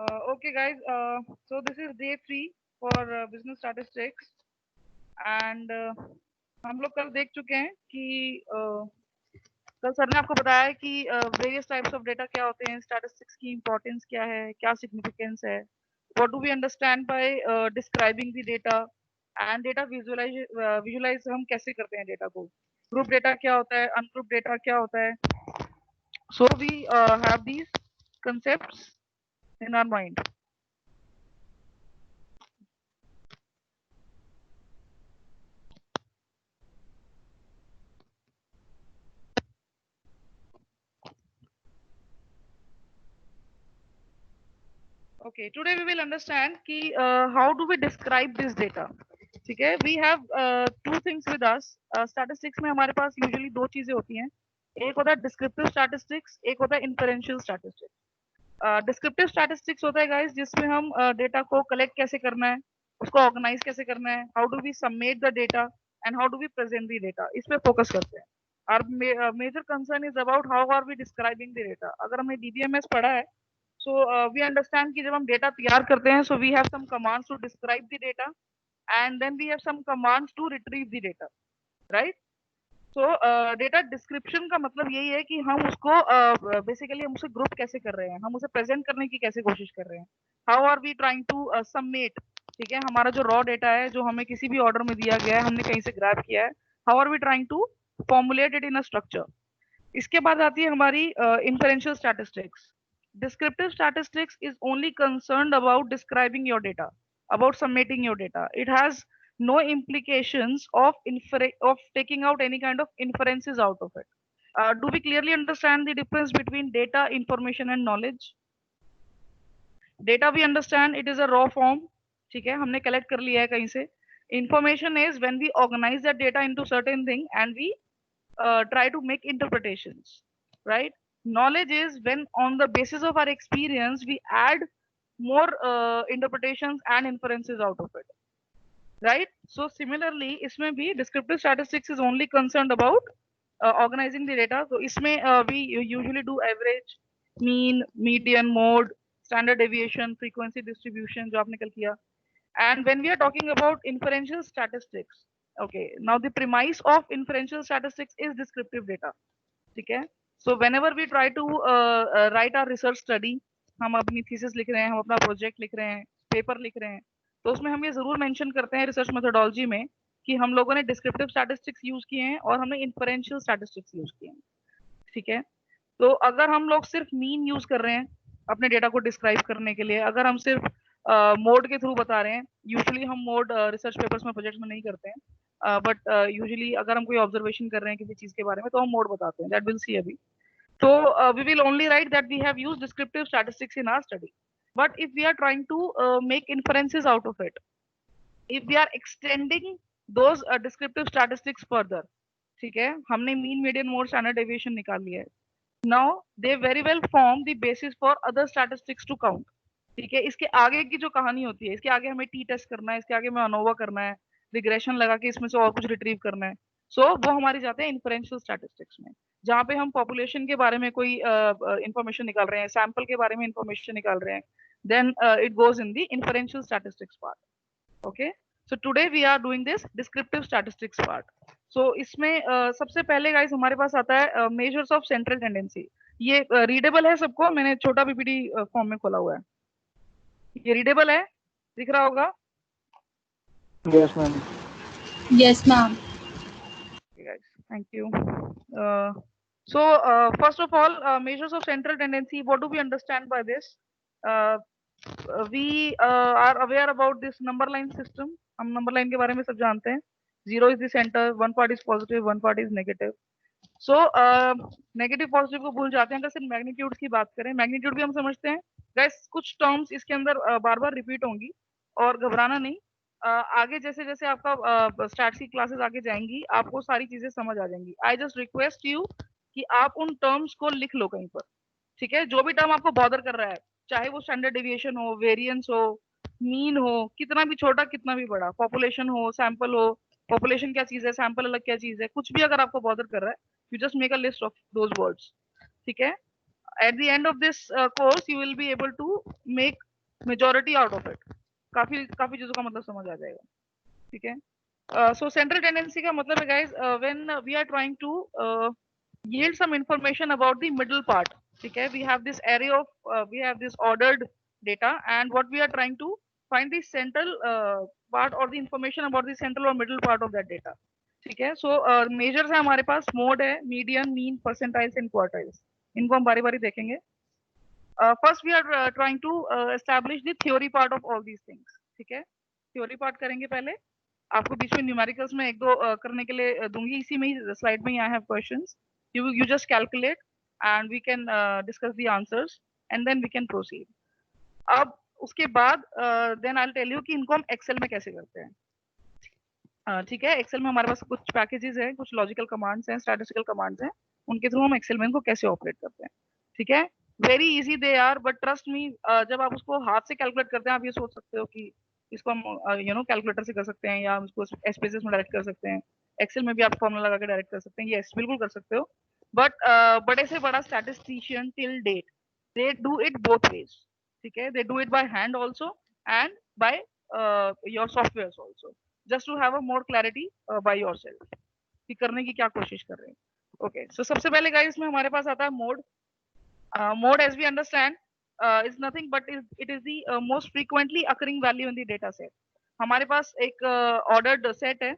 Okay, guys. So this is day 3 for business statistics, and हम लोग कल देख चुके हैं कि कल सर ने आपको बताया है कि वेरियस टाइप्स ऑफ डेटा क्या होते हैं, स्टैटिस्टिक्स की इंपॉर्टेंस क्या है, क्या सिग्निफिकेंस है, what do we understand by describing the data, and data visualize हम कैसे करते हैं डेटा को, ग्रुप डेटा क्या होता है, अनग्रुप डेटा क्या होता है. So we have these concepts in our mind. Okay, today we will understand कि how do we describe this data. ठीक है, we have two things with us. Statistics में हमारे पास usually दो चीजें होती हैं. एक होता है descriptive statistics, एक होता है inferential statistics. डिस्क्रिप्टिव स्टैटिस्टिक्स होता है गाइस जिसमें हम डेटा को कलेक्ट कैसे करना है, उसको ऑर्गेनाइज कैसे करना है, how do we submit the data and how do we present the data, इस पे फोकस करते हैं. और major concern is about how are we describing the data. अगर हमने डीबीएमएस पढ़ा है, सो वी अंडरस्टैंड कि जब हम डेटा तैयार करते हैं, so we have some commands to describe the data and then we have some commands to retrieve the data, right. तो डेटा डिस्क्रिप्शन का मतलब यही है कि हम उसको बेसिकली हम उसे ग्रुप कैसे कर रहे हैं, हम उसे प्रेजेंट करने की कैसे कोशिश कर रहे हैं, how are we trying to submit. ठीक है, हमारा जो रॉ डेटा है जो हमें किसी भी ऑर्डर में दिया गया है, हमने कहीं से ग्रैब किया है, how are we trying to formulate it in a structure. इसके बाद आती है हमारी inferential statistics. Descriptive statistics is only concerned about describing your data, about submitting your data. It has no implications of taking out any kind of inferences out of it. Do we clearly understand the difference between data, information and knowledge? Data we understand it is a raw form. ठीक है, हमने collect कर लिया है कहीं से. Information is when we organize that data into certain thing and we try to make interpretations, right? Knowledge is when on the basis of our experience we add more interpretations and inferences out of it, right? So similarly इसमें भी descriptive statistics is only concerned about organizing the data. So इसमें we usually do average, mean, median, mode, standard deviation, frequency distribution जो आपने कल किया. And when we are talking about inferential statistics, okay, now the premise of inferential statistics is descriptive data. ठीक है, so whenever we try to write our research study, हम अपनी thesis लिख रहे हैं, हम अपना project लिख रहे हैं, paper लिख रहे हैं, तो उसमें हम ये जरूर mention करते हैं research methodology में कि हम लोगों ने descriptive statistics use किए हैं और हमने inferential statistics use किए हैं. ठीक है, तो अगर हम लोग सिर्फ मीन यूज कर रहे हैं अपने डेटा को डिस्क्राइब करने के लिए, अगर हम सिर्फ मोड के थ्रू बता रहे हैं, यूजुअली हम मोड रिसर्च पेपर्स में प्रोजेक्ट्स में नहीं करते हैं, बट यूजुअली अगर हम कोई ऑब्जर्वेशन कर रहे हैं किसी चीज के बारे में तो हम मोड बताते हैं, दैट विल सी अभी. तो we will only write that we have used descriptive statistics in our study. But if we are trying to make inferences out of it, if we are extending those descriptive statistics further, ठीक है, हमने mean, median, mode, standard deviation निकाल लिया है. Now they very well form the basis for other statistics to count. ठीक है, इसके आगे की जो कहानी होती है, इसके आगे हमें टी टेस्ट करना है, इसके आगे हमें अनोवा करना है, रिग्रेशन लगा के इसमें से और कुछ रिट्रीव करना है. सो वो हमारी जाते हैं इन्फरेंशियल स्टैटिस्टिक्स में, जहाँ पे हम पॉपुलेशन के बारे में कोई इंफॉर्मेशन निकाल रहे हैं, सैंपल के बारे में इंफॉर्मेशन निकाल रहे हैं, then it goes in the inferential statistics part. Okay, so today we are doing this descriptive statistics part. So इसमें सबसे पहले गाइस हमारे पास आता है मेजर्स ऑफ सेंट्रल टेंडेंसी. ये रीडेबल है सबको, मैंने छोटा पीपीटी फॉर्म में खोला हुआ है, ये रीडेबल है, दिख रहा होगा? Yes, ma'am. Yes, ma'am. Okay, guys, thank you. So first of all, measures of central tendency, what do we understand by this? uh, we are aware about this number line system. हम number line के बारे में सब जानते हैं. Zero is the centre, one part is positive, one part is negative. So negative positive को भूल जाते हैं. अगर सिर्फ मैग्नीट्यूड की बात करें, मैग्नीट्यूड भी हम समझते हैं. गाइस कुछ टर्म्स इसके अंदर बार बार रिपीट होंगी और घबराना नहीं. आगे जैसे जैसे आपका स्टैट्स की क्लासेस आगे जाएंगी, आपको सारी चीजें समझ आ जाएंगी. आई जस्ट रिक्वेस्ट यू कि आप उन टर्म्स को लिख लो कहीं पर. ठीक है, जो भी टर्म आपको बॉदर कर रहा है, चाहे वो स्टैंडर्ड डेविएशन हो, वेरिएंस हो, मीन हो, कितना भी छोटा कितना भी बड़ा, पॉपुलेशन हो, सैंपल हो. पॉपुलेशन क्या चीज है, सैंपल अलग क्या चीज है, कुछ भी अगर आपको बॉदर कर रहा है, you just make a list of those words. ठीक है, at the end of this course you will be able to make majority out of it. काफी काफी चीजों का मतलब समझ आ जाएगा, ठीक है। So central tendency का मतलब है guys, when we are trying to yield some information about the middle part, ठीक है, we have this array of we have this ordered data, and what we are trying to find the central part or the information about the central or middle part of that data, ठीक है। So measures है हमारे पास, mode है, median, mean, percentiles and quartiles, इनको हम बारी बारी देखेंगे। First we are trying to establish the theory part of all these things, ठीक है। theory part करेंगे पहले, आपको बीच में न्यूमेरिकल्स में एक दो करने के लिए दूंगी, इसी में ही स्लाइड में ही I have questions, you just calculate and we can discuss the answers and then we can proceed। अब उसके बाद then I will tell you कि इनको हम एक्सेल में कैसे करते हैं, ठीक है। एक्सेल में हमारे पास कुछ पैकेजेस हैं, कुछ लॉजिकल कमांड्स हैं, स्टैटिस्टिकल कमांड्स हैं, उनके थ्रू हम एक्सेल में इनको कैसे ऑपरेट करते हैं, ठीक है। Very easy they are, but trust me, जब आप उसको हाथ से कैलकुलेट करते हैं, आप ये सोच सकते हो कि इसको हम कैलकुलेटर से कर सकते हैं या इसको एसपीएसएस में डायरेक्ट कर सकते हैं, एक्सेल में भी आप फॉर्मूला लगा के डायरेक्ट कर सकते हैं, यस बिल्कुल कर सकते हो। बट बड़े से बड़ा statistician till date they do it both ways, ठीक है। They do it by hand also and by your software also, just to have a more clarity by yourself कि करने की क्या कोशिश कर रहे हैं। ओके, सो सबसे पहले गाइस में हमारे पास आता है mode. Mode as we understand is nothing but it is the most frequently occurring value in the data set. हमारे पास एक ऑर्डर्ड सेट है,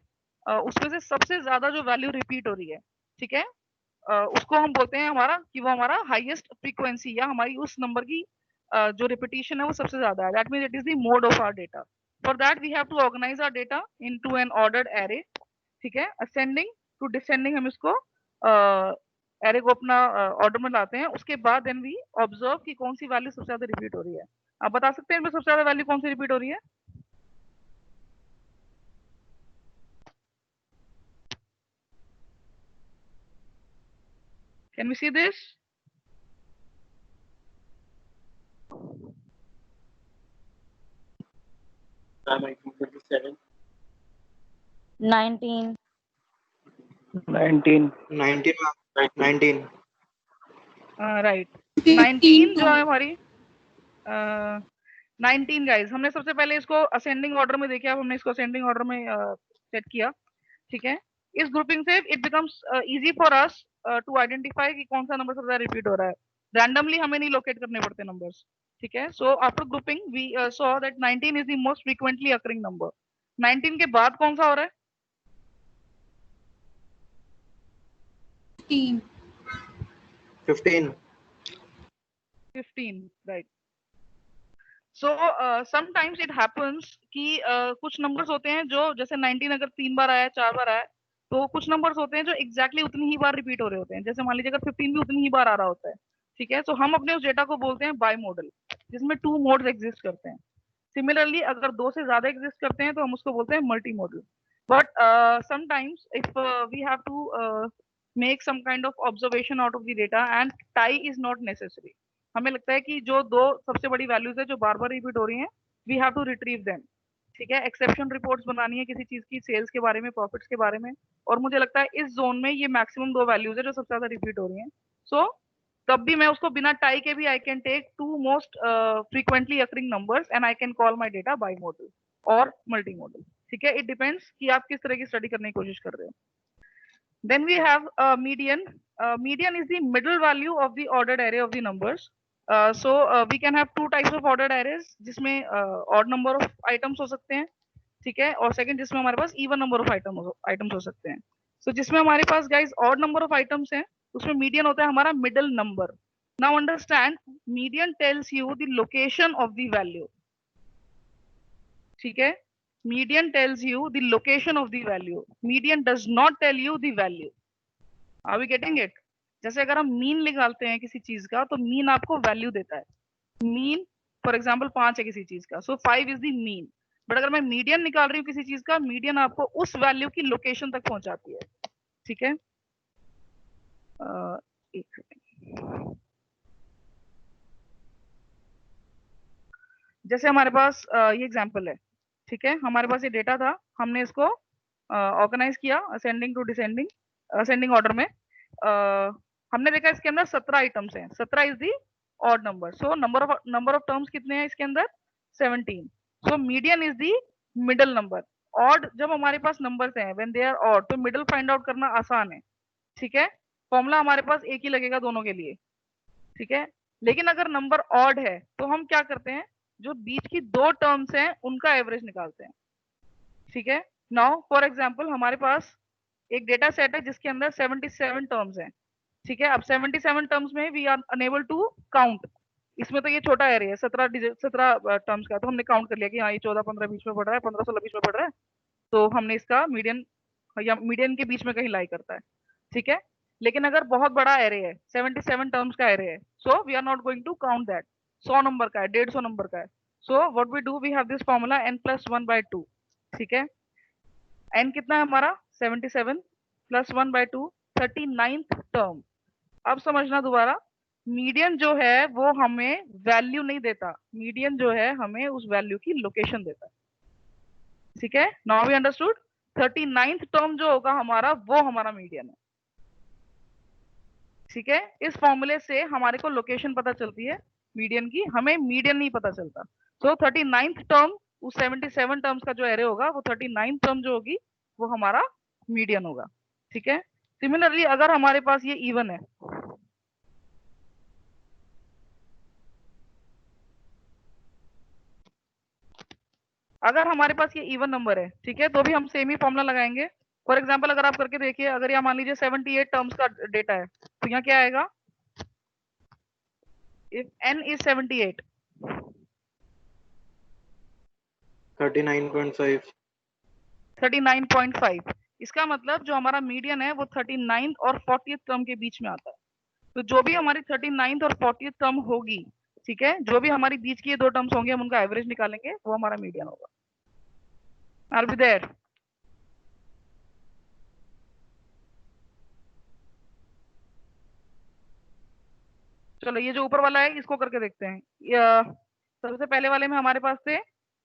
उसमें से सबसे ज्यादा जो वैल्यू रिपीट हो रही है, ठीक है, उसको हम बोलते हैं हमारा कि वो हमारा हाईएस्ट फ्रीक्वेंसी या हमारी उस नंबर की जो रिपीटिशन है वो सबसे ज्यादा है, that means it is the mode of our data. For that we have to organize our data into an ordered array, ठीक है। ascending to descending हम इसको array को अपना ऑर्डर में लाते हैं, उसके बाद then we observe कि कौन सी वैल्यू सबसे ज्यादा रिपीट हो रही है। आप बता सकते हैं इनमें सबसे ज्यादा वैल्यू कौन सी रिपीट हो रही है? Can we see this? I'm 1927. 19. 19. 19. Right, 15. 19 जो है हमारी 19 गाइस, हमने सबसे पहले इसको असेंडिंग ऑर्डर में देखा, हमने इसको असेंडिंग ऑर्डर में सेट किया, ठीक है। इस ग्रुपिंग से it becomes easy for us to identify कि कौन सा नंबर सबसे ज्यादा रिपीट हो रहा है। रैंडमली हमें नहीं लोकेट करने पड़ते नंबर्स, ठीक है। So after grouping we saw that 19 is the most frequently occurring number. 19 के बाद कौन सा हो रहा है? 15. 15, right. So sometimes it happens कि कुछ नंबर्स होते हैं जो जैसे 19 अगर 3 बार आया, 4 बार आया, तो कुछ नंबर्स होते हैं जो एग्जैक्टली उतनी ही बार रिपीट हो रहे होते हैं। जैसे मान लीजिए अगर 15 भी उतनी ही बार आ रहा होता है, ठीक है, तो हम अपने उस डेटा को बोलते हैं बाई मॉडल, जिसमें 2 मोड्स एग्जिस्ट करते हैं। सिमिलरली अगर 2 से ज्यादा एग्जिस्ट करते हैं तो हम उसको बोलते हैं multimodal. But sometimes if we have to make some kind of observation out of the data and tie is not necessary, हमें लगता है कि जो 2 सबसे बड़ी वैल्यूज है जो बार बार रिपीट हो रही हैं, we have to retrieve them, ठीक है। एक्सेप्शन रिपोर्ट्स बनानी है किसी चीज की, सेल्स के बारे में, प्रॉफिट्स के बारे में, और मुझे लगता है इस जोन में ये मैक्सिमम 2 वैल्यूज है जो सबसे ज्यादा रिपीट हो रही हैं। सो तब भी मैं उसको बिना टाई के भी I can take 2 most frequently occurring numbers and I can call my data bimodal और मल्टी मॉडल, ठीक है। इट डिपेंड्स कि आप किस तरह की स्टडी करने की कोशिश कर रहे हो। Then we have median. Median is the middle value of the ordered array of the numbers. So we can have 2 types of ordered arrays, जिसमें odd number of items हो सकते हैं, ठीक है, और second जिसमें हमारे पास even number of items हो सकते हैं। So जिसमें हमारे पास guys odd number of items हैं, उसमें median होता है हमारा middle number. Now understand, median tells you the location of the value, ठीक है। Median tells you the location of the value. Median does not tell you the value. Are we getting it? जैसे अगर हम mean निकालते हैं किसी चीज का, तो मीन आपको वैल्यू देता है। मीन फॉर एग्जांपल 5 है किसी चीज का, सो 5 इज द मीन। बट अगर मैं मीडियन निकाल रही हूँ किसी चीज का, मीडियन आपको उस वैल्यू की लोकेशन तक पहुंचाती है, ठीक है। एक सेकेंड, जैसे हमारे पास ये एग्जांपल है, ठीक है। हमारे पास ये डेटा था, हमने इसको ऑर्गेनाइज किया ascending to descending, ascending order में। हमने देखा इसके अंदर 17 आइटम्स हैं, 17 is the odd number. So number of terms कितने हैं इसके अंदर? 17. So median is the middle number. Odd जब हमारे पास नंबर्स हैं व्हेन दे आर ऑड, तो मिडल फाइंड आउट करना आसान है. ठीक है, फॉर्मूला हमारे पास एक ही लगेगा दोनों के लिए. ठीक है, लेकिन अगर नंबर ऑड है तो हम क्या करते हैं, जो बीच की दो टर्म्स हैं उनका एवरेज निकालते हैं. ठीक है, नाउ फॉर एग्जांपल हमारे पास एक डेटा सेट है जिसके अंदर 77 टर्म्स हैं. ठीक है, अब 77 टर्म्स में we are unable to count. इसमें तो ये छोटा एरे है 17 टर्म्स का, तो हमने काउंट कर लिया कि हाँ ये 14-15 बीच में पड़ रहा है, 15-16 बीच में पड़ रहा है, तो हमने इसका मीडियन या मीडियन के बीच में कहीं लाई करता है. ठीक है, लेकिन अगर बहुत बड़ा एरे है, 77 टर्म्स का एरे है, so we are not going to count that. 100 number का है, 150 नंबर का है, so what we do, we have this formula n+1/2. ठीक है, n कितना है हमारा 77 + 1/2, 39th टर्म. अब समझना दोबारा, मीडियन जो है वो हमें वैल्यू नहीं देता, मीडियन जो है हमें उस वैल्यू की लोकेशन देता है. ठीक है, now we understood. 39th term जो होगा हमारा वो हमारा मीडियन है. ठीक है, इस फॉर्मूले से हमारे को लोकेशन पता चलती है मीडियन की, हमें मीडियन नहीं पता चलता. सो 39th टर्म उस 77 टर्म्स का जो एरे होगा वो 39th टर्म जो होगी वो हमारा मीडियन होगा. ठीक है, सिमिलरली अगर हमारे पास ये इवन है, अगर हमारे पास ये इवन नंबर है, ठीक है, तो भी हम सेम ही फॉर्मूला लगाएंगे. फॉर एग्जांपल अगर आप करके देखिए, अगर यहाँ मान लीजिए 78 टर्म्स का डेटा है, तो यहाँ क्या आएगा, इफ n is 78, 39.5. 39.5, इसका मतलब जो हमारा मीडियन है वो 39th और 40th टर्म के बीच में आता है. तो जो भी हमारी 39th और 40th टर्म होगी, ठीक है, जो भी हमारी बीच की ये दो टर्म्स होंगे हम उनका एवरेज निकालेंगे, वो हमारा मीडियन होगा. Are we there? चलो ये जो ऊपर वाला है इसको करके देखते हैं. सबसे पहले वाले में हमारे पास थे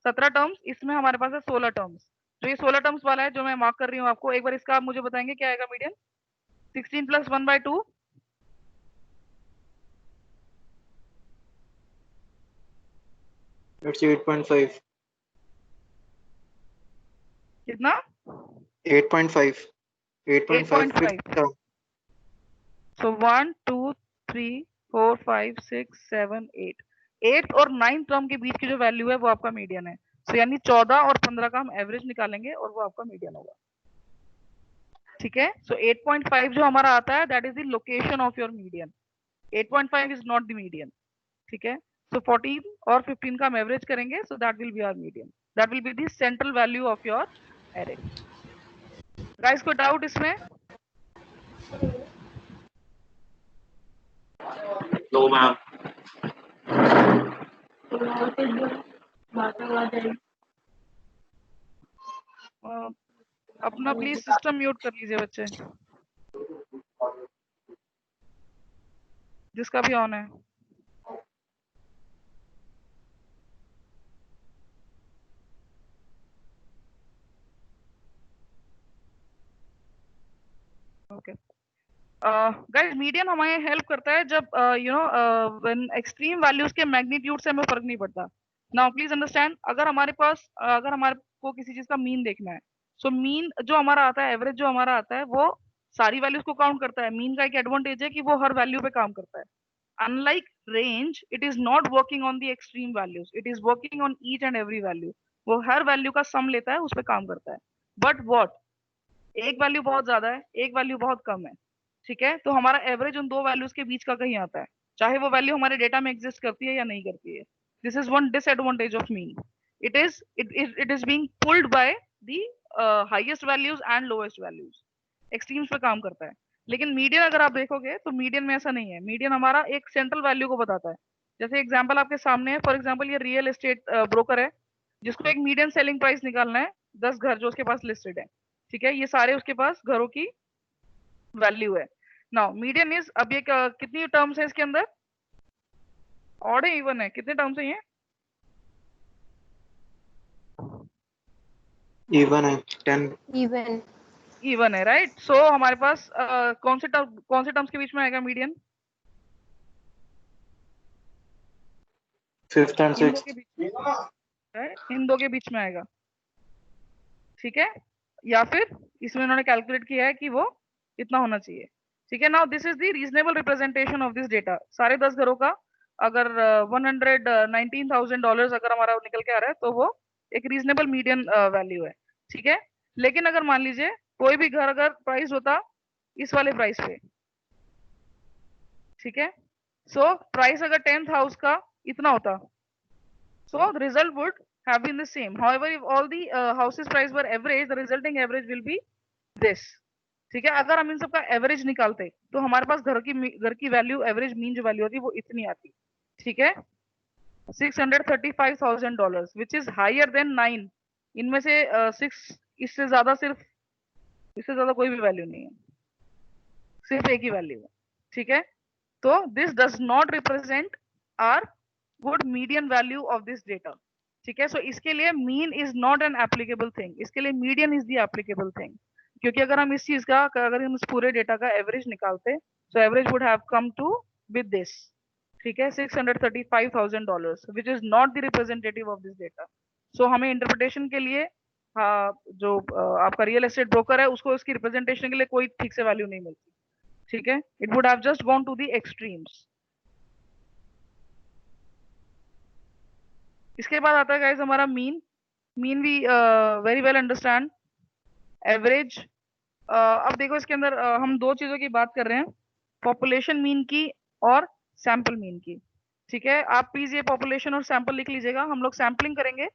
17 टर्म्स, इसमें हमारे पास है 16 टर्म्स. जो ये 16 टर्म्स वाला है जो मैं मार्क कर रही हूँ आपको, एक बार इसका आप मुझे बताएंगे क्या आएगा मीडियन. 16 + 1/2, It's 8.5. कितना? 8.5. 8.5 fifth 8.5. term. सो 1 2 3 4 5 6 7 8, 8th और 9th टर्म के बीच की जो वैल्यू है वो आपका मीडियन है. सो यानी 14 और 15 का हम एवरेज निकालेंगे और वो आपका मीडियन होगा. ठीक है, सो 8.5 जो हमारा आता है that is the location of your median. 8.5 is not the median. ठीक है, सो 14 और 15 का हम एवरेज करेंगे, so that will be our median, that will be the central value of your array. Guys कोई डाउट इसमें? No, ma'am. अपना प्लीज सिस्टम म्यूट कर लीजिए बच्चे, जिसका भी ऑन है. ओके गाइस, मीडियन हमें हेल्प करता है जब you know when extreme values के मैग्नीट्यूड से हमें फर्क नहीं पड़ता. नाउ प्लीज अंडरस्टैंड, अगर हमारे पास अगर हमारे को किसी चीज का मीन देखना है, सो मीन जो हमारा आता है, एवरेज जो हमारा आता है, वो सारी वैल्यूज को काउंट करता है. मीन का एक एडवांटेज है कि वो हर वैल्यू पे काम करता है. Unlike range, it is not working on the extreme values, it is working on each and every value. वो हर वैल्यू का सम लेता है, उस पर काम करता है. बट वॉट, एक वैल्यू बहुत ज्यादा है, एक वैल्यू बहुत कम है. ठीक है, तो हमारा एवरेज उन दो वैल्यूज के बीच का कहीं आता है, चाहे वो वैल्यू हमारे डेटा में एग्जिस्ट करती है या नहीं करती है. This is one disadvantage of mean. It is being pulled by the highest values and lowest values, extremes पे काम करता है. लेकिन मीडियन अगर आप देखोगे तो मीडियन में ऐसा नहीं है. मीडियन हमारा एक सेंट्रल वैल्यू को बताता है. जैसे एग्जाम्पल आपके सामने है, फॉर एग्जाम्पल ये रियल एस्टेट ब्रोकर है जिसको एक मीडियन सेलिंग प्राइस निकालना है 10 घर जो उसके पास लिस्टेड है. ठीक है, ये सारे उसके पास घरों की वैल्यू है. नाउ मीडियन इज, अब ये कितनी टर्म्स है इसके अंदर, ऑड है इवन है, कितने टर्म्स है ये? Even है 10. Even. इवन है, राइट. सो हमारे पास कौन से टर्म्स के बीच में आएगा मीडियन? Fifth and इन दो sixth. के बीच में. राइट, इन दो के बीच में आएगा, ठीक है, या फिर इसमें उन्होंने कैलकुलेट किया है कि वो इतना होना चाहिए, ठीक है। Now this is the reasonable representation of this data. सारे 10 घरों का अगर $119,000 अगर हमारा निकल के आ रहा है तो वो एक रीजनेबल मीडियन वैल्यू है, ठीक है। लेकिन अगर मान लीजिए कोई भी घर अगर प्राइस होता इस वाले प्राइस पे, ठीक है, सो प्राइस अगर 10th हाउस का इतना होता, so the result would have been the same. However, if all the houses price were average, the resulting average will be this, ठीक है। अगर हम इन सबका एवरेज निकालते तो हमारे पास घर की वैल्यू, एवरेज मीन जो वैल्यू होती वो इतनी आती, ठीक है, $635,000, विच इज हायर देन 9। इनमें से 6, इससे ज्यादा सिर्फ, इससे ज्यादा कोई भी वैल्यू नहीं है, सिर्फ एक ही वैल्यू है, ठीक है। तो this does not represent are good median value of this data, ठीक है। सो इसके लिए mean is not an applicable thing, इसके लिए median is the applicable thing. क्योंकि अगर हम इस चीज का, अगर हम इस पूरे डेटा का एवरेज निकालते, so average would have come to with this, ठीक है, $635,000, which is not the representative of this data. So हमें इंटरप्रिटेशन के लिए, जो आपका रियल एस्टेट ब्रोकर है उसको उसकी रिप्रेजेंटेशन के लिए कोई ठीक से वैल्यू नहीं मिलती, ठीक है। It would have just gone to the extremes. इसके बाद आता है गाइस हमारा mean. Mean we very well understand. Average, अब देखो इसके अंदर हम दो चीजों की बात कर रहे हैं, पॉपुलेशन मीन की और सैंपल मीन की, ठीक है। आप प्लीज ये पॉपुलेशन और सैंपल लिख लीजिएगा, हम लोग सैम्पलिंग करेंगे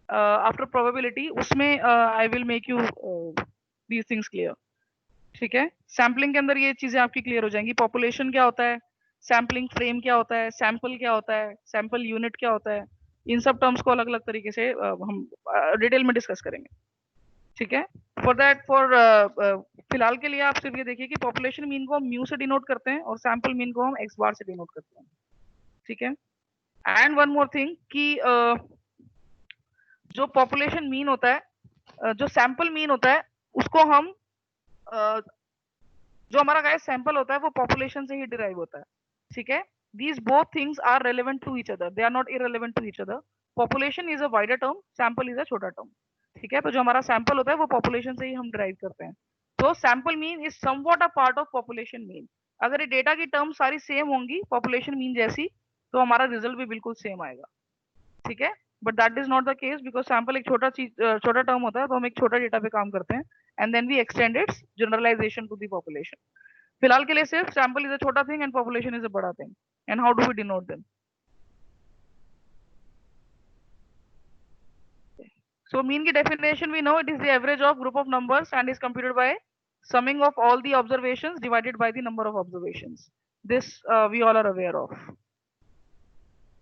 आफ्टर प्रोबेबिलिटी, उसमें I will make you these things clear, ठीक है। सैम्पलिंग के अंदर ये चीजें आपकी क्लियर हो जाएंगी। पॉपुलेशन क्या होता है, सैम्पलिंग फ्रेम क्या होता है, सैंपल क्या होता है, सैंपल यूनिट क्या होता है, इन सब टर्म्स को अलग अलग तरीके से हम डिटेल में डिस्कस करेंगे, ठीक है। फॉर दैट, फिलहाल के लिए आप सिर्फ ये देखिए कि पॉपुलेशन मीन को हम म्यू से डिनोट करते हैं और सैंपल मीन को हम एक्स बार से डिनोट करते हैं, ठीक है। एंड वन मोर थिंग कि जो पॉपुलेशन मीन होता है, जो सैंपल मीन होता है उसको हम, जो हमारा गाइस सैंपल होता है वो पॉपुलेशन से ही डिराइव होता है, ठीक है। These both things are relevant to each other, they are not irrelevant to each other. Population is a wider term, sample is a छोटा टर्म, ठीक है। तो जो हमारा सैंपल होता है वो पॉपुलेशन से ही हम डिराइव करते हैं। तो sample mean is somewhat a part of population mean. अगर ये डेटा की टर्म सारी सेम होंगी पॉपुलेशन मीन जैसी, तो हमारा रिजल्ट भी बिल्कुल सेम आएगा, ठीक है। But that is not the case, because sample एक छोटा चीज, छोटा टर्म होता है, तो हम एक छोटा डेटा पे काम करते हैं and then we extend its generalization to the population. फिलहाल के लिए सिर्फ सैंपल इज अ छोटा thing and population is a बड़ा thing. And how do we denote them? So mean की definition we know it is the average of group of numbers and is computed by summing of all the observations divided by the number of observations. This we all are aware of.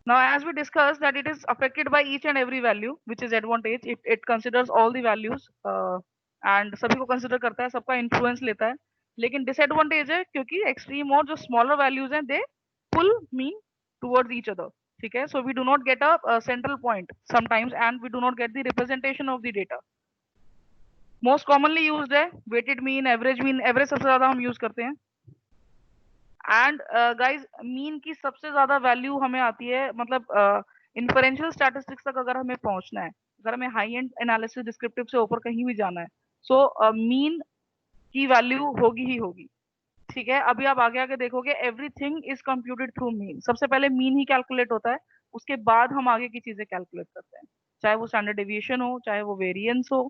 Now as we discussed that it is affected by each and every value which is advantage. It considers all the values and सभी को consider करता है, सबका influence लेता है। लेकिन disadvantage है क्योंकि extreme और जो smaller values हैं they pull mean towards each other, ठीक है। So we do not get a central point sometimes and we do not get the representation of the data. Most commonly used है weighted mean, average mean. Average सबसे ज्यादा हम use करते हैं। And guys mean की सबसे ज्यादा value हमें आती है, मतलब इन्फरेंशियल स्टैटिस्टिक्स तक अगर हमें पहुंचना है, अगर हमें हाई एंड एनालिसिस डिस्क्रिप्टिव से ऊपर कहीं भी जाना है, सो मीन की वैल्यू होगी ही होगी, ठीक है। अभी आप आगे आगे देखोगे everything is computed through mean. सबसे पहले मीन ही कैलकुलेट होता है, उसके बाद हम आगे की चीजें कैलकुलेट करते हैं, चाहे वो स्टैंडर्ड डेविएशन हो, चाहे वो वेरिएंस हो,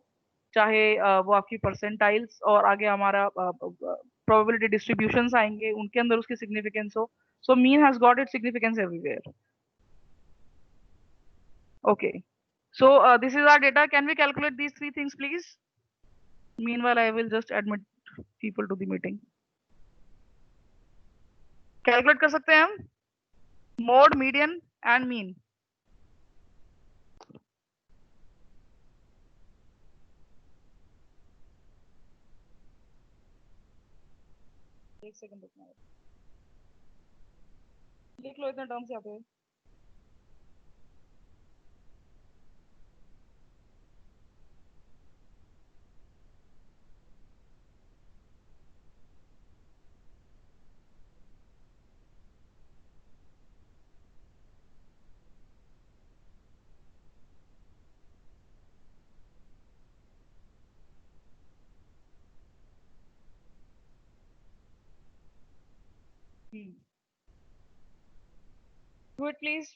चाहे वो आपकी परसेंटाइल्स और आगे हमारा प्रोबेबिलिटी डिस्ट्रीब्यूशंस आएंगे उनके अंदर उसकी सिग्निफिकेंस हो। So mean has got it significance everywhere. Okay, so this is our data. Can we calculate these three things please? Meanwhile I will just admit people to the meeting. Calculate कर सकते हैं हम mode, median and mean. एक second रुकना, लिख लो इतने terms यहाँ पे। Do it, please.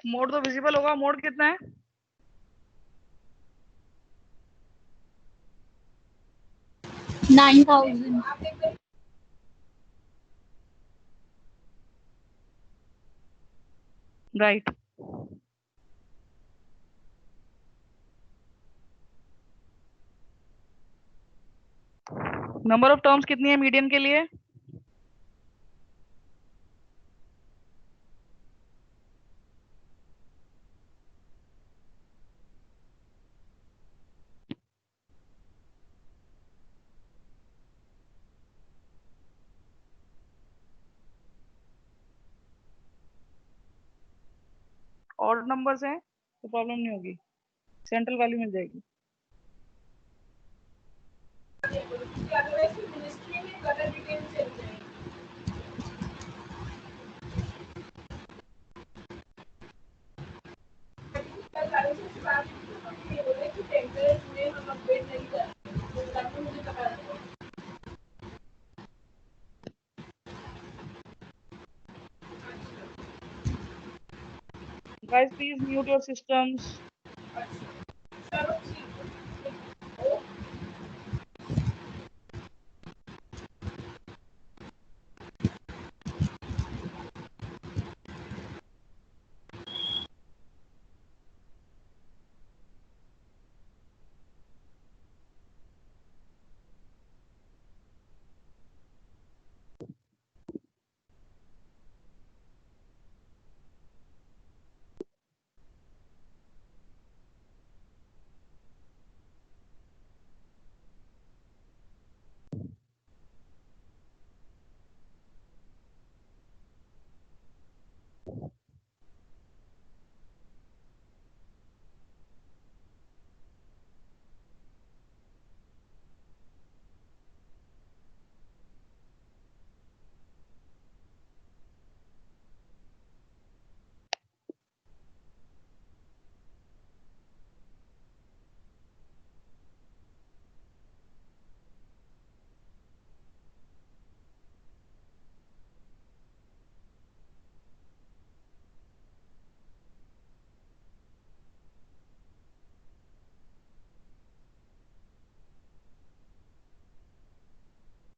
मोड तो विजिबल होगा. मोड कितना है? $9,000. राइट. नंबर ऑफ टर्म्स कितनी है मीडियन के लिए? ऑड नंबर्स हैं तो प्रॉब्लम नहीं होगी. सेंट्रल वैल्यू मिल जाएगी. Guys, please mute your systems.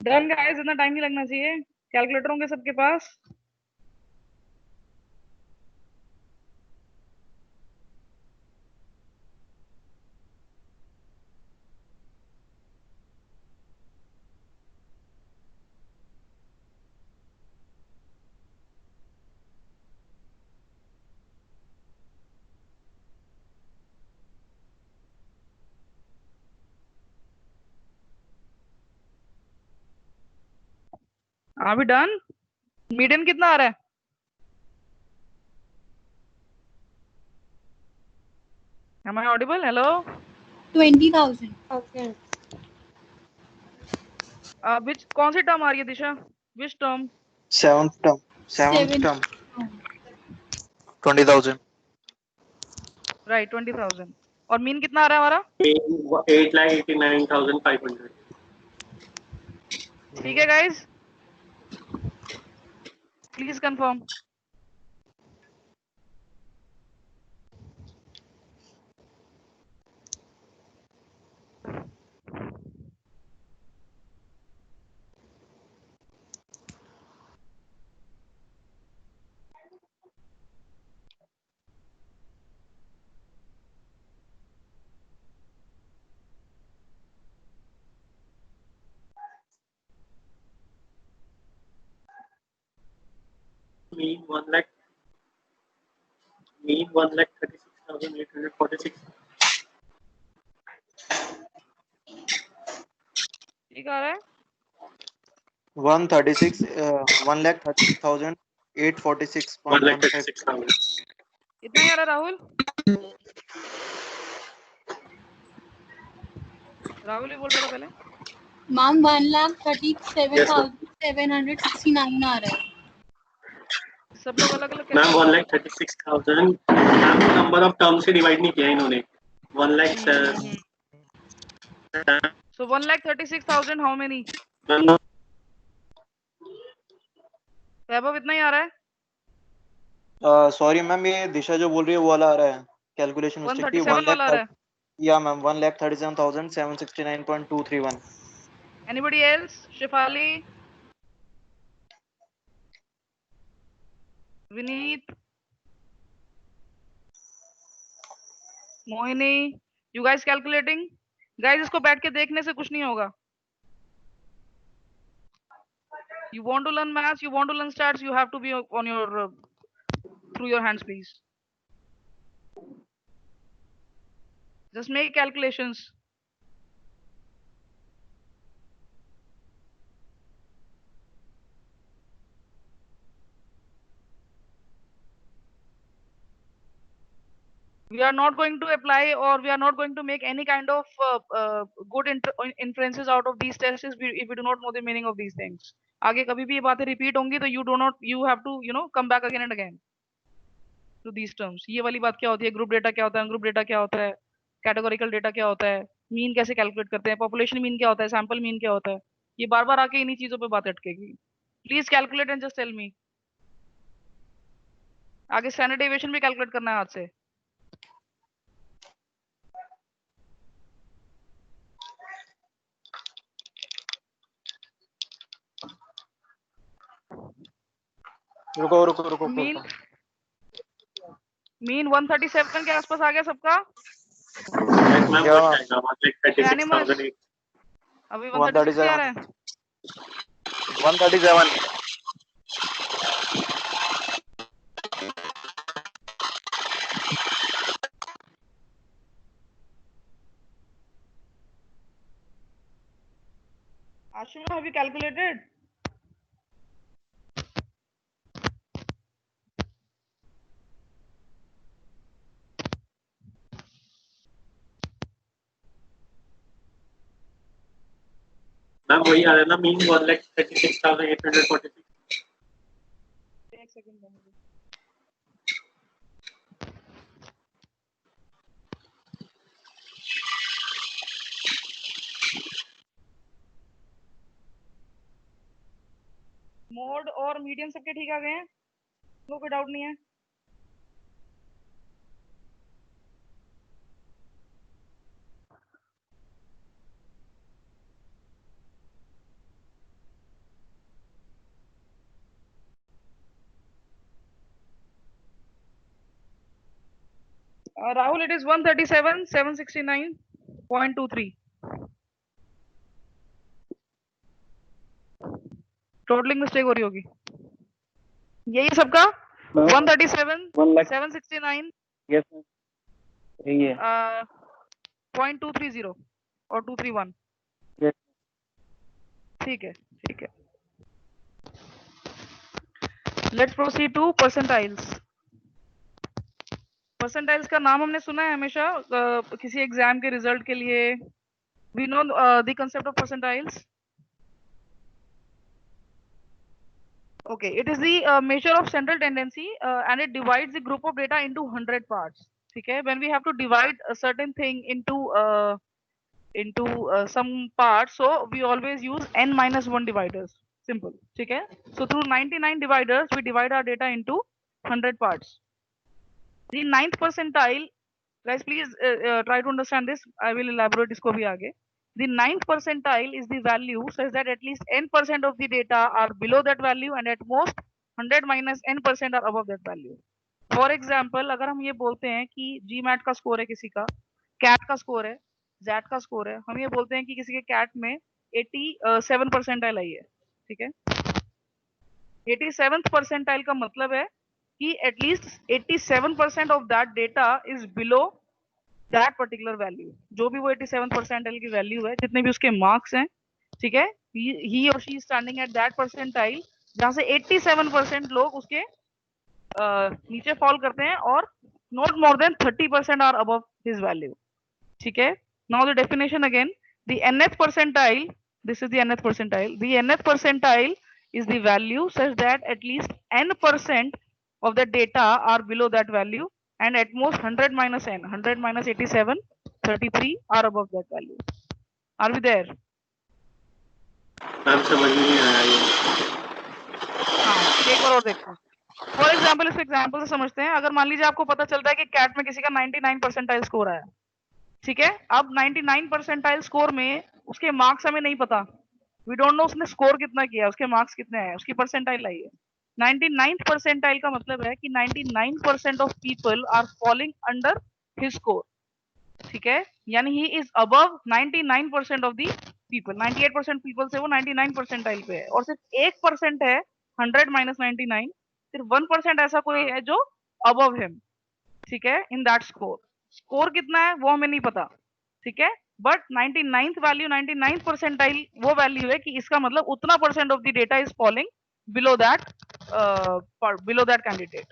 Done guys, इतना टाइम नहीं लगना चाहिए. कैलकुलेटर होंगे सबके पास. अभी डन. मीडियन कितना आ रहा है? Am I audible? Hello. 20,000. Which कौन सी टर्म आ रही है दिशा? Which term? Seventh term. Seventh Seven. term. 20,000. Right, 20,000. और मीन कितना आ रहा है हमारा? 8,89,500. ठीक है गाइस, प्लीज कंफर्म. Mean 1,36,846. ठीक आ रहा है. 1,36,846.15. 1,36,000. इतना ही आ रहा है राहुल. राहुल ही बोल रहा था पहले. मैम 1,37,769 आ रहा है. सब लोग अलग अलग ma'am 1,36,000 ma'am number of term से डिवाइड नहीं किया इन्होंने 1 लाख So 1,36,000 how many? वैभव इतना ही आ रहा है? सॉरी मैम, ये दिशा जो बोल रही है वो वाला आ रहा है, कैलकुलेशन मिस्टेक थी। 137 वाला आ रहा है? या ma'am 1,37,769.231। Anybody else? Shifali? Vineet? Mohini? You guys calculating? Guys इसको बैठ के देखने से कुछ नहीं होगा. You want to learn maths, you want to learn stats, you have to be on your through your hands, please. Just make calculations. We are not going to apply, or we are not going to make any kind of good inferences out of these tests if we do not know the meaning of these things. आगे कभी भी ये बातें repeat होंगी तो you have to come back again and again to these terms. ये वाली बात क्या होती है, group data क्या होता है, group data क्या होता है, categorical data क्या होता है, mean कैसे calculate करते हैं, population mean क्या होता है, sample mean क्या होता है, ये बार बार आके इन्हीं चीजों पे बात अटकेगी. Please calculate and just tell me. आगे standard deviation भी calculate करना है हाथ से. रुको। मीन 137 के आसपास आ गया सबका. अभी 136 आ रहा है. 137. Ashima, have you calculated? Ma'am वही आ रहा है ना, मीन 1,36,846. एक सेकंड दो मुझे. मोड और मीडियम सबके ठीक आ गए हैं? कोई डाउट नहीं है? Rahul, it is 137,769.23. Totalling mistake हो रही होगी. यही है सबका 137,769. Yes, sir. यही है. 0.230 और 231. Yes. ठीक है. Let's proceed to percentiles. Percentiles का नाम हमने सुना है हमेशा किसी एग्जाम के रिजल्ट के लिए. We know the concept of percentiles. Okay, it is the measure of central tendency and it divides the group of data into 100 parts. ठीक है. When we have to divide a certain thing into some parts, so we always use n-1 dividers. Simple. ठीक है. So through 99 dividers we divide our data into 100 parts. The 9th percentile, guys, please try to understand this. I will elaborate इसको भी आगे. The 9th percentile is the value such that at least n% of the data are below that value and at most 100 minus n% are above that value. For example, अगर हम ये बोलते हैं कि GMAT का स्कोर है किसी का, CAT का स्कोर है, ZAT का स्कोर है, हम ये बोलते हैं कि किसी के CAT में 87 परसेंटाइल आई है. ठीक है. 87th परसेंटाइल का मतलब है कि at least 87% of that data is below that particular value. जो भी वो 87th percentile की वैल्यू है, जितने भी उसके मार्क्स हैं, ठीक है, he or she is standing at that percentile जहां से 87% लोग उसके नीचे फॉल करते हैं और not more than 30% are above his value. ठीक है. Now the definition again, the nth percentile, this is the nth percentile. The nth percentile is the value such that at least n% of the data are below that value, and at most 100 minus n, 100 minus 87, 33 are above that value. Are we there? Ma'am समझ में नहीं आया ये। हाँ, एक बार और देखते हैं। फॉर एग्जाम्पल इस एग्जाम्पल से समझते हैं। अगर मान लीजिए आपको पता चलता है कि कैट में किसी का 99 परसेंटाइल स्कोर आया, ठीक है। अब 99 परसेंटाइल स्कोर में उसके मार्क्स हमें नहीं पता, वी डोंट नो उसने स्कोर कितना किया, उसके मार्क्स कितने आए, उसकी परसेंटाइल आई है। 99th परसेंटाइल का मतलब है कि 99% of people are falling under his score, ठीक है। यानी he is above 99% of the people. 98% people से वो 99 परसेंटाइल पे है, और सिर्फ 1% है 100 माइनस 99, सिर्फ 1% ऐसा कोई है जो अबव हिम, ठीक है, इन दैट स्कोर। स्कोर कितना है वो हमें नहीं पता, ठीक है, but 99th value, 99th percentile वो वैल्यू है कि इसका मतलब उतना percent of the data is falling below that candidate,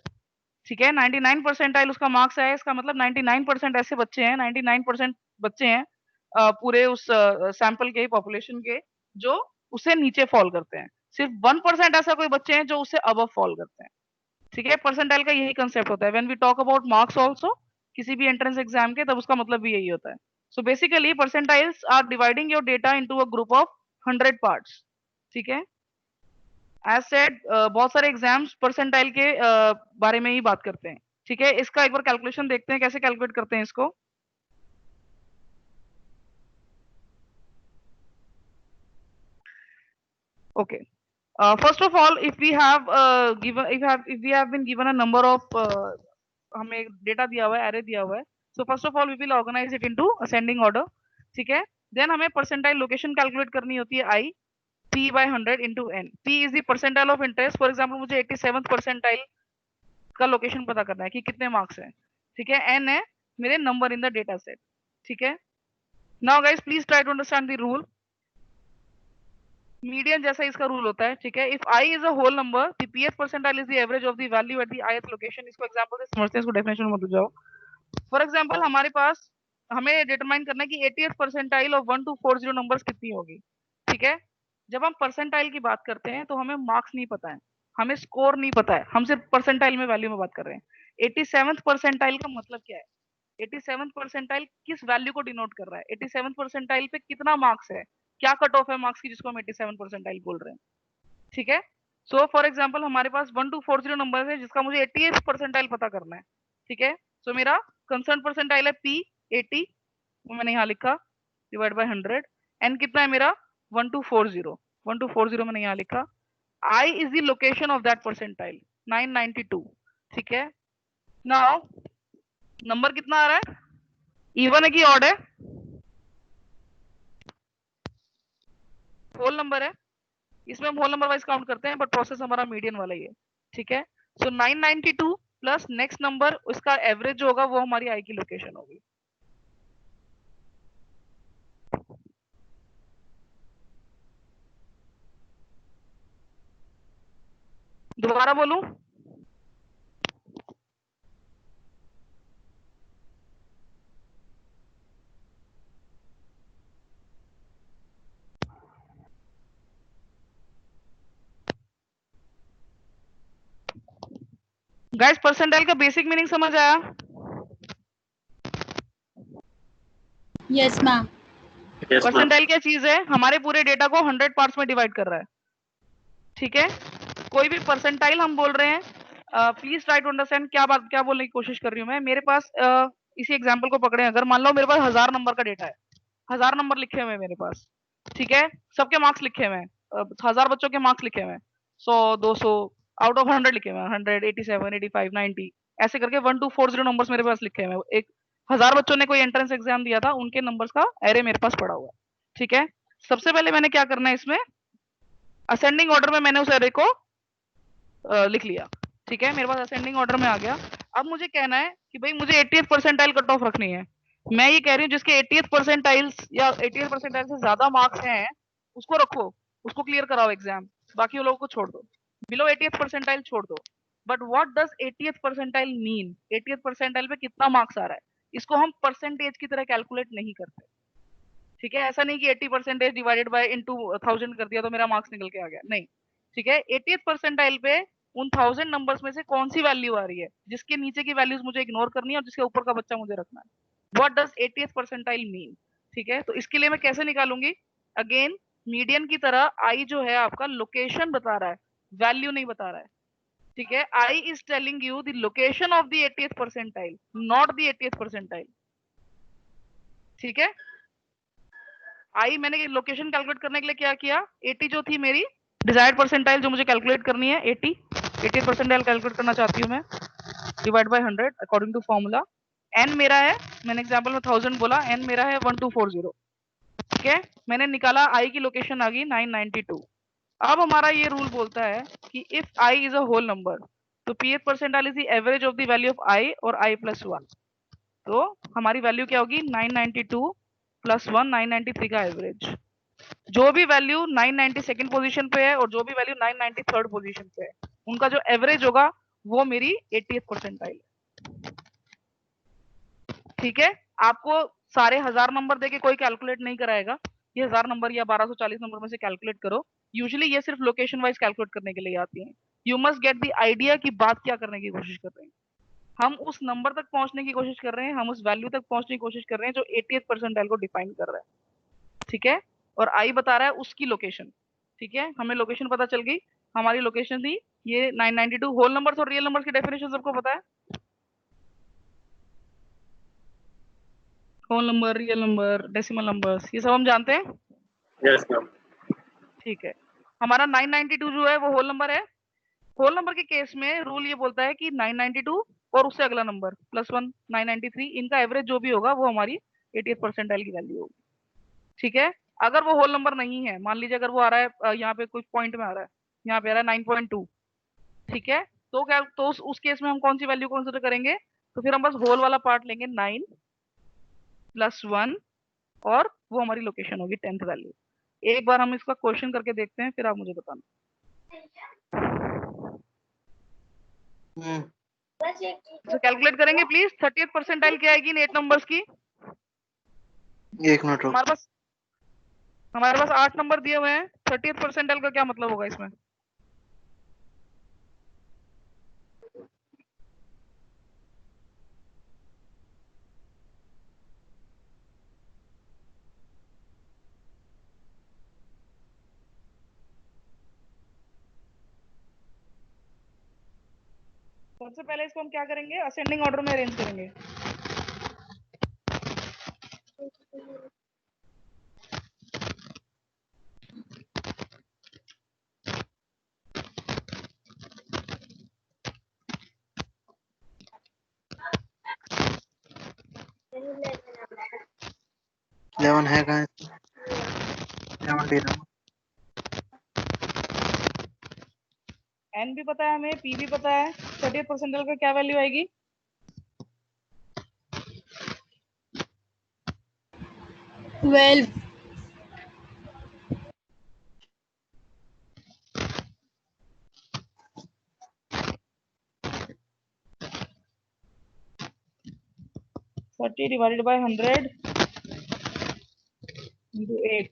ठीक है। 99 परसेंटाइल उसका मार्क्स है, इसका मतलब 99% ऐसे बच्चे हैं, 99% बच्चे हैं पूरे उस सैंपल के पॉपुलेशन के जो उससे नीचे फॉल करते हैं। सिर्फ 1% ऐसा कोई बच्चे हैं जो उससे अबव फॉल करते हैं, ठीक है। परसेंटाइल का यही कंसेप्ट होता है when we talk about marks also, किसी भी एंट्रेंस एग्जाम के, तब उसका मतलब भी यही होता है। So basically percentiles are dividing your data into a group of 100 parts, ठीक है। एज सेड बहुत सारे एग्जाम्स परसेंटाइल के बारे में ही बात करते हैं, ठीक है। इसका एक बार कैलकुलेशन देखते हैं कैसे कैलकुलेट करते हैं इसको। Okay, first of all, if we have been given a number of हमें डेटा दिया हुआ है, एरे दिया हुआ है, so first of all we will organize it into ascending order, ठीक है। देन हमें परसेंटाइल लोकेशन कैलकुलेट करनी होती है आई p by 100 into n। p is the percentile of interest। For example मुझे 87th परसेंटाइल का लोकेशन पता करना है कि कितने मार्क्स हैं, ठीक है। n है मेरे number in the data set, ठीक है। Now guys please try to understand the rule. Median जैसा इसका रूल होता है, ठीक है। If i is a whole number, the pth percentile is the average of the value at the ith location. इसको example से समझते हैं, इसको डेफिनेशन में मत जाओ। फॉर एग्जांपल हमारे पास हमें डिटरमाइन करना है कि 80th percentile of 1 to 40 numbers कितनी होगी, ठीक है। जब हम परसेंटाइल की बात करते हैं तो हमें मार्क्स नहीं पता है, हमें स्कोर नहीं पता है, हम सिर्फ परसेंटाइल में वैल्यू में बात कर रहे हैं। 87th परसेंटाइल का मतलब क्या है, 87th परसेंटाइल किस वैल्यू को डिनोट कर रहा है, 87th परसेंटाइल पे कितना मार्क्स है, क्या कट ऑफ है मार्क्स की जिसको हम 87 परसेंटाइल बोल रहे हैं, ठीक है। सो फॉर एग्जांपल हमारे पास 1 to 40 नंबर है जिसका मुझे 88th परसेंटाइल पता करना है, ठीक है। सो मेरा कंसर्न परसेंटाइल है p 80, वो मैंने यहाँ लिखा, डिवाइड बाय 100। n कितना है मेरा 1 to 40, 1 to 40 मैंने यहाँ लिखा। i is the location of that percentile 992, ठीक है। नाउ नंबर कितना आ रहा है, इवन है कि ऑड है, होल नंबर है, इसमें हम होल नंबर वाइज काउंट करते हैं, बट प्रोसेस हमारा मीडियन वाला ही है, ठीक है। सो 992 प्लस नेक्स्ट नंबर, उसका एवरेज जो होगा वो हमारी आई की लोकेशन होगी। दोबारा बोलूं, गाइस परसेंटाइल का बेसिक मीनिंग समझ आया? Yes ma'am. Yes, ma'am. Percentile क्या चीज है, हमारे पूरे डेटा को 100 पार्ट्स में डिवाइड कर रहा है, ठीक है। कोई भी परसेंटाइल हम बोल रहे हैं, प्लीज ट्राई टू अंडरस्टैंड क्या बोलने की कोशिश कर रही हूँ मैं। मेरे पास इसी एग्जांपल को पकड़े, अगर मान लो मेरे पास 1000 नंबर का डेटा है, 1000 नंबर लिखे हुए हैं मेरे पास, ठीक है। सबके मार्क्स लिखे हुए हैं, 1000 बच्चों के मार्क्स लिखे हुए हैं, 100 200 आउट ऑफ 100 लिखे हुए हैं, 100 87 85 90 ऐसे करके 1 to 40 नंबर्स मेरे पास लिखे हुए हैं। एक 1000 बच्चों ने कोई एंट्रेंस एग्जाम दिया था, उनके नंबर्स का एरे मेरे पास पड़ा हुआ है, ठीक है। सबसे पहले मैंने क्या करना है, इसमें असेंडिंग ऑर्डर में मैंने उस एरे को लिख लिया, ठीक है। मेरे पास असेंडिंग ऑर्डर में आ गया। अब मुझे कहना है कि भाई मुझे 80th परसेंटाइल कट ऑफ रखनी है। मैं ये कह रही हूँ जिसके 80th परसेंटाइल्स या 80th परसेंटाइल से ज्यादा मार्क्स हैं उसको रखो, उसको क्लियर कराओ एग्जाम, बाकी लोगों को छोड़ दो, बिलो 80th परसेंटाइल छोड़ दो। But what does 80th percentile mean, 80th percentile पे कितना मार्क्स आ रहा है, इसको हम परसेंटेज की तरह कैलकुलेट नहीं करते, ठीक है। ऐसा नहीं कि 80% डिवाइडेड बाय इनटू 1000 कर दिया तो मेरा मार्क्स निकल के आ गया, नहीं, ठीक है। 80th परसेंटाइल पे उन 1000 नंबर्स में से कौन सी वैल्यू आ रही है, जिसके नीचे की वैल्यूज मुझे इग्नोर करनी है और जिसके ऊपर का बच्चा मुझे रखना है। What does 80th percentile mean? ठीक है, तो इसके लिए मैं कैसे निकालूंगी? अगेन मीडियन की तरह आई जो है आपका लोकेशन बता रहा है, वैल्यू नहीं बता रहा है। ठीक है, I is telling you the location of the 80th percentile, not the 80th percentile. ठीक है, आई मैंने लोकेशन कैलकुलेट करने के लिए क्या किया, 80 जो थी मेरी डिजायर्ड परसेंटाइल जो मुझे कैलकुलेट करनी है, 80 परसेंटाइल कैलकुलेट करना चाहती हूँ मैं, divide by 100 according to formula. N मेरा है, मैंने एग्जांपल में 1000 बोला, एन मेरा है 1240। ठीक है, मैंने निकाला आई की लोकेशन आ गई 992। अब हमारा ये रूल बोलता है कि if I is a whole number तो pth percentile is the average of the value of I और आई प्लस 1। तो हमारी वैल्यू क्या होगी, 992 प्लस 1, 993 का एवरेज। जो भी वैल्यू 992 पोजीशन पे है और जो भी वैल्यू 993 पोजीशन पे है, उनका जो एवरेज होगा वो मेरी 80th परसेंटाइल है। ठीक है, आपको सारे 1000 नंबर देके कोई कैलकुलेट नहीं कराएगा, ये 1000 नंबर या 1240 नंबर में से कैलकुलेट करो। यूजुअली ये सिर्फ लोकेशन वाइज कैलकुलेट करने के लिए आती है। You must get the idea कि बात क्या करने की कोशिश कर रहे हैं। हम उस नंबर तक पहुंचने की कोशिश कर रहे हैं, हम उस वैल्यू तक पहुंचने की कोशिश कर रहे हैं जो 80th परसेंटाइल को डिफाइन कर रहा है। ठीक है, और आई बता रहा है उसकी लोकेशन। ठीक है, हमें लोकेशन पता चल गई, हमारी लोकेशन थी ये 992। होल नंबर्स और रियल नंबर्स की डेफिनेशन सबको पता है? Whole number, real number, decimal numbers, ये सब हम जानते हैं। Yes ma'am. ठीक है, हमारा 992 जो है वो होल नंबर है। होल नंबर के केस में रूल ये बोलता है कि 992 और उससे अगला नंबर प्लस 1, 993, इनका एवरेज जो भी होगा वो हमारी 80th परसेंटाइल की वैल्यू होगी। ठीक है, अगर वो होल नंबर नहीं है, मान लीजिए अगर वो आ रहा है यहाँ पे कुछ पॉइंट में आ रहा है, यहाँ पे आ रहा है 9.2। ठीक है, तो क्या, तो उस केस में हम कौन सी वैल्यू कंसिडर करेंगे? तो फिर हम बस होल वाला पार्ट लेंगे, 9 प्लस 1, और वो हमारी लोकेशन होगी 10th वैल्यू। एक बार हम इसका क्वेश्चन करके देखते हैं, फिर आप मुझे बताना। तो कैलकुलेट करेंगे प्लीज, 30th परसेंटाइल क्या आएगी इन 8 नंबर्स की? एक मिनट रुक। हमारे पास 8 नंबर दिए हुए हैं, 30th परसेंटाइल का क्या मतलब होगा इसमें? सबसे पहले इसको हम क्या करेंगे, असेंडिंग ऑर्डर में अरेंज करेंगे। इलेवन है कहाँ? 11 एन भी पता है हमें, पी भी पता है, 30th परसेंटाइल का क्या वैल्यू आएगी? 12. 30 divided by 100 into 8,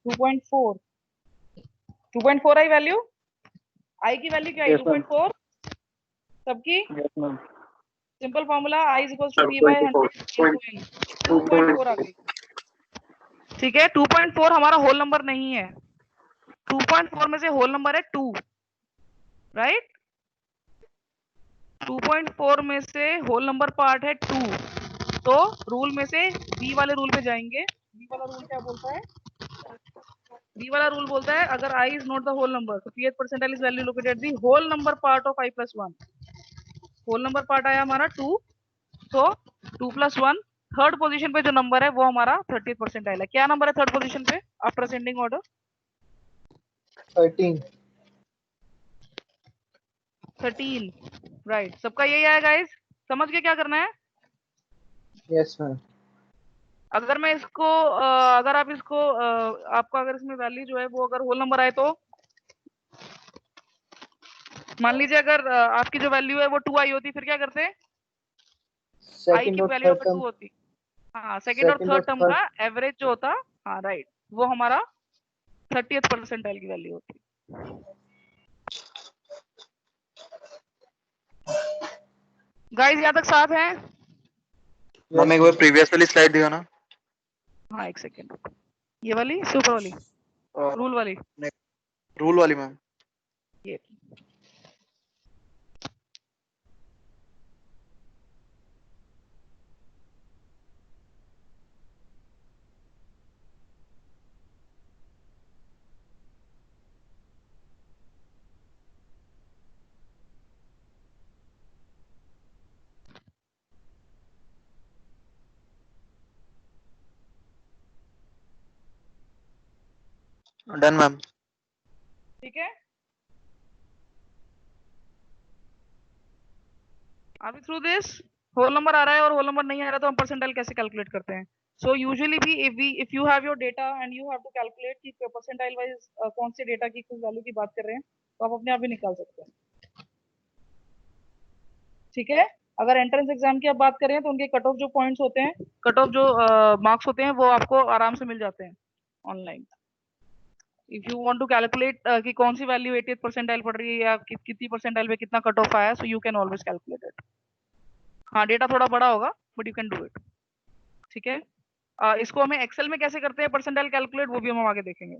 2.4। 2.4 I value, I की वैल्यू क्या है? Yes, ma'am. 2.4 सबकी। Yes, ma'am. Simple formula, i is equals to sir p by 100। 2.4 आ गई। ठीक है, 2.4 हमारा होल नंबर नहीं है, 2.4 में से होल नंबर है 2, राइट? 2.4 में से होल नंबर पार्ट है 2, तो रूल में से बी वाले रूल पे जाएंगे। बी वाला रूल क्या बोलता है? बी वाला रूल बोलता है अगर I is not the whole number तो pth percentile is value located the whole number part of I plus 1। Whole number part आया हमारा 2, तो 2 प्लस 1, थर्ड पोजीशन पे जो नंबर है वो हमारा 30th परसेंटाइल है। क्या नंबर है थर्ड पोजीशन पे आफ्टर असेंडिंग ऑर्डर? 13. 13, राइट। सबका यही आया गाइस, समझ के क्या करना है? Yes, ma'am. अगर मैं इसको अगर आप इसको आपका अगर इसमें वैल्यू जो है वो अगर होल नंबर आए तो मान लीजिए अगर आपकी जो वैल्यू है वो 2 आई होती, फिर क्या करते? आई Second की or वैल्यू third अगर 2 term. होती, हाँ, सेकंड और Second or third term third. का एवरेज जो होता, हाँ राइट, वो हमारा 30th परसेंटाइल की वैल्यू होती। गाइस यहाँ तक साफ है? मैम एक बार प्रीवियस वाली स्लाइड दियो ना। हाँ एक सेकेंड, ये वाली सुपर वाली रूल वाली रूल वाली मैम। ये डन मैम। ठीक है। Are we through this? Whole number आ रहा है और होल नंबर नहीं आ रहा तो हम परसेंटाइल कैसे कैलकुलेट करते हैं? सो यूजुअली भी if you have your data and you have to calculate कि परसेंटाइल वाइज कौन से डेटा की किस वैल्यू की बात कर रहे हैं तो आप अपने आप ही निकाल सकते हैं। ठीक है। अगर एंट्रेंस एग्जाम की आप बात करें तो उनके कट ऑफ जो पॉइंट्स होते हैं, कट ऑफ जो मार्क्स होते हैं वो आपको आराम से मिल जाते हैं online. If you want to calculate कि कौन सी वैल्यू 80th परसेंटाइल पड़ रही है या कितनी परसेंटाइल पे कितना कट ऑफ आया, so you can always calculate it. हाँ डेटा थोड़ा बड़ा होगा but you can do it. ठीक है। इसको हमें एक्सेल में कैसे करते हैं परसेंटाइल कैलकुलेट, वो भी हम आगे देखेंगे।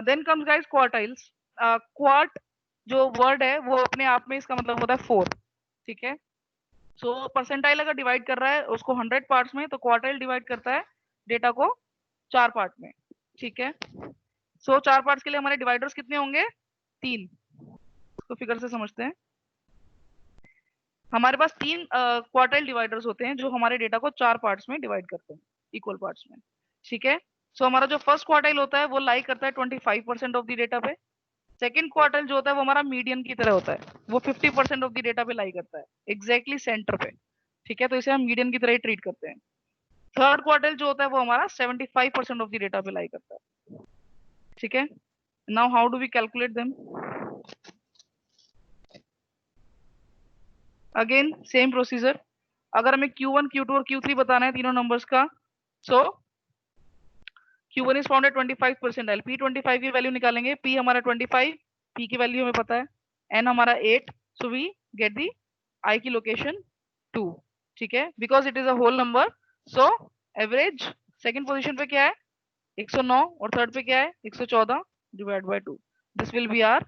Then comes guys quartiles. Quart जो वर्ड है वो अपने आप में इसका मतलब होता है 4। ठीक है। सो परसेंटाइल अगर डिवाइड कर रहा है उसको 100 पार्ट्स में तो क्वार्टाइल डिवाइड करता है डेटा को 4 पार्ट में। ठीक है। सो 4 पार्ट्स के लिए हमारे डिवाइडर्स कितने होंगे? 3। इसको फिगर से समझते हैं। हमारे पास 3 क्वार्टाइल डिवाइडर्स होते हैं जो हमारे डेटा को 4 पार्ट्स में डिवाइड करते हैं, इक्वल पार्ट्स में। ठीक है। सो हमारा जो फर्स्ट क्वार्टाइल होता है वो लाई करता है 25% ऑफ द डेटा पे। सेकंड क्वार्टाइल जो होता है वो हमारा मीडियन की तरह होता है, वो 50% ऑफ द डेटा पे लाई करता है, एग्जैक्टली सेंटर पे। ठीक है। तो इसे हम मीडियन की तरह ही ट्रीट करते हैं। थर्ड क्वार्टाइल जो होता है वो हमारा 75% ऑफ द डेटा पे लाई करता है। ठीक है। Now how do we calculate them? Again same procedure. अगर हमें Q1, Q2 और Q3 बताना है तीनों नंबर्स का, सो Q1 is found at 25 percentile, P25 की वैल्यू निकालेंगे। P हमारा 25, P की वैल्यू हमें पता है, N हमारा 8, so we get the I की लोकेशन 2। ठीक है। Because it is a whole number, so average second position पे क्या है? 109 और थर्ड पे क्या है? 114 divide by 2। This will be our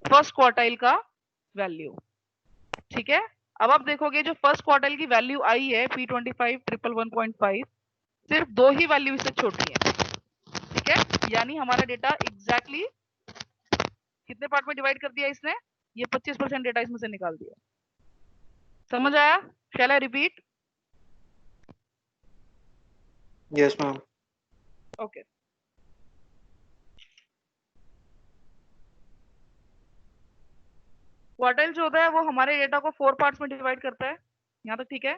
first quartile का वैल्यू। ठीक है। अब आप देखोगे जो फर्स्ट क्वार्टाइल की वैल्यू आई है P25 111.5, सिर्फ 2 ही वैल्यू इससे छोटी है। ठीक है। यानी हमारा डेटा एग्जैक्टली कितने पार्ट में डिवाइड कर दिया इसने? ये 25% डेटा इसमें से निकाल दिया। समझ आया? Shall I repeat? Yes ma'am. Okay. Quartile जो होता है वो हमारे डेटा को 4 पार्ट्स में डिवाइड करता है। यहाँ तक ठीक है।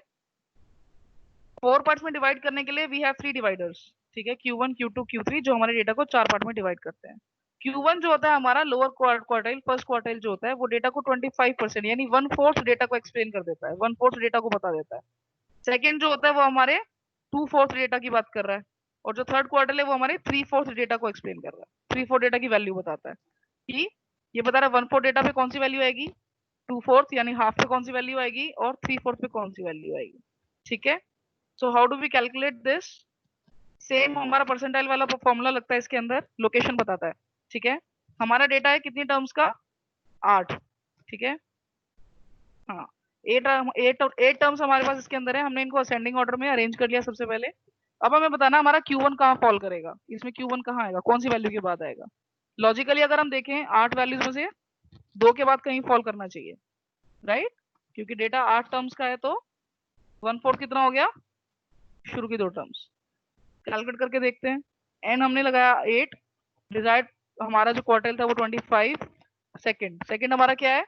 4 पार्ट्स में डिवाइड करने के लिए वी हैव 3 डिवाइडर्स। ठीक है। Q1, Q2, Q3 जो हमारे डेटा को 4 पार्ट में डिवाइड करते हैं। Q1 जो होता है हमारा लोअर क्वार्टाइल, फर्स्ट क्वार्टाइल जो होता है वो डेटा को 25% यानी 1/4 डेटा को एक्सप्लेन कर देता है, 1/4 डेटा को बता देता है। सेकेंड जो होता है वो हमारे 2/4 डेटा की बात कर रहा है, और जो थर्ड क्वार्टर है वो हमारे 3/4 डेटा को एक्सप्लेन कर रहा है, 3/4 डेटा की वैल्यू बताता है कि ये बता रहा है 1/4 डेटा पे कौन सी वैल्यू आएगी, 2/4 यानी हाफ पे कौन सी वैल्यू आएगी, और 3/4 पे कौन सी वैल्यू आएगी। ठीक है। So how do we calculate this? Same हमारा परसेंटाइल वाला फॉर्मूला लगता है इसके अंदर, लोकेशन बताता है। ठीक है। हमारा डेटा है कितनी टर्म्स का? 8। ठीक है। हाँ 8 टर्म्स हमारे पास इसके अंदर है, हमने इनको असेंडिंग ऑर्डर में अरेंज कर लिया सबसे पहले। अब हमें बताना हमारा Q1 कहाँ फॉल करेगा, इसमें Q1 कहाँ आएगा, कौन सी वैल्यू के बाद आएगा। लॉजिकली अगर हम देखें 8 वैल्यूज में से 2 के बाद कहीं फॉल करना चाहिए, राइट? क्योंकि डेटा 8 टर्म्स का है तो 1/4 कितना हो गया? शुरू की 2 टर्म्स। कैलकुलेट करके देखते हैं। एन हमने लगाया 8, डिजायर्ड हमारा जो क्वार्टाइल था वो 25, सेकंड हमारा क्या है?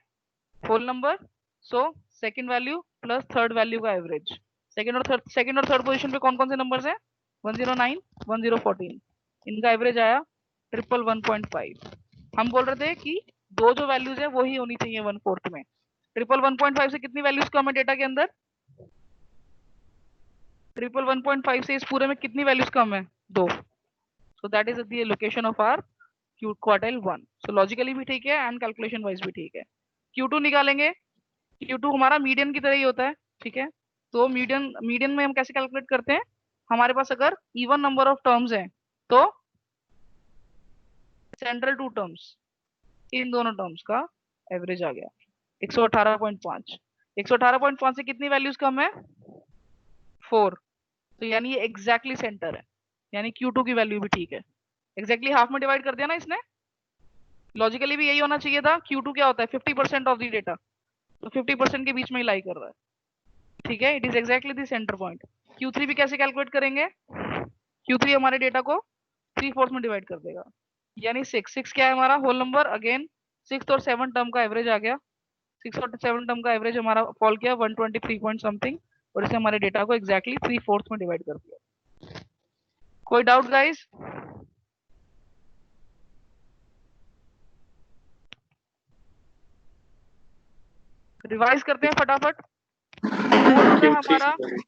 Whole number. So second value plus third value का एवरेज। सेकंड और थर्ड पोजीशन पे कौन कौन से नंबर्स हैं? 109, 1014, इनका एवरेज आया 111.5। हम बोल रहे थे कि 2 जो वैल्यूज है वो ही होनी चाहिए 1/4 में। 111.5 से कितनी वैल्यूज कम है डेटा के अंदर? 111.5 से इस पूरे में कितनी वैल्यूज कम है? 2। So that is the location of our quartile 1। So logically भी ठीक है एंड कैलकुलेशन वाइज भी ठीक है। Q2 निकालेंगे। Q2 हमारा मीडियन की तरह ही होता है, ठीक है। तो मीडियन में हम कैसे कैलकुलेट करते हैं, हमारे पास अगर इवन नंबर ऑफ टर्म्स हैं तो सेंट्रल टू टर्म्स, इन दोनों टर्म्स का एवरेज आ गया 118.5। 118.5 से कितनी वैल्यूज कम है, 4। तो यानी ये एग्जैक्टली सेंटर है, यानी Q2 की वैल्यू भी ठीक है। एग्जैक्टली हाफ में डिवाइड कर दिया ना इसने, लॉजिकली भी यही होना चाहिए था। Q2 क्या होता है, 50% ऑफ द डेटा, तो 50% के बीच में ही लाई कर रहा है, ठीक है। It is exactly the centre point. Q3 भी कैसे कैलकुलेट करेंगे, Q3 हमारे डेटा को 3/4 में डिवाइड कर देगा, यानी 6 क्या है हमारा होल नंबर, अगेन 6 और 7 टर्म का एवरेज आ गया। 6 और 7 टर्म का एवरेज हमारा फॉल किया 123 पॉइंट समथिंग, और इसे हमारे डेटा को एग्जैक्टली 3/4 में डिवाइड कर दिया। कोई डाउट गाइस? रिवाइज करते हैं फटाफट। मोड होता है Q3 हमारा, sorry.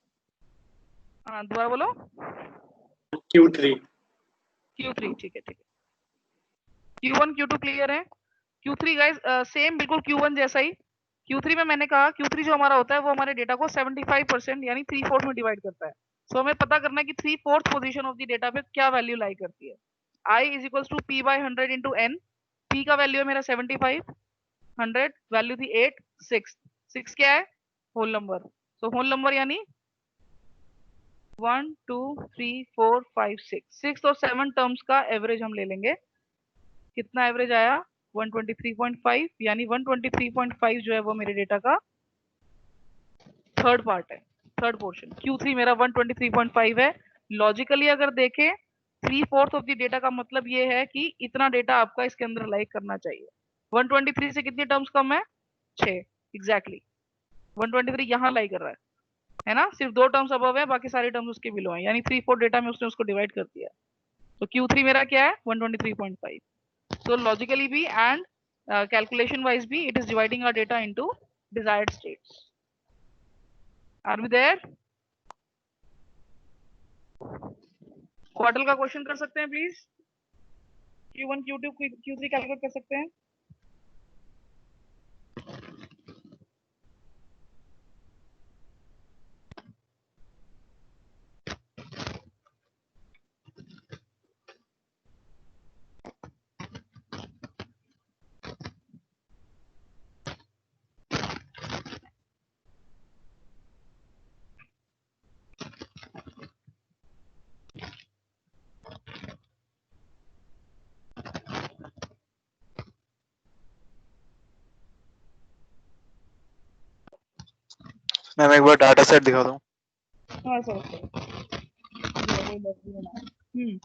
हाँ दोबारा बोलो। Q3 Q3 ठीक है, ठीक है। Q1 Q2 क्लियर है। Q3 गाइस सेम बिल्कुल Q1 जैसा ही। Q3 में मैंने कहा Q3 जो हमारा होता है वो हमारे डेटा को 75% यानी 3/4 में डिवाइड करता है। सो हमें पता करना है कि 3/4 पोजीशन ऑफ द डेटा पे क्या वैल्यू लाई करती है। I is equals to P by 100 into N। P का वैल्यू है मेरा 75, 100 वैल्यू थी 8, 6 क्या है whole number. So whole number यानी 1 2 3 4 5 6 और 7 टर्म्स का एवरेज हम ले लेंगे। कितना एवरेज आया, 123.5, यानी 123.5 जो है वो मेरे डेटा का थर्ड पार्ट है, थर्ड पोर्शन। Q3 मेरा 123.5 है। लॉजिकली अगर देखें 3/4 ऑफ द डेटा का मतलब ये है कि इतना डेटा आपका इसके अंदर लाइक करना चाहिए। 123 से कितनी टर्म्स कम है, 6 एग्जैक्टली। 123 यहाँ लाई कर रहा है ना, सिर्फ 2 टर्म्स अबव है, बाकी सारी टर्म्स उसके बिलो है, यानी 3/4 डेटा में उसने उसको डिवाइड कर दिया। तो Q3 मेरा क्या है 123.5। So logically भी and calculation wise भी it is dividing our data into desired states. Are we there? Quartile का क्वेश्चन कर सकते हैं please, Q1 Q2 Q3 calculate कर सकते हैं। मैम एक बार डाटा सेट दिखा दो। हाँ sir, hmm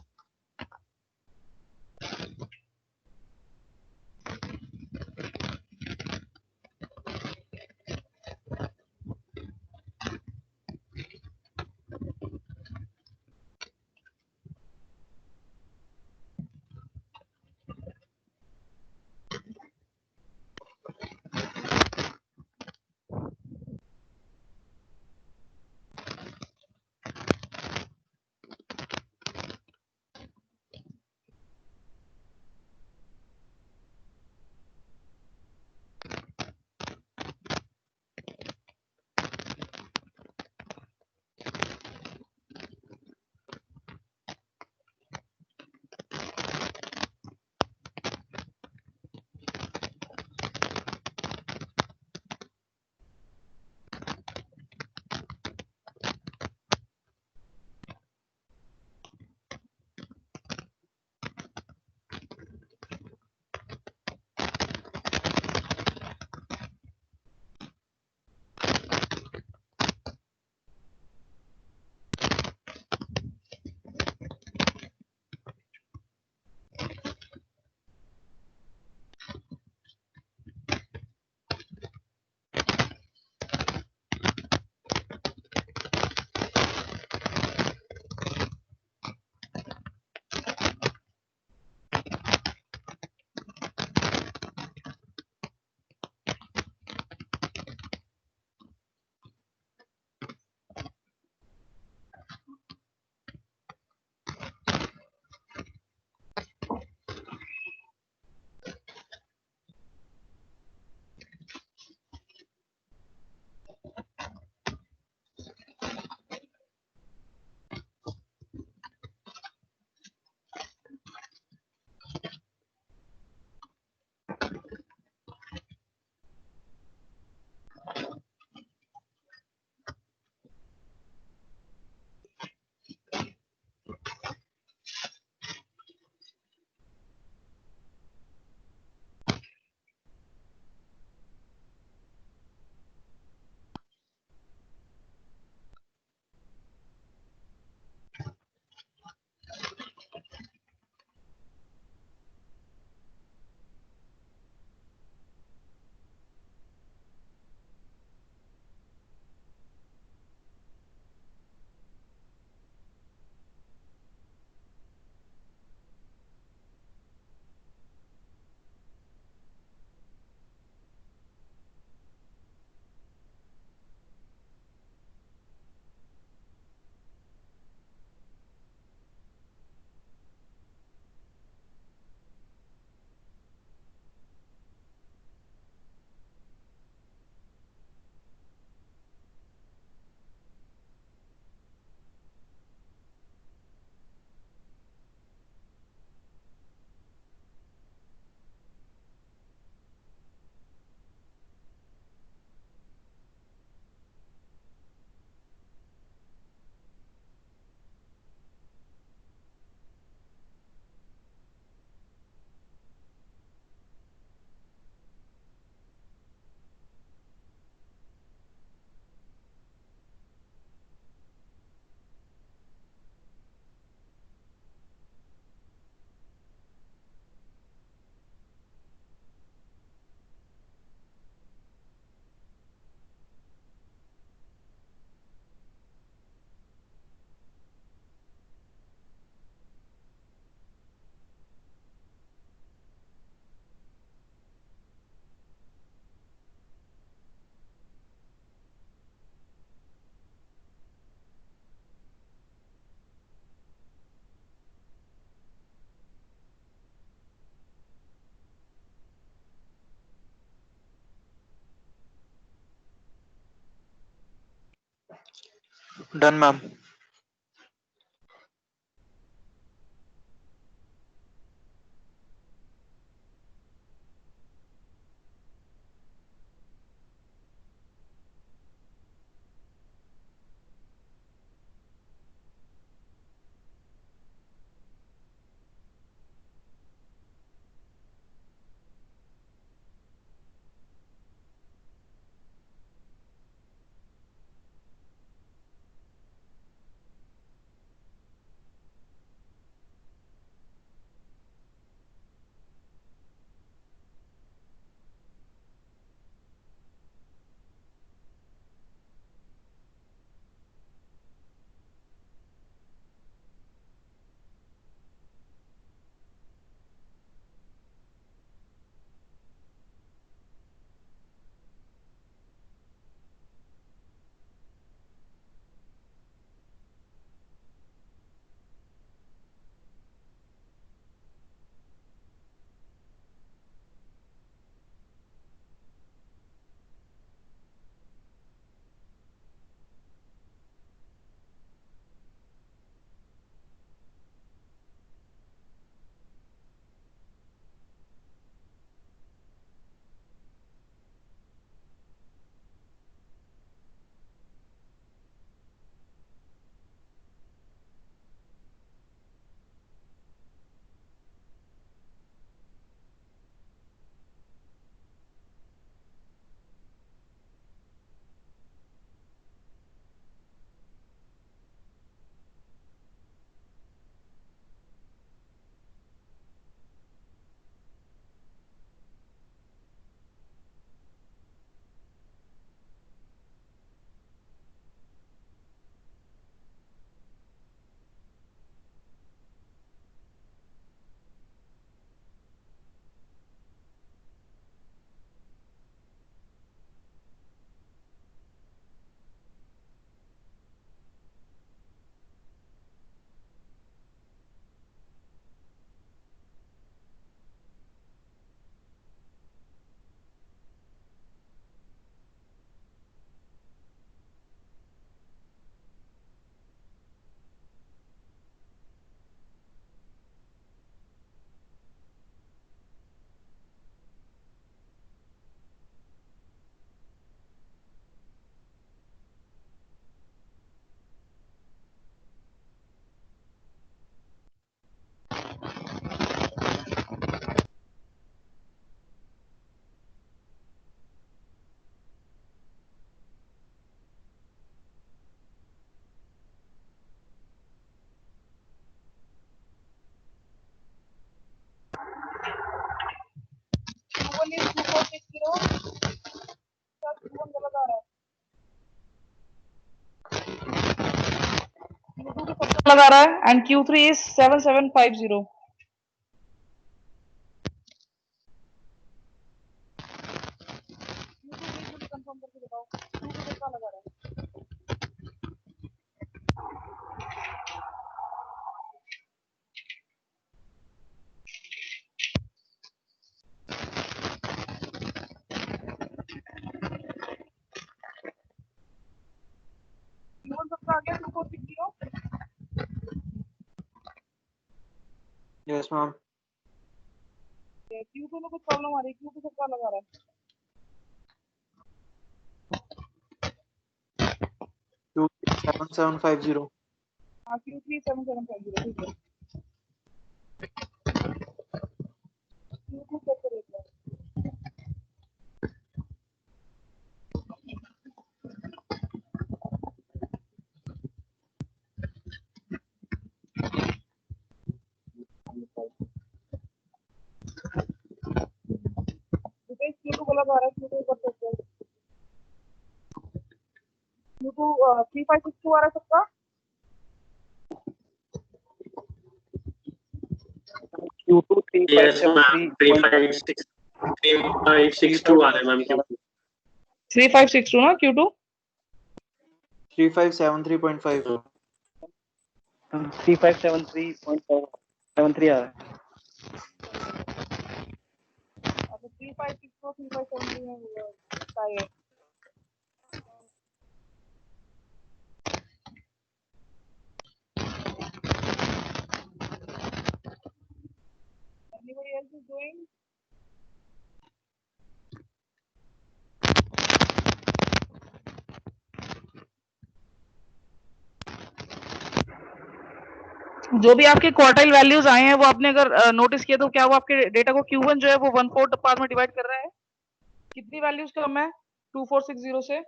Done, ma'am. Q1 is 2460. क्या Q1 गलत आ रहा है? Q2 भी सबसे लगा रहा है and Q3 is 7750. Q2 मुझे कंफर्म करके बताओ Q2 कितना लगा रहा है? Q1 सबका आ गया 2460. Yes, ma'am. Q2 में कुछ प्रॉब्लम आ रही है Q2 सबका लगा रहा है. Q7750. हाँ Q3 7750 ठीक है. Q2 चेक कर लेते हैं. Q2 गलत आ रहा है Q2 कर सकते हैं. Q2 3562 आ रहा है सबका. Q2 Yes, ma'am. 3573.5. 3562 आ रहा है मैम Q2. 3562 ना Q2. 3573.5. 3573.73 आ रहा है. अच्छा 3562 3573 में चाहिए. जो भी आपके क्वार्टाइल वैल्यूज आए हैं वो आपने अगर नोटिस किया तो क्या वो आपके डेटा को Q1 जो है वो 1/4 पार्ट में डिवाइड कर रहा है? कितनी वैल्यूज कम है 2460 से?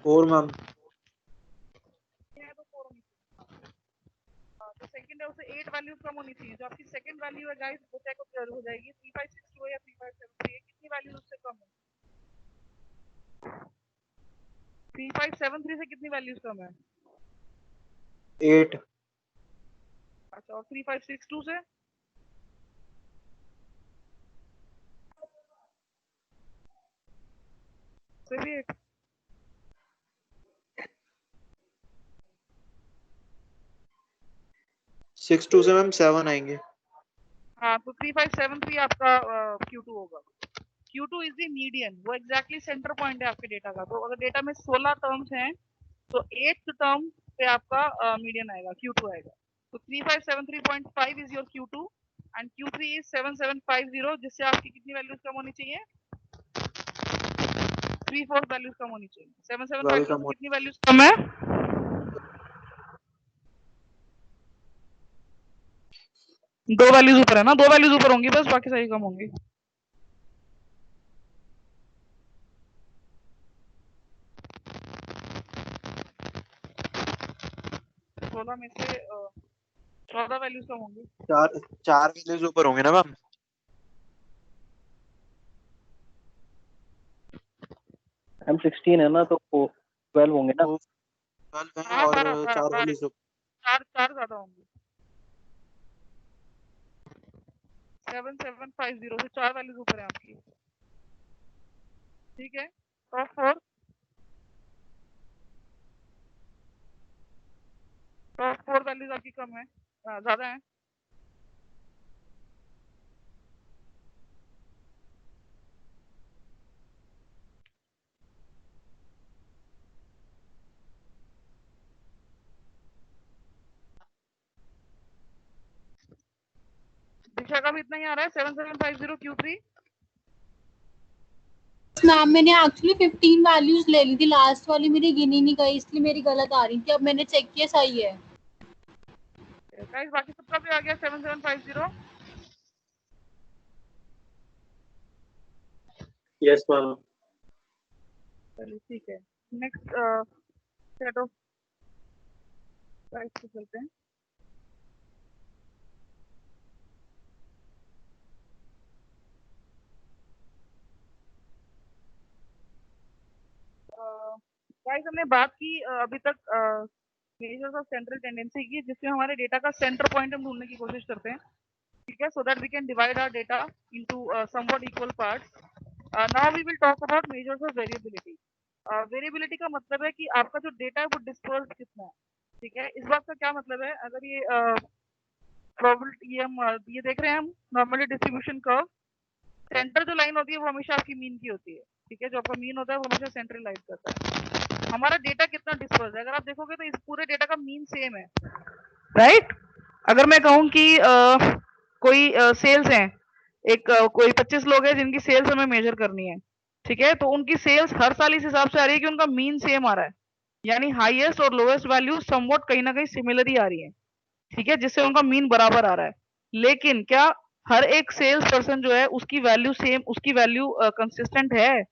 4 मैम। तो सेकंड है उससे 8 वैल्यूज कम होनी चाहिए। जो आपकी सेकंड वैल्यू है गाइस वो चाहे कुछ हो जाएगी 3562 या 3573 है, कितनी वैल्यूज उससे कम है? 3573 से कितनी वैल्यूज कम है? 8। अच्छा, और 3562 से भी 8। 62 से मैम 7 आएंगे। हाँ, तो 3573 आपका Q2 होगा। Q2 इज द मीडियन, वो एग्जैक्टली सेंटर पॉइंट है आपके डेटा का। तो अगर डेटा में 16 टर्म्स हैं तो 8th टर्म पे आपका मीडियन आएगा, Q2 आएगा। तो 3573.5 is your Q2 and Q3 is 7750, जिससे आपकी कितनी वैल्यूज कम होनी चाहिए? 3/4 वैल्यूज कम होनी चाहिए। 7750 वेलकम। से कितनी वैल्यूज कम है? 2 वैल्यूज ऊपर है ना, 2 वैल्यूज ऊपर होंगी बस, बाकी सारी कम होंगी। सोलह में से 14 वैल्यूज कम होंगी। 4 वैल्यूज ऊपर होंगे ना मैम? मैम 16 है ना, तो 12 होंगे ना। तो 12 है हाँ, और 12 12 4 12 वैल्यूज 4 ज्यादा होंगी। 7750 से 4 वैल्यूज ऊपर है आपकी, ठीक है। और 4 वैल्यूज आपकी कम है, ज्यादा है। दिशा का भी इतना ही आ रहा है 7750 Q3। मैम मैंने एक्चुअली 15 वैल्यूज ले ली थी, लास्ट वाली मेरी गिनी नहीं गई, इसलिए मेरी गलत आ रही थी। अब मैंने चेक किया, सही है। गाइस बाकी सबका भी आ गया 7750। Yes ma'am. चलिए ठीक है, नेक्स्ट सेट ऑफ गाइस पे चलते हैं। गाइस हमने बात की अभी तक मेजर्स ऑफ सेंट्रल टेंडेंसी की, जिसमें हमारे डेटा का सेंटर पॉइंट हम ढूंढने की कोशिश करते हैं, ठीक है, so that we can divide our data into somewhat equal parts. Now we will talk about measures of variability. Variability का मतलब है कि आपका जो डेटा है वो डिस्पर्स कितना है, ठीक है। इस बात का क्या मतलब है, अगर ये प्रोबेबिलिटी हम ये देख रहे हैं हम नॉर्मली डिस्ट्रीब्यूशन कर्व, सेंटर जो लाइन होती है वो हमेशा आपकी मीन की होती है, ठीक है। जो आपका मीन होता है वो हमेशा सेंटर लाइन करता है। हमारा डेटा कितना डिस्पर्स है, अगर आप देखोगे तो इस पूरे डेटा का मीन सेम है, राइट। अगर मैं कहूँ कि कोई सेल्स हैं, कोई 25 लोग हैं जिनकी सेल्स हमें मेजर करनी है, ठीक है, तो उनकी सेल्स हर साल इस हिसाब से आ रही है कि उनका मीन सेम आ रहा है, यानी हाईएस्ट और लोएस्ट वैल्यू समवॉट कहीं ना कहीं सिमिलर ही आ रही है, ठीक है, जिससे उनका मीन बराबर आ रहा है। लेकिन क्या हर एक सेल्स पर्सन जो है उसकी वैल्यू सेम, उसकी वैल्यू कंसिस्टेंट है?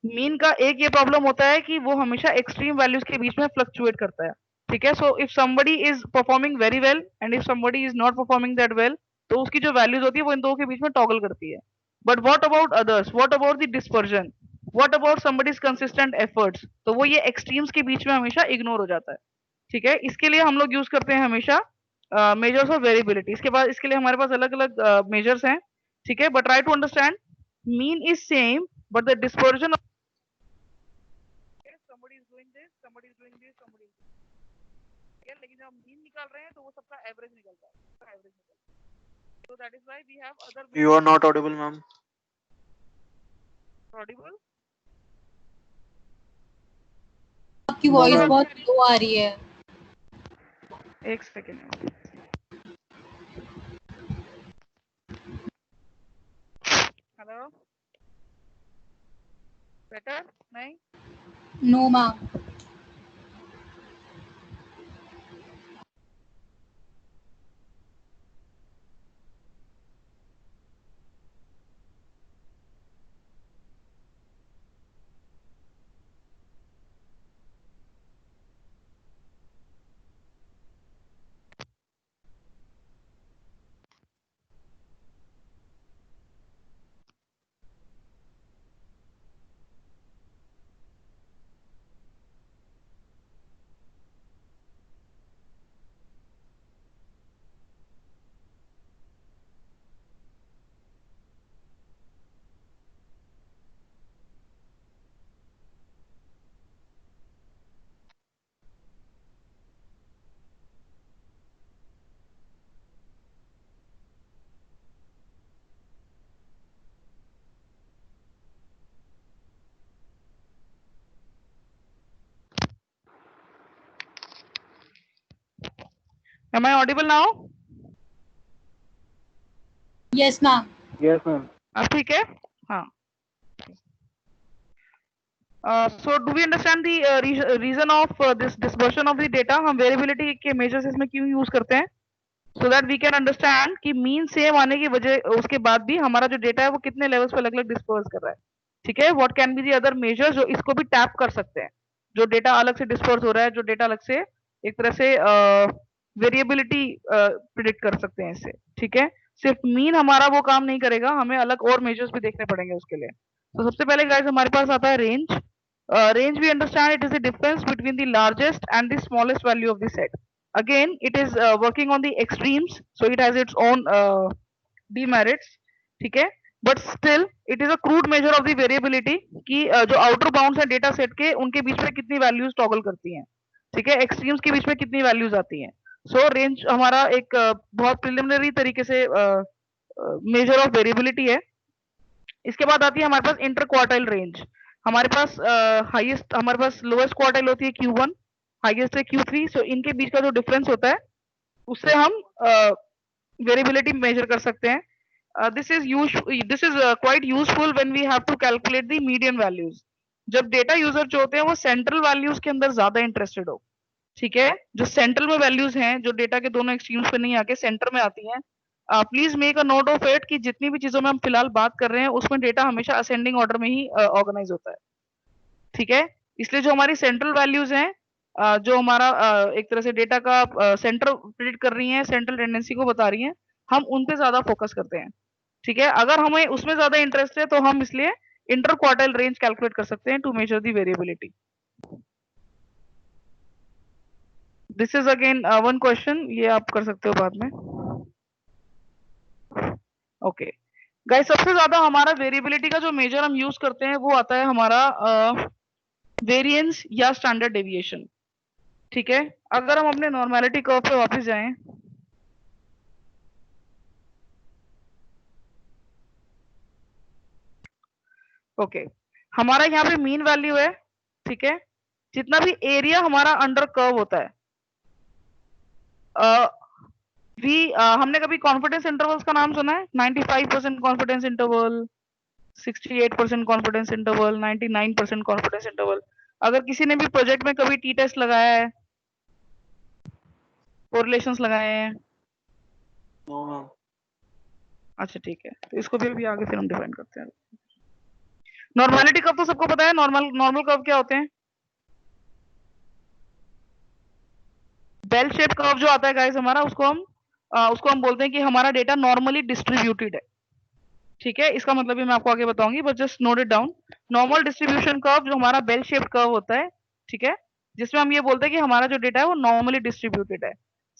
मीन का एक ये प्रॉब्लम होता है कि वो हमेशा एक्सट्रीम वैल्यूज के बीच में फ्लक्चुएट करता है, ठीक है। So if somebody is performing very well and if somebody is not performing that well, तो उसकी जो वैल्यूज होती है वो इन दो के बीच में टॉगल करती है। But what about others, what about the dispersion, what about somebody's consistent efforts, तो वो ये एक्सट्रीम्स के बीच में हमेशा इग्नोर हो जाता है, ठीक है। इसके लिए हम लोग यूज करते हैं हमेशा मेजर्स ऑफ वेरिएबिलिटी। इसके लिए हमारे पास अलग अलग मेजर्स हैं, ठीक है, but try to understand mean is same but the dispersion, somebody is doing this, somebody is doing this, somebody is doing this, ठीक है। लेकिन जब हम मीन निकाल रहे हैं तो वो सबका एवरेज निकलता है, सबका एवरेज निकलता है। So that is why we have other You are not audible, ma'am. audible। आपकी No, वॉइस ma'am. बहुत लो आ रही है। एक सेकेंड, हेलो बेटर नहीं? No ma'am. Am I audible now? Yes ma'am. Yes ma'am. अब ठीक है? हाँ। So do we understand the reason of this dispersion of the data? हम variability के measures इसमें क्यों use करते हैं? So that we can understand कि mean same आने की वजह उसके बाद भी हमारा जो data है वो कितने levels पे अलग-अलग disperse कर रहा है, ठीक है? What can be the other measures जो इसको भी tap कर सकते हैं, जो data अलग से disperse हो रहा है, जो data अलग से एक तरह से variability predict कर सकते हैं इससे, ठीक है? सिर्फ मीन हमारा वो काम नहीं करेगा, हमें अलग और मेजर्स भी देखने पड़ेंगे उसके लिए। तो सबसे पहले गाइस हमारे पास आता है range. Range we understand it is the difference between the largest and the smallest value of the set. Again it is working on the extremes, so it has its own demerits, ठीक है? But still it is a crude measure of the variability कि जो outer bounds है data set के उनके बीच में कितनी values toggle करती हैं, ठीक है? एक्सट्रीम्स के बीच में कितनी वैल्यूज आती हैं। सो रेंज हमारा एक बहुत प्रिलिमिनरी तरीके से मेजर ऑफ वेरिएबिलिटी है। इसके बाद आती है हमारे पास इंटर क्वार्टाइल रेंज। हमारे पास हाईएस्ट हमारे पास लोएस्ट क्वार्टाइल होती है Q1, हाईएस्ट है Q3। सो इनके बीच का जो डिफरेंस होता है उससे हम वेरिएबिलिटी मेजर कर सकते हैं। This is quite useful when we have to calculate the median values. जब डेटा यूजर जो होते हैं वो सेंट्रल वैल्यूज के अंदर ज्यादा इंटरेस्टेड हो, ठीक है? जो सेंट्रल में वैल्यूज हैं, जो डेटा के दोनों एक्सट्रीम्स पे नहीं आके सेंटर में आती हैं, please make a note of it कि जितनी भी चीजों में हम फिलहाल बात कर रहे हैं उसमें डेटा हमेशा असेंडिंग ऑर्डर में ही ऑर्गेनाइज होता है, ठीक है? इसलिए जो हमारी सेंट्रल वैल्यूज हैं, जो हमारा एक तरह से डेटा का सेंटर प्रिडिक्ट कर रही हैं, सेंट्रल टेंडेंसी को बता रही हैं, हम उन पे ज्यादा फोकस करते हैं, ठीक है? अगर हमें उसमें ज्यादा इंटरेस्ट है तो हम इसलिए इंटर क्वार्टाइल रेंज कैलकुलेट कर सकते हैं to measure the variability. This is again one question, ये आप कर सकते हो बाद में। ओके गाइस, सबसे ज्यादा हमारा वेरिएबिलिटी का जो मेजर हम यूज करते हैं वो आता है हमारा वेरिएंस या स्टैंडर्ड डेविएशन, ठीक है? अगर हम अपने नॉर्मेलिटी कर्व पे वापस जाएं, ओके हमारा यहाँ पे मीन वैल्यू है, ठीक है? जितना भी एरिया हमारा अंडर कर्व होता है, हमने कभी कॉन्फिडेंस इंटरवल्स का नाम सुना है? 95% confidence interval, 68% confidence interval, 99% confidence interval. अगर किसी ने भी प्रोजेक्ट में कभी टी टेस्ट लगाया है, कोरिलेशंस लगाए हैं? No ma'am. अच्छा ठीक है, तो इसको भी अभी आगे फिर हम डिफाइन करते हैं। नॉर्मलिटी कर्व तो सबको पता है, नॉर्मल कर्व क्या होते हैं? बेल शेप कर्व जो आता है गाइस हमारा, उसको हम बोलते हैं कि हमारा डेटा नॉर्मली डिस्ट्रीब्यूटेड है, ठीक है? इसका मतलब भी मैं आपको आगे बताऊंगी, but just note it down. Normal distribution curve जो हमारा बेल शेप कर्व होता है, ठीक है? जिसमें हम ये बोलते हैं कि हमारा जो डेटा है वो नॉर्मली डिस्ट्रीब्यूटेड है।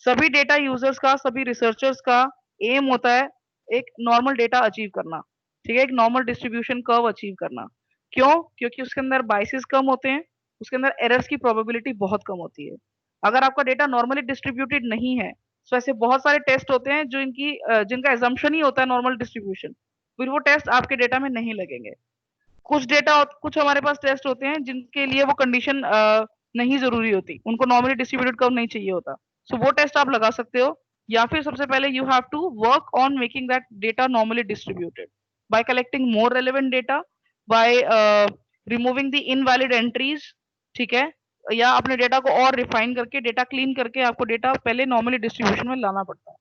सभी डेटा यूजर्स का, सभी रिसर्चर्स का एम होता है एक नॉर्मल डेटा अचीव करना, ठीक है? एक नॉर्मल डिस्ट्रीब्यूशन कर्व अचीव करना। क्यों? क्योंकि उसके अंदर बाइसेस कम होते हैं, उसके अंदर एरर्स की प्रोबेबिलिटी बहुत कम होती है। अगर आपका डेटा नॉर्मली डिस्ट्रीब्यूटेड नहीं है, तो ऐसे बहुत सारे टेस्ट होते हैं जो जिनका एजम्पशन ही होता है नॉर्मल डिस्ट्रीब्यूशन, फिर वो टेस्ट आपके डेटा में नहीं लगेंगे। कुछ हमारे पास टेस्ट होते हैं जिनके लिए वो कंडीशन नहीं जरूरी होती, उनको नॉर्मली डिस्ट्रीब्यूटेड कर्व नहीं चाहिए होता, सो वो टेस्ट आप लगा सकते हो। या फिर सबसे पहले you have to work on making that data normally distributed by collecting more relevant data, by removing the invalid entries, ठीक है, या अपने डेटा को और रिफाइन करके, डेटा क्लीन करके आपको डेटा पहले नॉर्मली डिस्ट्रीब्यूशन में लाना पड़ता है.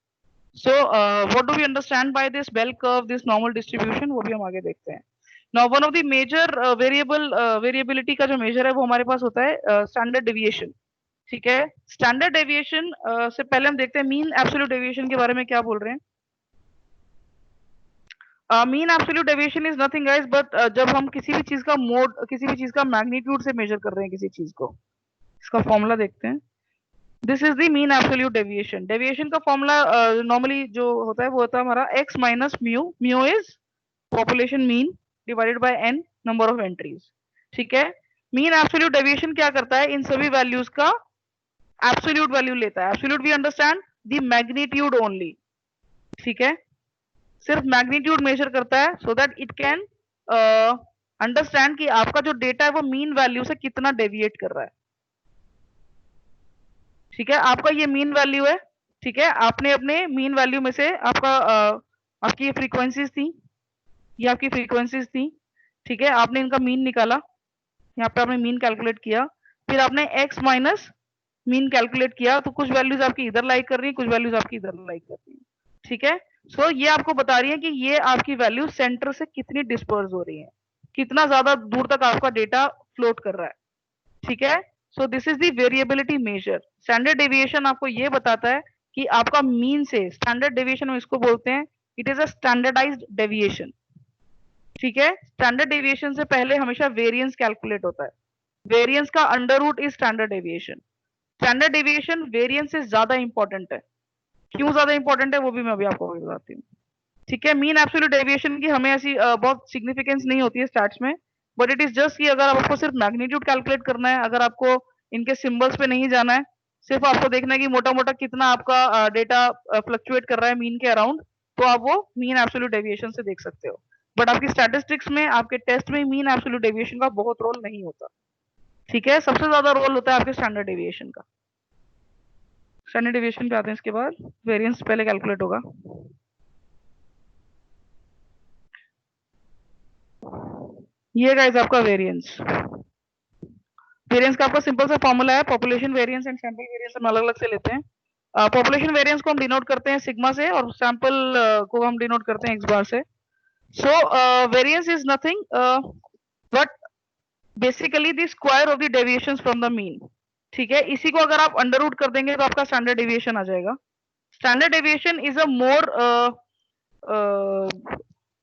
So what do we understand by this bell curve, this normal distribution, वो भी हम आगे देखते हैं. Now one of the major variability का जो मेजर है वो हमारे पास होता है स्टैंडर्ड डेविएशन. ठीक है, स्टैंडर्ड डेविएशन से पहले हम देखते हैं मीन एब्सोल्यूट डेविएशन के बारे में क्या बोल रहे हैं. Mean absolute deviation is nothing guys but जब हम किसी भी चीज का मोड, किसी भी चीज का मैग्नीट्यूड से मेजर कर रहे हैं किसी चीज को, इसका फॉर्मूला देखते हैं. This is the mean absolute deviation. Deviation का फॉर्मूला नॉर्मली जो होता है वो होता है हमारा x minus mu. Mu is population mean divided by n number of entries. ठीक है, मीन एब्सोल्यूट डेविएशन क्या करता है, इन सभी वैल्यूज का एब्सोल्यूट वैल्यू लेता है. Absolute we understand the magnitude only. ठीक है, सिर्फ मैग्नीट्यूड मेजर करता है so that it can understand कि आपका जो डेटा है वो मीन वैल्यू से कितना डेविएट कर रहा है. ठीक है, आपका ये मीन वैल्यू है. ठीक है, आपने अपने मीन वैल्यू में से आपका आपकी ये फ्रीक्वेंसीज थी, ये आपकी फ्रीक्वेंसीज थी. ठीक है, आपने इनका मीन निकाला, यहाँ पे आपने मीन कैलकुलेट किया, फिर आपने x माइनस मीन कैलकुलेट किया, तो कुछ वैल्यूज आपकी इधर लाइक कर रही है, कुछ वैल्यूज आपकी इधर लाइक कर रही है. ठीक है, सो ये आपको बता रही है कि ये आपकी वैल्यू सेंटर से कितनी डिस्पर्स हो रही है, कितना ज्यादा दूर तक आपका डेटा फ्लोट कर रहा है. ठीक है, so this is the variability measure. Standard deviation आपको ये बताता है कि आपका मीन से, स्टैंडर्ड डेविएशन हम इसको बोलते हैं, it is a standardized deviation. ठीक है, स्टैंडर्ड डेविएशन से पहले हमेशा वेरिएंस कैलकुलेट होता है. वेरिएंस का under root is standard deviation. Standard deviation variance से ज्यादा इंपॉर्टेंट है. क्यों ज्यादा इंपॉर्टेंट है वो भी मैं अभी आपको बताती हूँ. ठीक है, मीन एब्सोल्यूट डेविएशन की हमें ऐसी बहुत सिग्निफिकेंस नहीं होती है स्टैट्स में, बट इट इज जस्ट कि अगर आपको सिर्फ मैग्नीट्यूड कैलकुलेट करना है, अगर आपको इनके सिंबल्स पे नहीं जाना है, सिर्फ आपको देखना है कि मोटा मोटा कितना आपका डेटा फ्लक्चुएट कर रहा है मीन के अराउंड, तो आप वो मीन एब्सोल्यूट डेविएशन से देख सकते हो. बट आपकी स्टैटिस्टिक्स में, आपके टेस्ट में मीन एब्सोल्यूट डेविएशन का बहुत रोल नहीं होता. ठीक है, सबसे ज्यादा रोल होता है आपके स्टैंडर्ड डेविएशन का. स्टैंडर्ड डेविएशन पे आते हैं, इसके बाद वेरिएंस पहले कैलकुलेट होगा. ये गाइस आपका वेरिएंस. वेरिएंस का आपका सिंपल सा फॉर्मूला है, population variance and sample variance हम अलग अलग से लेते हैं. पॉपुलेशन वेरिएंस को हम डिनोट करते हैं सिग्मा से, और सैंपल को हम डिनोट करते हैं एक्स बार से. So variance is nothing but basically the square of the deviations from the mean. ठीक है, इसी को अगर आप अंडर रूट कर देंगे तो आपका स्टैंडर्ड डेविएशन आ जाएगा. Standard deviation is a more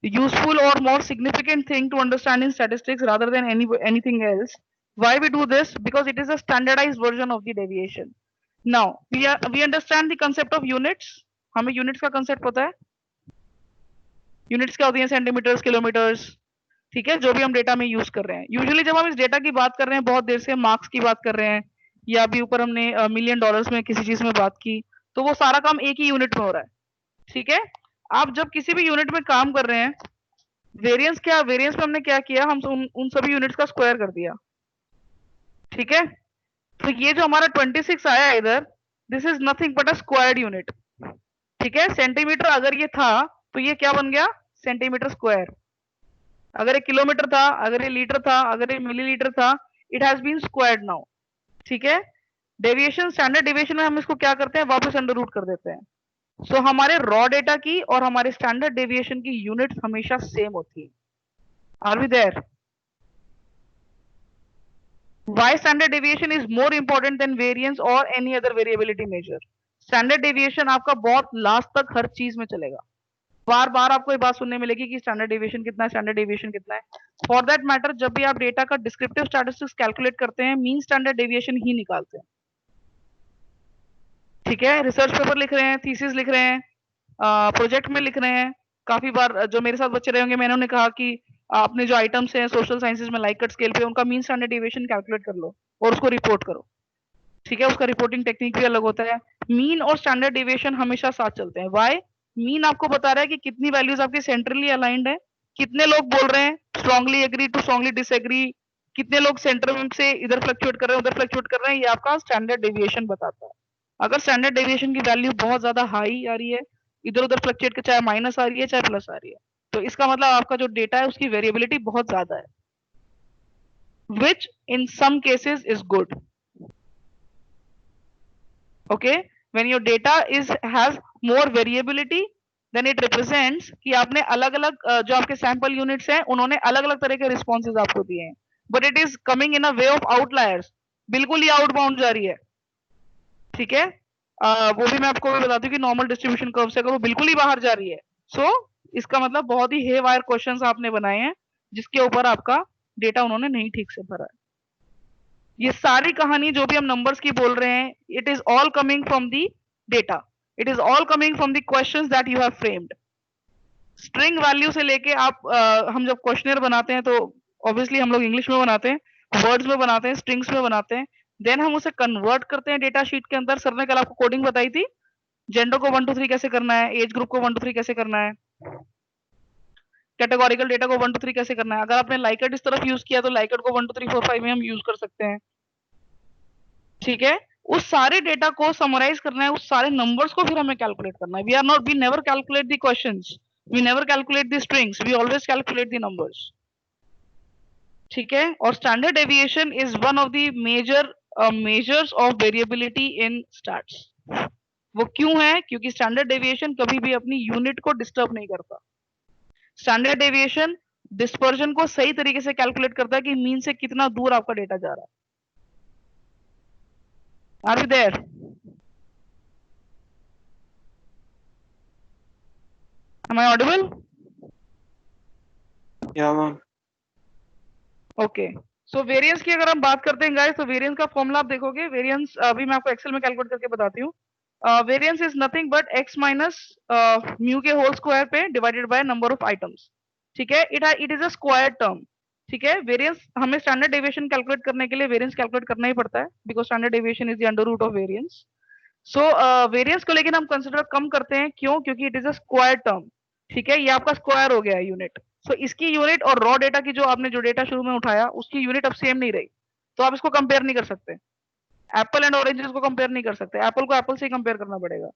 useful or more significant thing to understand in statistics rather than anything else. Why we do this? Because it is a standardized version of the deviation. Now we understand the concept of units. हमें units का concept पता है. units क्या होती हैं? Centimetres, kilometres. ठीक है, जो भी हम डेटा में यूज कर रहे हैं. यूजुअली जब हम इस डेटा की बात कर रहे हैं, बहुत देर से मार्क्स की बात कर रहे हैं, या अभी ऊपर हमने मिलियन डॉलर्स में किसी चीज में बात की, तो वो सारा काम एक ही यूनिट में हो रहा है. ठीक है, आप जब किसी भी यूनिट में काम कर रहे हैं, वेरिएंस क्या, वेरिएंस में हमने क्या किया, हम उन सभी यूनिट्स का स्क्वायर कर दिया. ठीक है, तो ये जो हमारा 26 आया इधर, this is nothing but a squared unit. ठीक है, सेंटीमीटर अगर ये था तो ये क्या बन गया, सेंटीमीटर स्क्वायर. अगर ये किलोमीटर था, अगर ये लीटर था, अगर ये मिलीलीटर था, it has been squared now. ठीक है, डेविएशन, स्टैंडर्ड डेविएशन में हम इसको क्या करते हैं, वापस अंडर रूट कर देते हैं. सो हमारे रॉ डेटा की और हमारे स्टैंडर्ड डेविएशन की यूनिट हमेशा सेम होती है. Are we there? Why standard deviation is more important than variance और any other variability measure? Standard deviation आपका बहुत लास्ट तक हर चीज में चलेगा. बार बार आपको ये बात सुनने मिलेगी कि स्टैंडर्ड डेविएशन कितना है, स्टैंडर्ड डेविएशन कितना है. फॉर दैट मैटर, जब भी आप डेटा का डिस्क्रिप्टिव स्टैटिस्टिक्स कैलकुलेट करते हैं, मीन स्टैंडर्ड डेविएशन ही निकालते हैं. ठीक है, रिसर्च पेपर लिख रहे हैं, थीसिस लिख रहे हैं, प्रोजेक्ट में लिख रहे हैं. काफी बार जो मेरे साथ बच्चे रहे होंगे, मैंने उन्हें कहा कि अपने जो आइटम्स हैं सोशल साइंसेज में लाइकट स्केल पे, उनका मीन स्टैंडर्ड डेविएशन कैलकुलेट कर लो और उसको रिपोर्ट करो. ठीक है, उसका रिपोर्टिंग टेक्निक भी अलग होता है. मीन और स्टैंडर्ड डेविएशन हमेशा साथ चलते हैं. व्हाई? मीन आपको बता रहा है कि कितनी वैल्यूज आपकी सेंट्रली अलाइंड है, कितने लोग बोल रहे हैं strongly agree to strongly disagree, कितने लोग सेंटर से इधर फ्लक्चुएट कर रहे हैं, उधर फ्लक्चुएट कर रहे हैं, ये आपका स्टैंडर्ड डेविएशन बताता है. अगर स्टैंडर्ड डेविएशन की वैल्यू बहुत ज्यादा हाई आ रही है, इधर उधर फ्लक्चुएट चाहे माइनस आ रही है चाहे प्लस आ रही है, तो इसका मतलब आपका जो डेटा है उसकी वेरिएबिलिटी बहुत ज्यादा है. which in some cases is good. Okay, when your data has more variability, then it represents कि आपने अलग अलग जो आपके सैंपल यूनिट्स हैं उन्होंने अलग अलग तरह के रिस्पॉन्सेज आपको दिए हैं, but it is coming in a way of outliers, बिल्कुल ही आउटबाउंड जा रही है। ठीक है, वो भी मैं आपको बताती हूँ कि नॉर्मल डिस्ट्रीब्यूशन कर्व से अगर वो बिल्कुल ही बाहर जा रही है, सो इसका मतलब बहुत ही हे वायर क्वेश्चंस आपने बनाए हैं जिसके ऊपर आपका डेटा उन्होंने नहीं ठीक से भरा है। ये सारी कहानी जो भी हम नंबर्स की बोल रहे हैं, it is all coming from the data, it is all coming from the questions that you have framed. String value से लेके आप हम जब क्वेश्चनर बनाते हैं तो ऑब्वियसली हम लोग इंग्लिश में बनाते हैं, वर्ड्स में बनाते हैं, स्ट्रिंग्स में बनाते हैं, देन हम उसे कन्वर्ट करते हैं डेटा शीट के अंदर। सर ने कल आपको कोडिंग बताई थी, जेंडर को 1 2 3 कैसे करना है, एज ग्रुप को 1 2 3 कैसे करना है, कैटेगोरिकल डेटा को 1 2 3 कैसे करना है। अगर आपने लाइकेट इस तरफ यूज किया तो लाइकेट को 1 2 3 4 5 में हम यूज कर सकते हैं। ठीक है, उस सारे डेटा को समराइज करना है, उस सारे नंबर्स को फिर हमें कैलकुलेट करना है। We never calculate the questions, we never calculate the strings, we always calculate the numbers. ठीक है, और standard deviation is one of the major measures of variability in stats. वो क्यों है? क्योंकि स्टैंडर्ड डेविएशन कभी भी अपनी यूनिट को डिस्टर्ब नहीं करता। स्टैंडर्ड डेविएशन डिस्पर्जन को सही तरीके से कैलकुलेट करता है कि मीन से कितना दूर आपका डेटा जा रहा है। Are you there? Am I audible? Yeah, ma'am. Okay. So variance की अगर हम बात करते हैं गाइस, तो वेरिएंस का फॉर्मूला आप देखोगे, वेरिएंस अभी मैं आपको एक्सेल में कैलकुलेट करके बताती हूँ। Variance is nothing but x minus mu के होल स्क्वायर पे divided by number of items. ठीक है, it is a square term. ठीक है, वेरिएंस हमें स्टैंडर्ड डेविएशन कैलकुलेट करने के लिए वेरिएंस कैलकुलेट करना ही पड़ता है, because standard deviation is the under root of variance. So variance को लेकिन हम कंसिडर कम करते हैं, क्यों? क्योंकि it is a square term. ठीक है, ये आपका स्क्वायर हो गया है यूनिट। सो इसकी यूनिट और रॉ डेटा की जो आपने जो डेटा शुरू में उठाया उसकी यूनिट अब सेम नहीं रही, तो आप इसको कंपेयर नहीं कर सकते। एप्पल एंड ऑरेंजेस को कंपेयर नहीं कर सकते, एप्पल को एप्पल से ही कंपेयर करना पड़ेगा।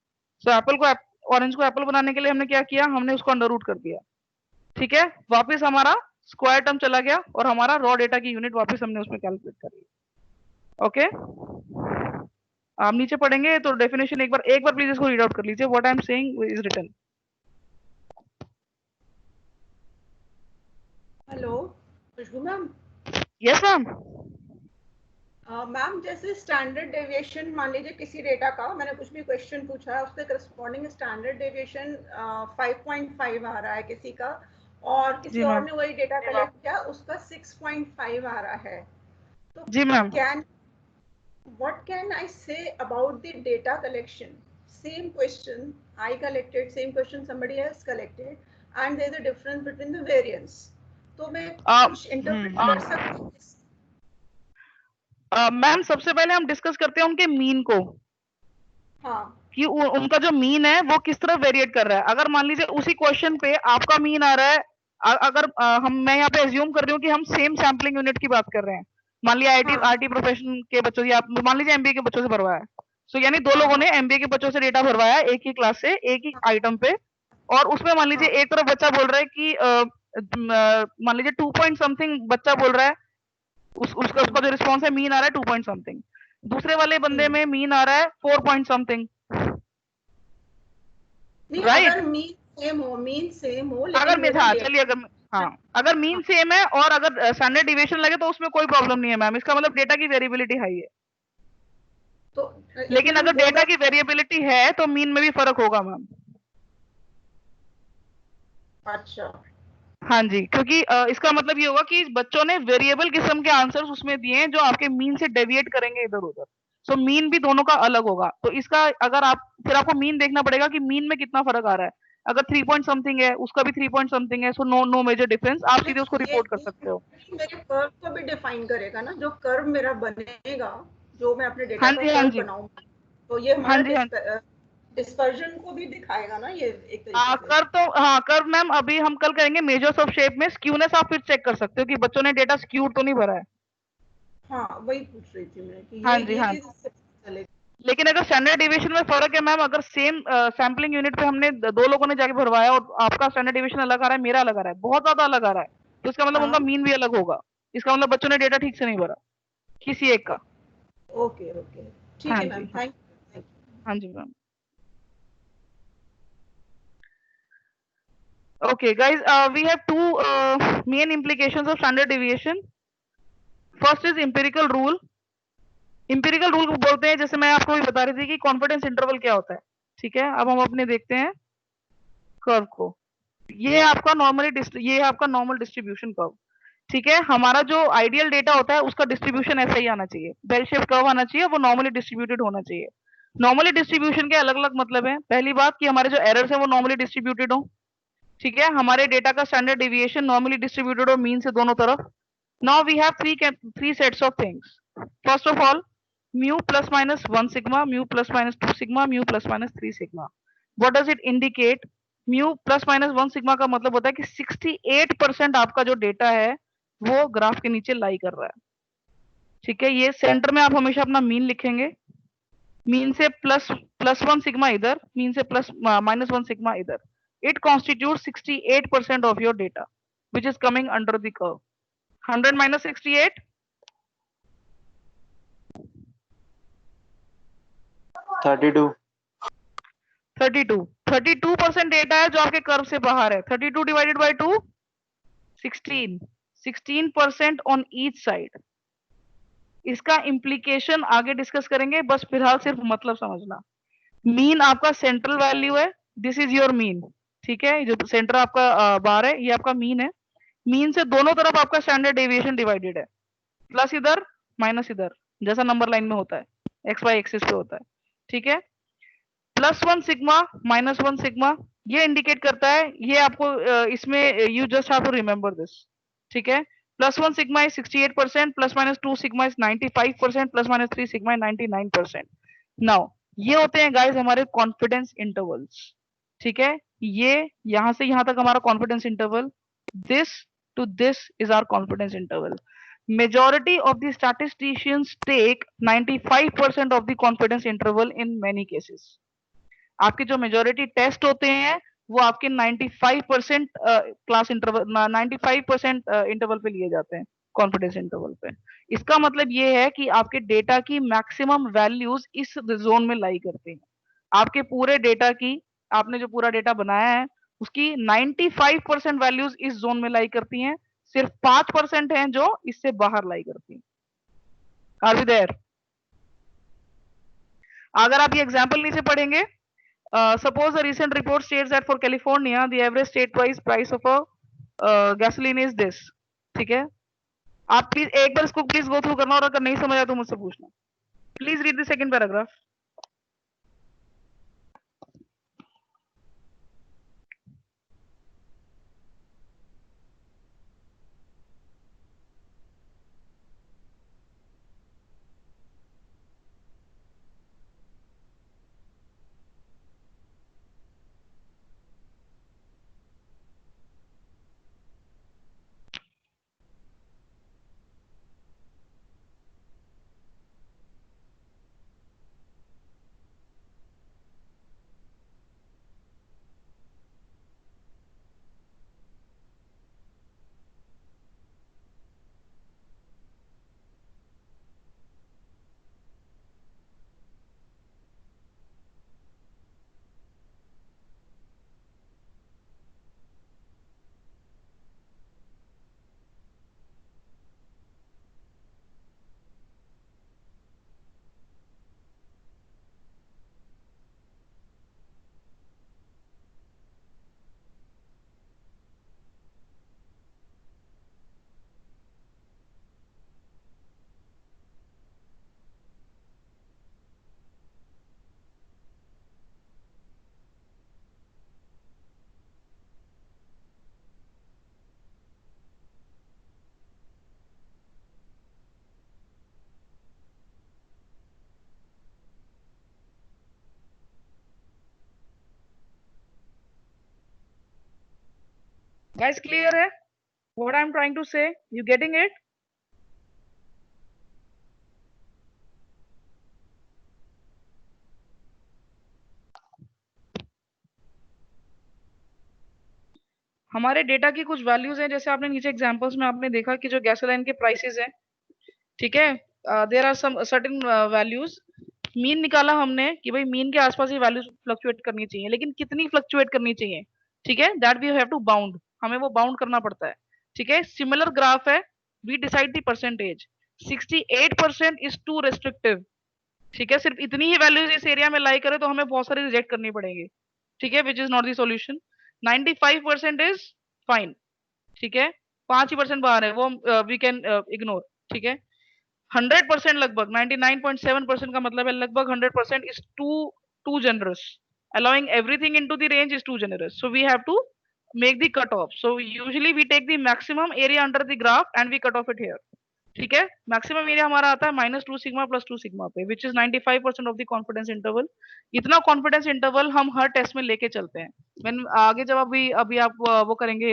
सो एप्पल को ऑरेंज को एप्पल बनाने के लिए हमने क्या किया, हमने उसको अंडर रूट कर दिया। ठीक है, वापस हमारा स्क्वायर टर्म चला गया और हमारा रॉ डेटा की यूनिट वापस हमने उसमें कैलकुलेट कर ली। ओके, आप नीचे पढ़ेंगे तो डेफिनेशन एक बार प्लीज इसको रीड आउट कर लीजिए। What I am saying is written. Hello Khushboo ma'am. Yes ma'am. Ma'am जैसे स्टैंडर्ड डेविएशन, मान लीजिए किसी डेटा का मैंने कुछ भी क्वेश्चन पूछा है, उसके करस्पॉन्डिंग स्टैंडर्ड डेविएशन 5.5 आ रहा है किसी का, और किसी और ने वही डेटा कलेक्ट किया उसका 6.5 आ रहा है। तो जी ma'am, what can I say about the data collection? Same question I collected, same question somebody else collected, and there is a difference between the variance. तो मैं कुछ इंटरप्रेट कर सकती हूँ? मैम सबसे पहले हम डिस्कस करते हैं उनके मीन को। हाँ, कि उनका जो मीन है वो किस तरह वेरिएट कर रहा है। अगर मान लीजिए उसी क्वेश्चन पे आपका मीन आ रहा है, अगर मैं यहाँ पे एज्यूम कर रही हूँ कि हम सेम सैम्पलिंग यूनिट की बात कर रहे हैं, मान लिया आईटी प्रोफेशन के बच्चों से, आप मान लीजिए एमबीए के बच्चों से भरवाया, सो यानी दो लोगों ने एमबीए के बच्चों से डेटा भरवाया एक ही क्लास से एक ही आइटम पे, और उसमें मान लीजिए एक तरफ बच्चा बोल रहा है कि मान लीजिए 2 पॉइंट समथिंग बच्चा बोल रहा है, उसका जो रिस्पॉन्स है मीन आ रहा है 2 पॉइंट समथिंग, दूसरे वाले बंदे में मीन आ रहा है 4 पॉइंट समथिंग। राइट, अगर मीन सेम हो अगर चलिए अगर मीन सेम है और अगर स्टैंडर्ड डिविएशन लगे तो उसमें कोई प्रॉब्लम नहीं है मैम, इसका मतलब डेटा की वेरिएबिलिटी हाई है। तो लेकिन अगर डेटा की वेरिएबिलिटी है तो मीन में भी फर्क होगा मैम। अच्छा, हाँ जी, क्योंकि इसका मतलब ये होगा कि बच्चों ने वेरिएबल किस्म के आंसर्स उसमें दिए हैं जो आपके मीन से डेविएट करेंगे इधर उधर, सो मीन भी दोनों का अलग होगा। तो इसका अगर आप फिर आपको मीन देखना पड़ेगा कि मीन में कितना फर्क आ रहा है। अगर 3 पॉइंट समथिंग है, उसका भी 3 पॉइंट समथिंग है, सो नो मेजर डिफरेंस, आप सीधे उसको रिपोर्ट कर सकते हो। मेरे कर्व को भी डिफाइन करेगा ना, जो कर्व मेरा बनेगा, जो मैं अपने डेटा का कर्व बनाऊंगा, तो ये हमारा डिस्पर्जन को भी दिखाएगा ना, ये एक तरीके से। कर्व मैम अभी हम कल करेंगे मेजर्स ऑफ शेप में। स्क्यूनेस आप फिर चेक कर सकते हो कि बच्चों ने डेटा स्क्यूड तो नहीं भरा है। हाँ, वही पूछ रही थी मैं कि हाँ जी, हाँ। लेकिन अगर स्टैंडर्ड डिविएशन में फर्क है मैम, अगर सेम सैम्पलिंग यूनिट पे हमने दो लोगों ने जाके भरवाया और आपका स्टैंडर्ड डिविएशन अलग आ रहा है, मेरा अलग आ रहा है, बहुत ज्यादा अलग आ रहा है, तो इसका मतलब उनका मीन भी अलग होगा। इसका मतलब बच्चों ने डेटा ठीक से नहीं भरा किसी एक का। ओके ओके, ठीक हाँ है जी, मैम, थैंक यू। हाँ जी ma'am. Okay, guys, we have two main implications of standard deviation. First is empirical rule. Empirical rule को बोलते हैं, जैसे मैं आपको भी बता रही थी कि कॉन्फिडेंस इंटरवल क्या होता है। ठीक है, अब हम अपने देखते हैं कर्व को। ये आपका नॉर्मल डिस्ट्रीब्यूशन कर्व। ठीक है, हमारा जो आइडियल डेटा होता है उसका डिस्ट्रीब्यूशन ऐसा ही आना चाहिए, बेल शेप कर्व आना चाहिए, वो नॉर्मली डिस्ट्रीब्यूटेड होना चाहिए। नॉर्मली डिस्ट्रीब्यूशन के अलग अलग मतलब है। पहली बात कि हमारे जो एरर्स है वो नॉर्मली डिस्ट्रीब्यूटेड हो। ठीक है, हमारे डेटा का स्टैंडर्ड डेविएशन नॉर्मली डिस्ट्रीब्यूटेड हो मीन से दोनों तरफ। Now we have three sets of things. First of all, mu plus minus 1 sigma, mu plus minus 2 sigma, mu plus minus 3 sigma. What does it indicate? mu plus minus 1 sigma का मतलब होता है कि 68% आपका जो डेटा है वो graph के नीचे लाई कर रहा है। ठीक है, ये सेंटर में आप हमेशा अपना मीन लिखेंगे। मीन से प्लस 1 सिग्मा इधर, मीन से माइनस 1 सिग्मा इधर। It constitutes 68% of your data, which is coming under the curve. 100 minus 68, 32। 32% data है जो आपके कर्व से बाहर है। 32 divided by 2, 16% on each side. इसका इम्प्लीकेशन आगे डिस्कस करेंगे, बस फिलहाल सिर्फ मतलब समझना। मीन आपका सेंट्रल वैल्यू है, दिस इज योर मीन। ठीक है, जो सेंटर आपका बाहर है ये आपका मीन है। मीन से दोनों तरफ आपका स्टैंडर्ड डेविएशन डिवाइडेड है, प्लस इधर माइनस इधर, जैसा नंबर लाइन में होता है, एक्स वाई एक्सिस पे होता है। ठीक है, प्लस 1 सिग्मा माइनस 1 सिग्मा ये इंडिकेट करता है, ये आपको इसमें you just have to remember this. ठीक है, plus 1 sigma is 68%, plus minus 2 sigma is 95%, plus minus 3 sigma is 99%। Now ये होते हैं गाइस हमारे कॉन्फिडेंस इंटरवल्स। ठीक है, ये यहां से यहां तक हमारा confidence interval, this to this is our confidence interval. Majority of the statisticians take 95% of the confidence interval in many cases. आपके जो मेजोरिटी टेस्ट होते हैं वो आपके 95% क्लास इंटरवल 95% इंटरवल पे लिए जाते हैं, कॉन्फिडेंस इंटरवल पे। इसका मतलब ये है कि आपके डेटा की मैक्सिमम वैल्यूज इस जोन में लाई करती हैं। आपके पूरे डेटा की, आपने जो पूरा डेटा बनाया है उसकी 95% वैल्यूज इस जोन में लाई करती हैं, सिर्फ 5% हैं जो इससे बाहर लाई करती हैं। Are we there? अगर आप ये एग्जाम्पल नीचे पढ़ेंगे, suppose a recent report states that for California the average state-wise price of a gasoline is this. ठीक है, आप प्लीज एक बार इसको प्लीज गो थ्रू करना, और अगर नहीं समझ आया तो मुझसे पूछना। Please read the second paragraph. Guys clear है what I am trying to say? You getting it? हमारे डेटा की कुछ वैल्यूज हैं, जैसे आपने नीचे एग्जांपल्स में आपने देखा कि जो गैसोलीन के प्राइसेस हैं, ठीक है, there are some certain values. Mean निकाला हमने कि भाई मीन के आसपास ये वैल्यूज फ्लक्चुएट करनी चाहिए, लेकिन कितनी फ्लक्चुएट करनी चाहिए, ठीक है, that we have to bound, हमें वो बाउंड करना पड़ता है, ठीक है। सिमिलर ग्राफ है, we decide the percentage. 68% is too restrictive, ठीक है, सिर्फ इतनी ही वैल्यूज इस एरिया में लाई करे तो हमें बहुत सारी रिजेक्ट करनी पड़ेगी, ठीक है, which is not the solution. 95% is fine, ठीक है, 5% बाहर है, वो वी कैन इग्नोर, ठीक है। 100% लगभग 99.7% का मतलब है लगभग 100% is too generous. Allowing everything into the range is too generous. So we have to make the cutoff. So usually we take the maximum area under the graph and we cut off it here. ठीक है, maximum area हमारा आता है -2 sigma +2 sigma पे, which is 95% of the confidence interval. इतना confidence interval हम हर test में लेके चलते हैं। When आगे जब अभी आप वो करेंगे,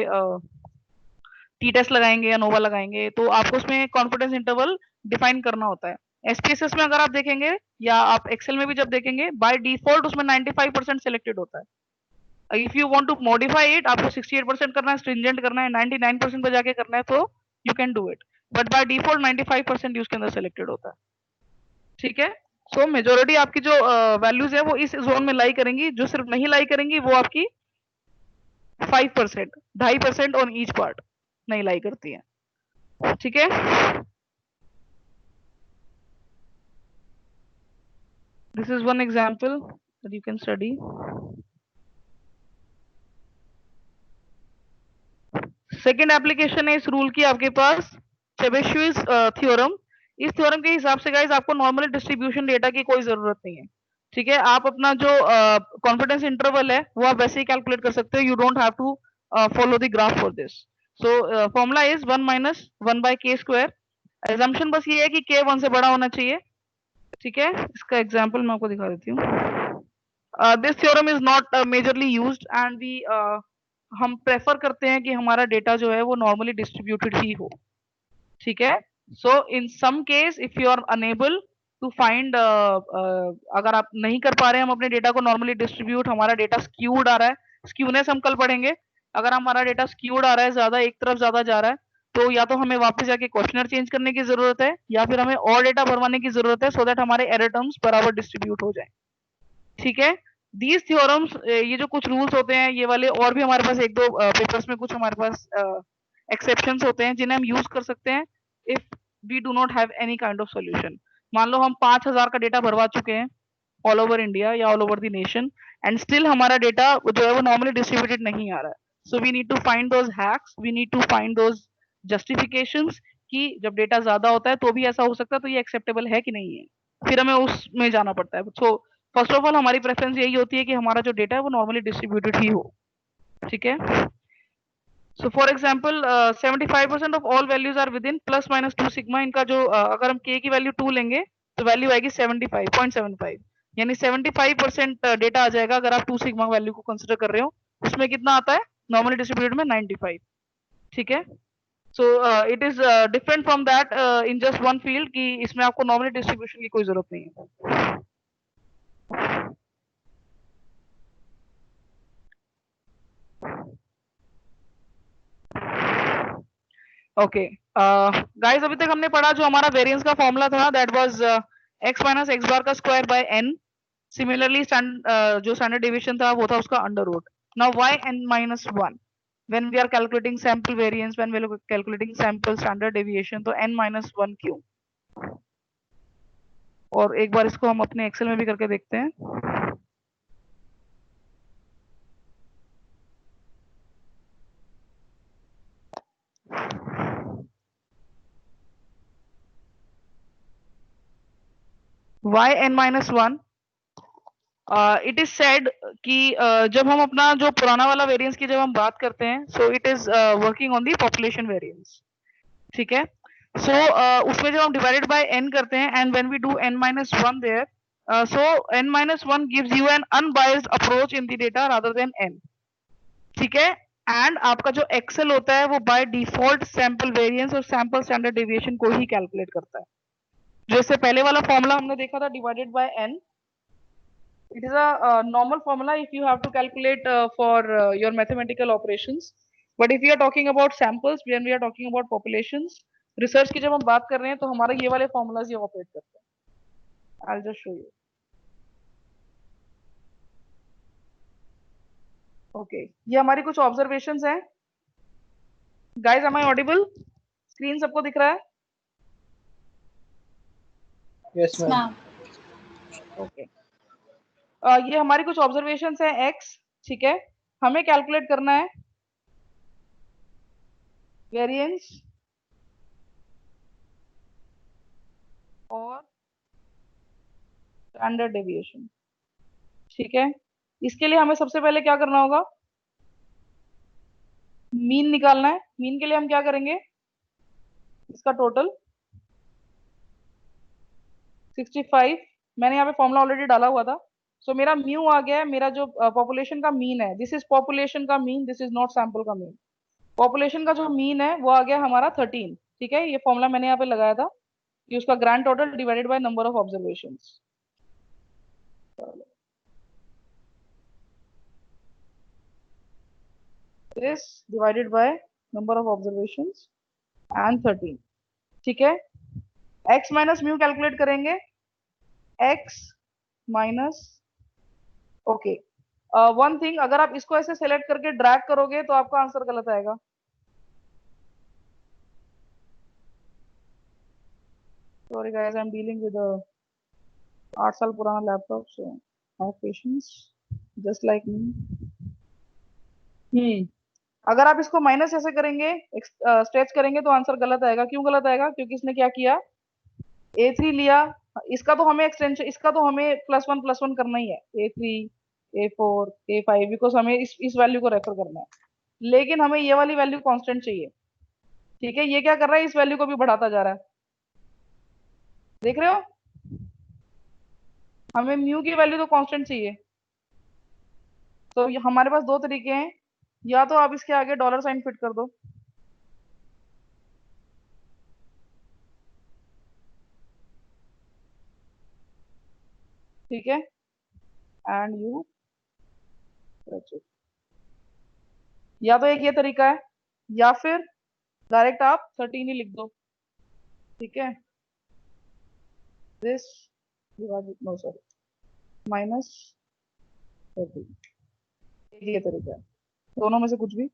टी टेस्ट लगाएंगे या नोवा लगाएंगे, तो आपको उसमें कॉन्फिडेंस इंटरवल डिफाइन करना होता है। एसपीएसएस में अगर आप देखेंगे या आप एक्सेल में भी जब देखेंगे, बाय डिफॉल्ट उसमें 95% सिलेक्टेड होता है। If you want to modify it, आपको 68% करना है, स्ट्रिंजेंट करना है, 99% पे जाके करना है, तो you can do it, but by default 95% उसके अंदर सिलेक्टेड होता है, ठीक है। सो मेजोरिटी आपकी जो वैल्यूज है वो इस जोन में लाई करेंगी, जो सिर्फ नहीं लाई करेंगी वो आपकी 5%, 2.5% ऑन ईच पार्ट नहीं लाई करती है, ठीक है। This is one example that you can study. Second application है इस रूल की आपके पास, चेबेशेव्स थ्योरम। इस थ्योरम के हिसाब से गाइस आपको नॉर्मली डिस्ट्रीब्यूशन डेटा की कोई जरूरत नहीं है, ठीक है। आप अपना जो कॉन्फिडेंस इंटरवल है वो आप वैसे ही कैलकुलेट कर सकते हो, you don't have to follow the graph for this. So formula is 1 - 1/k²। Assumption बस ये है कि k 1 से बड़ा होना चाहिए, ठीक है। इसका एग्जांपल मैं आपको दिखा देती हूँ। This theorem is not majorly used and we हम प्रेफर करते हैं कि हमारा डेटा जो है वो नॉर्मली डिस्ट्रीब्यूटेड ही हो, ठीक है। So in some case if you are unable to find, अगर आप नहीं कर पा रहे हैं हम अपने डेटा को नॉर्मली डिस्ट्रीब्यूट, हमारा डेटा स्क्यूड आ रहा है, स्क्यूनेस हम कल पढ़ेंगे, अगर हमारा डेटा स्क्यूड आ रहा है, ज्यादा एक तरफ ज्यादा जा रहा है, तो या तो हमें वापस जाके क्वेश्चनर चेंज करने की जरूरत है या फिर हमें और डेटा भरवाने की जरूरत है, सो दैट हमारे एरर टर्म्स बराबर डिस्ट्रीब्यूट हो जाए, ठीक है। दीज थ्योरम्स, ये जो कुछ रूल्स होते हैं ये वाले, और भी हमारे पास एक दो पेपर्स में कुछ हमारे पास एक्सेप्शंस होते हैं जिन्हें हम यूज कर सकते हैं if we do not have any kind of solution. मान लो हम 5000 का डेटा भरवा चुके हैं ऑल ओवर इंडिया या all over the nation, and still हमारा डेटा जो है वो नॉर्मली डिस्ट्रीब्यूटेड नहीं आ रहा है, so we need to find those hacks, we need to find those justifications कि जब डेटा ज्यादा होता है तो भी ऐसा हो सकता है, तो ये एक्सेप्टेबल है कि नहीं है, फिर हमें उसमें जाना पड़ता है। सो फर्स्ट ऑफ ऑल हमारी प्रेफरेंस यही होती है कि हमारा जो डेटा है वो नॉर्मली डिस्ट्रीब्यूटेड ही हो, ठीक है। So for example 75% of all values are within ±2 sigma. इनका जो अगर हम k की वैल्यू 2 लेंगे तो वैल्यू आएगी 75.75, यानी 75% डेटा आ जाएगा अगर आप 2 सिग्मा वैल्यू को कंसिडर कर रहे हो। उसमें कितना आता है नॉर्मली डिस्ट्रीब्यूटेड में 95, ठीक है। So it is different from that in just one field कि इसमें आपको नॉर्मली डिस्ट्रीब्यूशन की कोई जरूरत नहीं है। ओके गाइस, अभी तक हमने पढ़ा जो हमारा वेरिएंस का फॉर्मूला था, दैट वाज x - x बार का स्क्वायर बाय n। सिमिलरली जो स्टैंडर्ड डेविएशन था वो था उसका under root. Now yn - 1 when we are calculating sample variance, when we are calculating sample standard deviation, तो n - 1 क्यों? और एक बार इसको हम अपने एक्सेल में भी करके देखते हैं। yn - 1 इट इज सेड कि जब हम अपना जो पुराना वाला वेरिएंस की जब हम बात करते हैं, सो it is working on the population variance, ठीक है। सो उसमें जब हम डिवाइडेड बाय n करते हैं and when we do n - 1 there, so n - 1 gives you an unbiased approach in the data rather than n, ठीक है। एंड आपका जो एक्सेल होता है वो बाय डिफॉल्ट सैंपल वेरिएंस और सैंपल स्टैंडर्ड डेविएशन को ही कैलकुलेट करता है। जैसे पहले वाला फॉर्मूला हमने देखा था divided by n, it is a normal formula if you have to calculate for your mathematical operations, but if you are talking about samples, when we are talking about populations, research की जब हम बात कर रहे हैं तो हमारा ये वाले फॉर्मूलाज ये ऑपरेट करते हैं। I will just show you. Okay, ये हमारी कुछ ऑब्जर्वेशंस हैं। Guys, am I audible? Screen सबको दिख रहा है? Yes ma'am. मैम ओके, ये हमारी कुछ ऑब्जर्वेशंस हैं एक्स, ठीक है। हमें कैलकुलेट करना है वेरिएंस और स्टैंडर्ड डेविएशन, ठीक है। इसके लिए हमें सबसे पहले क्या करना होगा? मीन निकालना है। मीन के लिए हम क्या करेंगे? इसका टोटल 65, मैंने यहाँ पे फॉर्मूला ऑलरेडी डाला हुआ था। सो मेरा म्यू आ गया है, मेरा जो पॉपुलेशन का मीन है, दिस इज पॉपुलेशन का mean, this is not sample का मीन। पॉपुलेशन का जो मीन है वो आ गया हमारा 13, ठीक है। ये फॉर्मूला मैंने यहाँ पे लगाया था कि उसका grand total divided by number of observations. this divided by number of observations and 13, ठीक है। x माइनस म्यू कैलकुलेट करेंगे, x minus, okay, one thing, अगर आप इसको ऐसे सेलेक्ट करके ड्रैग करोगे तो आपका आंसर गलत आएगा। Sorry guys, I am dealing with 8 साल पुराना laptop, so have patience just like me. अगर आप इसको माइनस ऐसे करेंगे, स्ट्रेच करेंगे तो आंसर गलत आएगा। क्यों गलत आएगा? क्योंकि इसने क्या किया, A3 लिया, इसका तो हमें एक्सटेंशन, इसका तो हमें +1 +1 करना ही है, A3 A4 A5, बिकॉज हमें इस वैल्यू को रेफर करना है। लेकिन हमें ये वाली वैल्यू कांस्टेंट चाहिए, ठीक है। ये क्या कर रहा है, इस वैल्यू को भी बढ़ाता जा रहा है, देख रहे हो? हमें म्यू की वैल्यू तो कांस्टेंट चाहिए। तो हमारे पास दो तरीके हैं, या तो आप इसके आगे डॉलर साइन फिट कर दो, ठीक है, एंड यू, या तो एक ये तरीका है, या फिर डायरेक्ट आप 13 ही लिख दो, ठीक है। This divided, no sorry, minus 13, ये तरीका है, दोनों में से कुछ भी,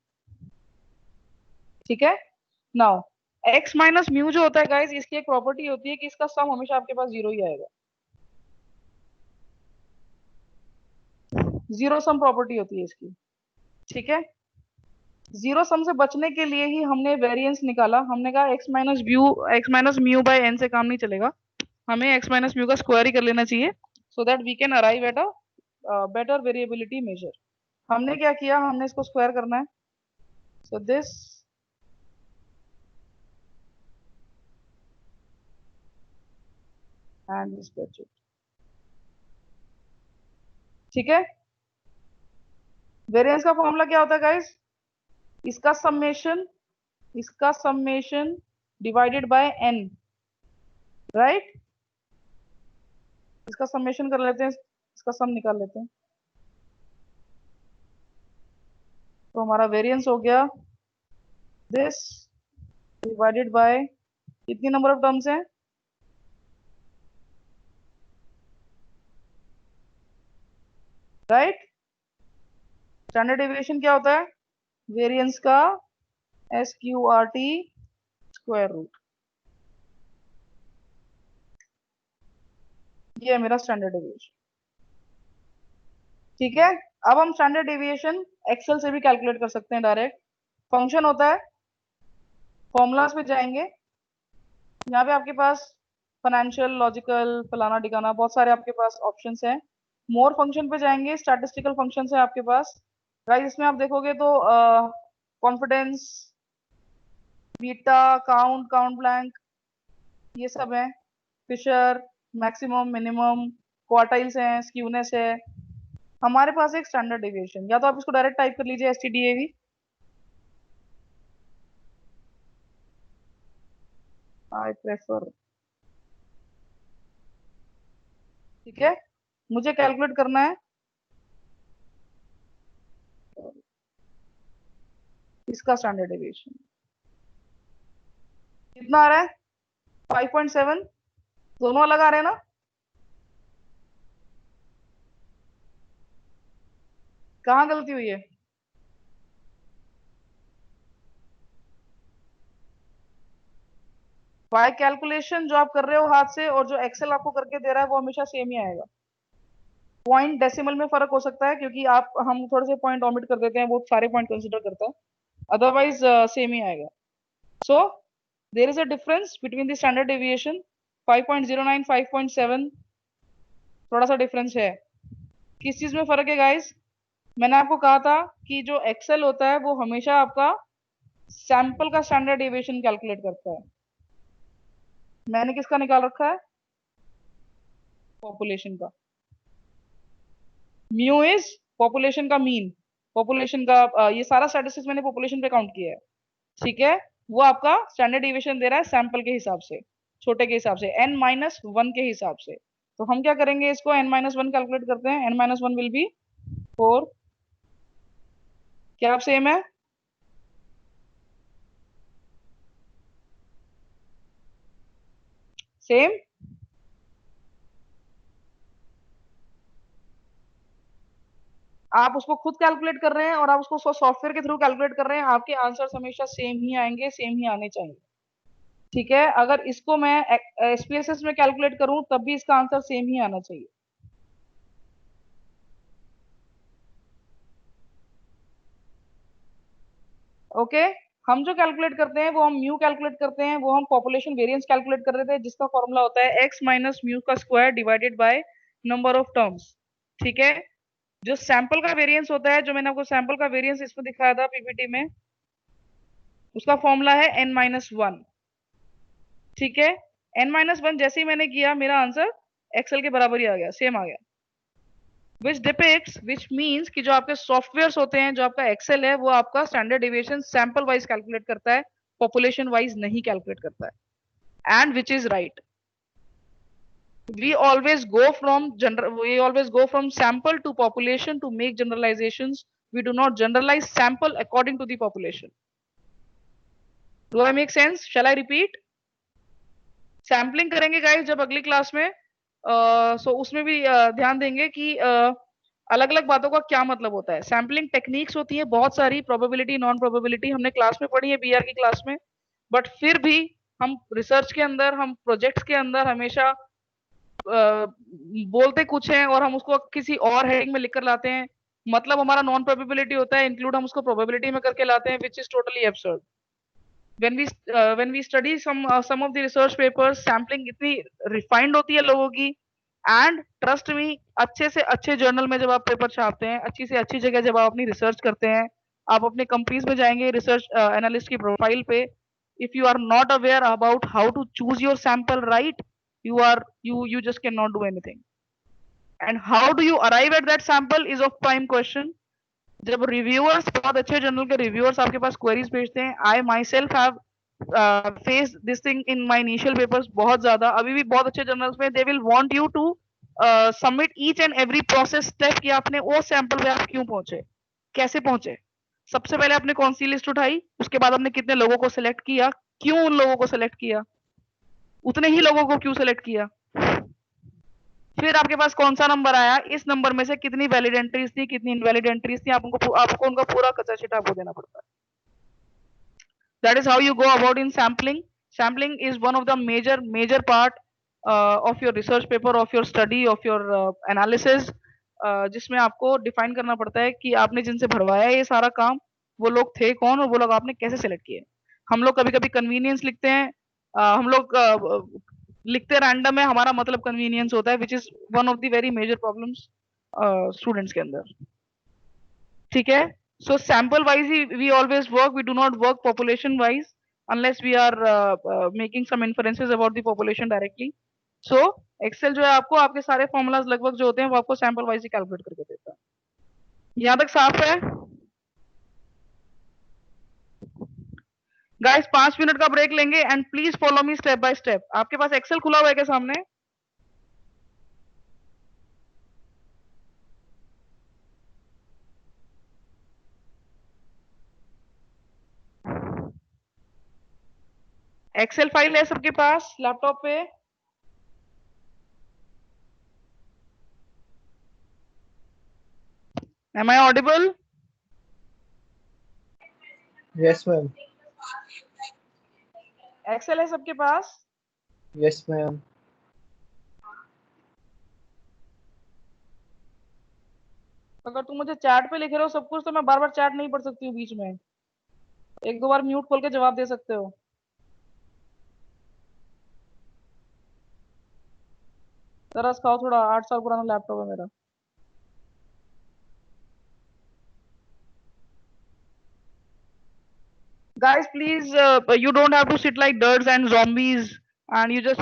ठीक है। नाउ x माइनस म्यू जो होता है गाइस, इसकी एक प्रॉपर्टी होती है कि इसका सम हमेशा आपके पास 0 ही आएगा। जीरो सम प्रॉपर्टी होती है इसकी, ठीक है। जीरो सम से बचने के लिए ही हमने वेरिएंस निकाला। हमने कहा x minus mu by n से काम नहीं चलेगा, हमें x माइनस म्यू का स्क्वायर ही कर लेना चाहिए, so that we can arrive at a better variability measure. हमने क्या किया, हमने इसको स्क्वायर करना है, सो दिस एंड दिस, ठीक है। वेरिएंस का फॉर्मूला क्या होता है गाइस? इसका summation divided by n, right. इसका समेशन कर लेते हैं, इसका सम निकाल लेते हैं, तो हमारा वेरिएंस हो गया दिस डिवाइडेड बाय, कितनी नंबर ऑफ टर्म्स हैं, राइट। स्टैंडर्ड डेविएशन क्या होता है? वेरिएंस का SQRT स्क्वायर रूट, ये है मेरा स्टैंडर्ड डेविएशन, ठीक है। अब हम स्टैंडर्ड डेविएशन एक्सेल से भी कैलकुलेट कर सकते हैं डायरेक्ट। फंक्शन होता है, फॉर्मूलाज पे जाएंगे, यहाँ पे आपके पास फाइनेंशियल, लॉजिकल, फलाना डिकाना, बहुत सारे आपके पास ऑप्शंस हैं। मोर फंक्शन पे जाएंगे, स्टैटिस्टिकल फंक्शंस है आपके पास। गाइस, इसमें आप देखोगे तो कॉन्फिडेंस, बीटा, काउंट ब्लैंक, ये सब है। फिशर, मैक्सिमम, मिनिमम, क्वार्टाइल्स हैं, स्क्यूनेस है। हमारे पास एक स्टैंडर्ड डेविएशन, या तो आप इसको डायरेक्ट टाइप कर लीजिए STDAV, आई प्रेफर, ठीक है। मुझे कैलकुलेट करना है इसका स्टैंडर्ड डेविएशन कितना आ रहा है? 5.7। दोनों अलग आ रहे हैं ना? कहाँ गलती हुई है? वाई कैलकुलेशन जो आप कर रहे हो हाथ से और जो एक्सेल आपको करके दे रहा है वो हमेशा सेम ही आएगा। पॉइंट डेसिमल में फर्क हो सकता है क्योंकि हम थोड़े से पॉइंट ऑमिट कर देते हैं, वो सारे पॉइंट कंसिडर करता है, अदरवाइज सेम ही आएगा। So there is a difference between the standard deviation 5.09 5.7, थोड़ा सा डिफरेंस है। किस चीज में फर्क है गाइस? मैंने आपको कहा था कि जो एक्सेल होता है वो हमेशा आपका सैंपल का स्टैंडर्ड डेविएशन कैलकुलेट करता है। मैंने किसका निकाल रखा है? पॉपुलेशन का। म्यू इज पॉपुलेशन का मीन, पॉपुलेशन का ये सारा स्टैटिस्टिक्स मैंने पॉपुलेशन पे काउंट किया है, ठीक है। वो आपका स्टैंडर्ड डेविएशन दे रहा है सैंपल के हिसाब से, छोटे के हिसाब से, n-1 के हिसाब से। तो हम क्या करेंगे, इसको n-1 कैलकुलेट करते हैं। n-1 will be 4। क्या आप सेम है? सेम। आप उसको खुद कैलकुलेट कर रहे हैं और आप उसको सॉफ्टवेयर के थ्रू कैलकुलेट कर रहे हैं, आपके आंसर्स हमेशा सेम ही आएंगे, सेम ही आने चाहिए, ठीक है। अगर इसको मैं SPSS में कैलकुलेट करूं तब भी इसका आंसर सेम ही आना चाहिए। ओके हम जो कैलकुलेट करते हैं वो हम म्यू कैलकुलेट करते हैं, वो हम पॉपुलेशन वेरिएंस कैलकुलेट कर रहे थे, जिसका फॉर्मूला होता है x माइनस म्यू का square divided by number of terms, ठीक है। जो सैंपल का वेरिएंस होता है, जो मैंने आपको सैंपल का वेरिएंस इसमें दिखाया था पीपीटी में, उसका फॉर्मूला है n-1, ठीक है। n-1 जैसे ही मैंने किया मेरा आंसर एक्सेल के बराबर ही आ गया, सेम आ गया। which means कि जो आपके सॉफ्टवेयर्स होते हैं, जो आपका एक्सेल है, वो आपका standard deviation sample wise calculate करता है, पॉपुलेशन वाइज नहीं कैलकुलेट करता है, and which is right. we always go from sample to population to make generalizations. We do not generalize sample according to the population. Do I make sense? Shall I repeat? Sampling करेंगे guys जब अगली class में, सो उसमें भी ध्यान देंगे कि अलग अलग बातों का क्या मतलब होता है। सैम्पलिंग टेक्निक्स होती है बहुत सारी, प्रोबेबिलिटी, नॉन प्रोबेबिलिटी हमने क्लास में पढ़ी है, बीआर की क्लास में, बट फिर भी हम रिसर्च के अंदर, हम प्रोजेक्ट्स के अंदर हमेशा बोलते कुछ हैं और हम उसको किसी और हेडिंग में लिखकर लाते हैं। मतलब हमारा नॉन प्रोबेबिलिटी होता है, इंक्लूड हम उसको प्रोबेबिलिटी में करके लाते हैं, which is totally absurd. when we study some of the research papers, sampling इतनी refined होती है लोगों की, and trust me, अच्छे से अच्छे जर्नल में जब आप पेपर छापते हैं, अच्छी से अच्छी जगह जब आप अपनी रिसर्च करते हैं, आप अपने कंपनीज में जाएंगे रिसर्च एनालिस्ट की प्रोफाइल पे, if you are not aware about how to choose your sample right, you just cannot do anything. And how do you arrive at that sample is of prime question. जब reviewers, बहुत अच्छे journal के reviewers आपके पास queries भेजते हैं, I myself have face this thing in my initial papers बहुत ज्यादा, अभी भी बहुत अच्छे जर्नल्स में they will want you to submit each and every process step कि आपने वो सैंपल पे आप क्यों पहुंचे, कैसे पहुंचे, सबसे पहले आपने कौन सी लिस्ट उठाई, उसके बाद आपने कितने लोगों को सिलेक्ट किया, क्यों उन लोगों को सिलेक्ट किया, उतने ही लोगों को क्यों सिलेक्ट किया, फिर आपके पास कौन सा नंबर आया, इस नंबर में से कितनी वैलिड एंट्रीज थी, कितनी इनवैलिड एंट्रीज थी, आपको उनका पूरा कच्चा चिट आपको देना पड़ता है। That is how you go about in sampling. Sampling is one of the major part of your research paper, of your study, of your analysis, जिसमें आपको डिफाइन करना पड़ता है कि आपने जिनसे भरवाया ये सारा काम, वो लोग थे कौन और वो लोग आपने कैसे सिलेक्ट किए। हम लोग कभी कभी कन्वीनियंस लिखते हैं, हम लोग लिखते रैंडम है, हमारा मतलब कन्वीनियंस होता है, which is one of the very major problems students के अंदर, ठीक है। सो सैंपल वाइज ही we always work, we do not work population wise unless we are making some inferences about the population directly. So Excel जो है आपको आपके सारे फॉर्मूलाज लगभग जो होते हैं वो आपको सैंपल वाइज ही कैलकुलेट करके देता है। यहां तक साफ है गाइस? 5 मिनट का ब्रेक लेंगे and please follow me step by step. आपके पास एक्सेल खुला हुआ है क्या सामने? एक्सेल फाइल है सबके पास लैपटॉप पे? Am I audible? Yes, ma'am. Excel है सबके पास? Yes, ma'am. अगर तुम मुझे चैट पे लिख रहे हो सब कुछ तो मैं बार बार चैट नहीं पढ़ सकती हूँ बीच में। एक दो बार म्यूट खोल के जवाब दे सकते हो। तरस खाओ थोड़ा, 8 साल पुराना लैपटॉप है मेरा। Guys, please, you don't have to sit like dirts and zombies and you just,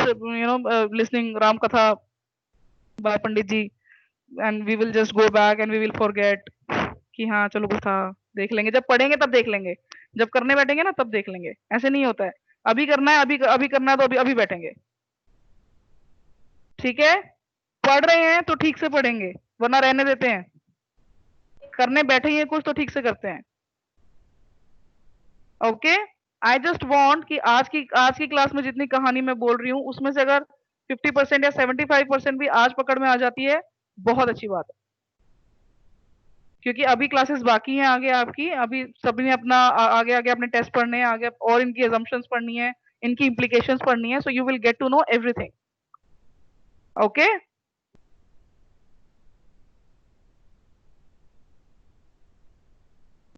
listening Ram Katha by Pandit ji and we will just go back and we will forget कि हाँ चलो कुछ था, देख लेंगे जब पढ़ेंगे तब देख लेंगे, जब करने बैठेंगे ना तब देख लेंगे। ऐसे नहीं होता है, अभी करना है, अभी अभी करना है तो अभी अभी बैठेंगे, ठीक है? पढ़ रहे हैं तो ठीक से पढ़ेंगे, वरना रहने देते हैं। करने बैठे ही हैं कुछ तो ठीक से करते हैं। ओके, आई जस्ट वांट कि आज की क्लास में जितनी कहानी मैं बोल रही हूँ उसमें से अगर 50% या 75% भी आज पकड़ में आ जाती है, बहुत अच्छी बात है, क्योंकि अभी क्लासेस बाकी हैं आगे आपकी। अभी सभी ने अपना आगे आगे अपने टेस्ट पढ़ने हैं, आगे और इनकी assumptions पढ़नी है, इनकी implications पढ़नी है, so you will get to know everything. Okay,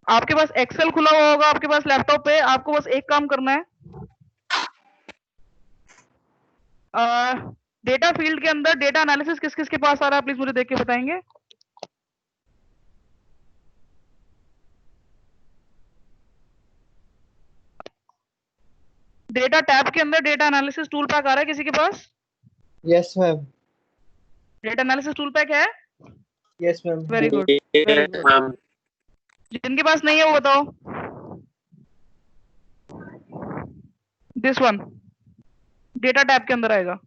आपके पास एक्सेल खुला हुआ होगा आपके पास लैपटॉप पे, आपको बस एक काम करना है, डेटा फील्ड के अंदर डेटा एनालिसिस किस किस के पास आ रहा है प्लीज मुझे देख के बताएंगे। डेटा टैब के अंदर डेटा एनालिसिस टूल पैक आ रहा है किसी के पास? Yes, ma'am. Data analysis tool pack है? Yes, ma'am. Very good, very good. Ma'am जिनके पास नहीं है वो बताओ। दिस वन डेटा टैब के अंदर आएगा।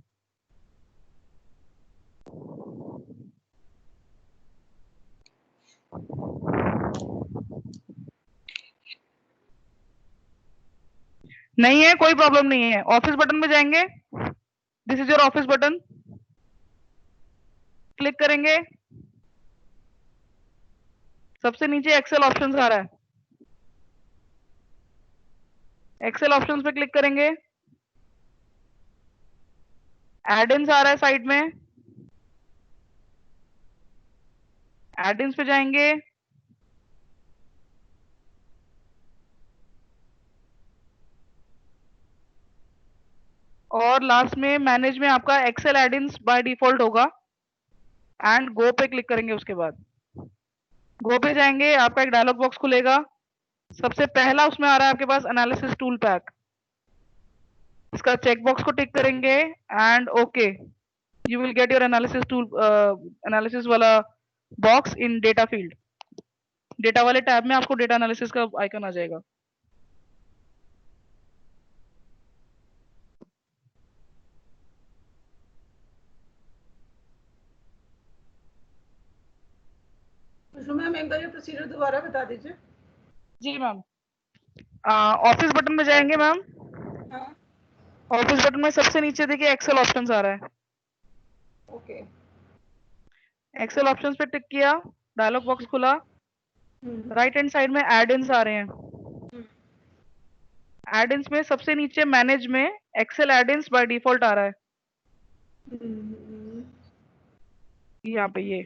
नहीं है कोई प्रॉब्लम नहीं है, ऑफिस बटन में जाएंगे, this is your office button, click करेंगे, सबसे नीचे एक्सेल ऑप्शंस आ रहा है, एक्सेल ऑप्शंस पे क्लिक करेंगे, एड-इन्स आ रहा है साइड में, एड-इन्स पे जाएंगे, और लास्ट में मैनेज में आपका एक्सेल एड-इन्स बाय डिफॉल्ट होगा, एंड गो पे क्लिक करेंगे। उसके बाद गो पे जाएंगे, आपका एक डायलॉग बॉक्स खुलेगा, सबसे पहला उसमें आ रहा है आपके पास एनालिसिस टूल पैक, इसका चेक बॉक्स को टिक करेंगे and okay, you will get your analysis tool analysis वाला box in data field. Data वाले टैब में आपको डेटा एनालिसिस का आइकन आ जाएगा। मैम एक बार ये प्रोसीजर दोबारा बता दीजिए। जी मैम, ऑफिस बटन में जाएंगे मैम, हाँ ऑफिस बटन में सबसे नीचे देखिए एक्सेल ऑप्शंस आ रहा है, ओके। एक्सेल ऑप्शंस पे टिक किया, डायलॉग बॉक्स खुला, राइट हैंड साइड में एड-इन्स आ रहे हैं, एड-इन्स में सबसे नीचे मैनेज में एक्सेल एड-इन्स बाय डिफॉल्ट आ रहा है, यहाँ पे ये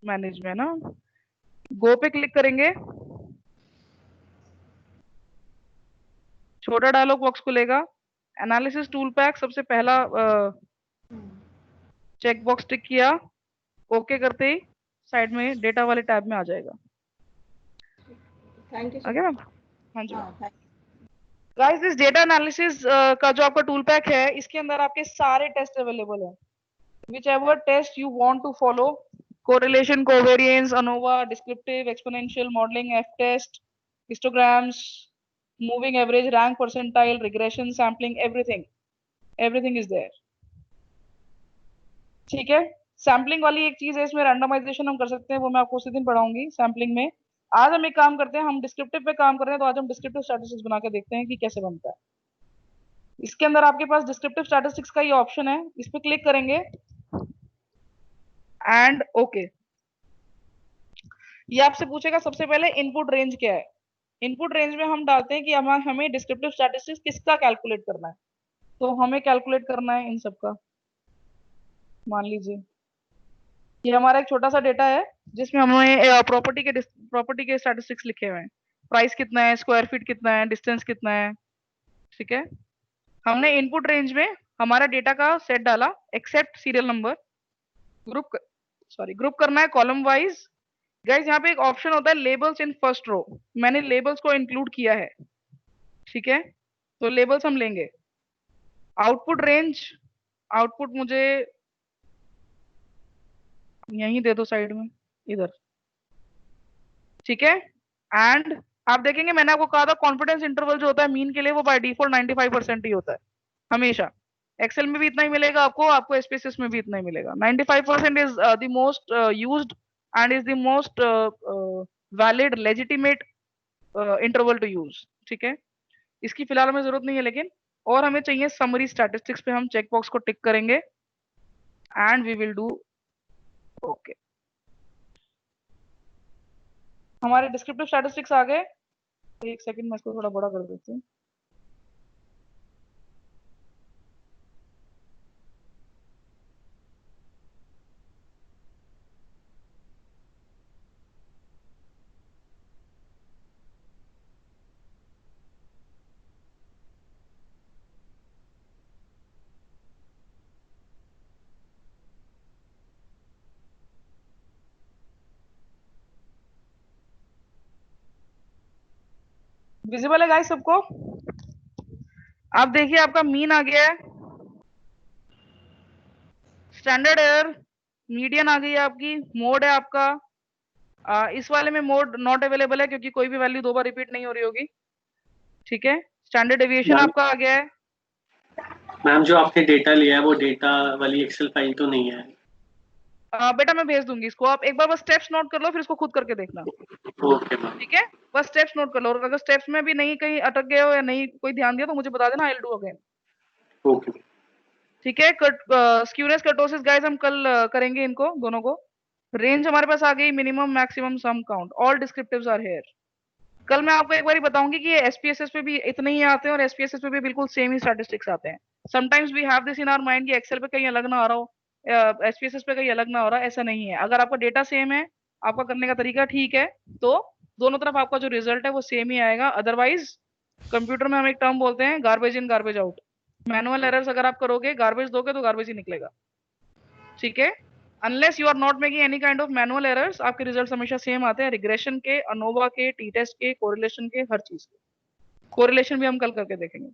मैनेज में ना, गो पे क्लिक करेंगे, छोटा डायलॉग बॉक्स खुलेगा, एनालिसिस टूल पैक सबसे पहला चेक बॉक्स टिक किया, ओके करते ही साइड में डेटा वाले टैब में आ जाएगा। थैंक यू ओके मैम, हाँ जी। हाँ गाइस दिस डेटा एनालिसिस का जो आपका टूल पैक है, इसके अंदर आपके सारे टेस्ट अवेलेबल है, whichever test you want to follow, correlation, covariance, ANOVA, descriptive, exponential, modeling, F-test, histograms, moving average, rank percentile, regression, sampling, everything is there, ठीक है? सैम्पलिंग वाली एक चीज है इसमें, रैंडमाइजेशन हम कर सकते हैं, वो मैं आपको उसी दिन पढ़ाऊंगी। सैम्पलिंग में आज हम एक काम करते हैं, हम डिस्क्रिप्टिव पे काम कर रहे हैं, तो आज हम डिस्क्रिप्टिव स्टैटिस्टिक्स बना के देखते हैं कि कैसे बनता है। इसके अंदर आपके पास डिस्क्रिप्टिव स्टैटिस्टिक्स का ये ऑप्शन है, इस पे क्लिक करेंगे एंड ओके। ये आपसे पूछेगा सबसे पहले इनपुट रेंज क्या है। इनपुट रेंज में हम डालते हैं कि हमें डिस्क्रिप्टिव स्टैटिस्टिक्स किसका कैलकुलेट करना है, तो हमें कैलकुलेट करना है इन सबका। मान लीजिए ये हमारा एक छोटा सा डेटा है जिसमें हमें प्रॉपर्टी के स्टैटिस्टिक्स लिखे हुए हैं, प्राइस कितना है, स्क्वायर फीट कितना है, डिस्टेंस कितना है। ठीक है, हमने इनपुट रेंज में हमारा डेटा का सेट डाला एक्सेप्ट सीरियल नंबर। ग्रुप करना है कॉलम वाइज। गाइस यहाँ पे एक ऑप्शन होता है लेबल्स इन फर्स्ट रो, मैंने लेबल्स को इंक्लूड किया है। ठीक है, तो लेबल्स हम लेंगे। आउटपुट रेंज, आउटपुट मुझे यहीं दे दो साइड में इधर। ठीक है, एंड आप देखेंगे मैंने आपको कहा था कॉन्फिडेंस इंटरवल जो होता है मीन के लिए वो बाय डिफॉल्ट 95% ही होता है हमेशा। एक्सेल में भी इतना ही मिलेगा आपको एसपीएसएस में भी इतना ही मिलेगा। 95% is the most used and is the most valid legitimate interval to use. ठीक है, इसकी फिलहाल हमें जरूरत नहीं है लेकिन, और हमें चाहिए समरी स्टैटिस्टिक्स पे हम चेक बॉक्स को टिक करेंगे and we will do okay. हमारे डिस्क्रिप्टिव स्टैटिस्टिक्स आ गए। एक सेकंड मैं इसको थोड़ा बड़ा कर देती हूँ। विजिबल है गाइस सबको? आप देखिए आपका मीन आ गया है, स्टैंडर्ड एरर, मीडियन आ गई है आपकी, मोड है आपका। इस वाले में मोड नॉट अवेलेबल है क्योंकि कोई भी वैल्यू दो बार रिपीट नहीं हो रही होगी। ठीक है, स्टैंडर्ड डेविएशन मैम आपका आ गया है। मैम जो आपने डेटा लिया है वो डेटा वाली एक्सेल फाइल तो नहीं है? बेटा मैं भेज दूंगी इसको, आप एक बार बस स्टेप्स नोट कर लो फिर इसको खुद करके देखना। Okay ma'am. ठीक है, बस स्टेप्स नोट कर लो, और अगर स्टेप्स में भी नहीं कहीं अटक गए हो या नहीं कोई ध्यान दिया तो मुझे बता देना, I will do again. Okay. ठीक है, स्क्यूनेस कर्टोसिस गाइस हम कल करेंगे इनको दोनों को। रेंज हमारे पास आ गई, minimum maximum sum count, all descriptives are here. कल मैं आपको एक बार बताऊंगी कि ये एसपीएसएस पे भी इतने ही आते हैं और एसपीएसएस पे भी बिल्कुल सेम ही स्टैटिस्टिक्स आते हैं। Sometimes we have this in our mind कि एक्सेल पे कहीं अलग ना आ रहा हो, एसपीएसएस पे कहीं अलग ना हो रहा, ऐसा नहीं है। अगर आपका डेटा सेम है, आपका करने का तरीका ठीक है, तो दोनों तरफ आपका जो रिजल्ट है वो सेम ही आएगा। अदरवाइज कंप्यूटर में हम एक टर्म बोलते हैं garbage in garbage out. Manual errors अगर आप करोगे, गार्बेज दोगे तो गार्बेज ही निकलेगा। ठीक है, unless you are not making any kind of manual errors, आपके रिजल्ट हमेशा सेम आते हैं, रिग्रेशन के, अनोवा के, टी टेस्ट के, कोरिलेशन के, हर चीज के। कोरिलेशन भी हम कल करके देखेंगे।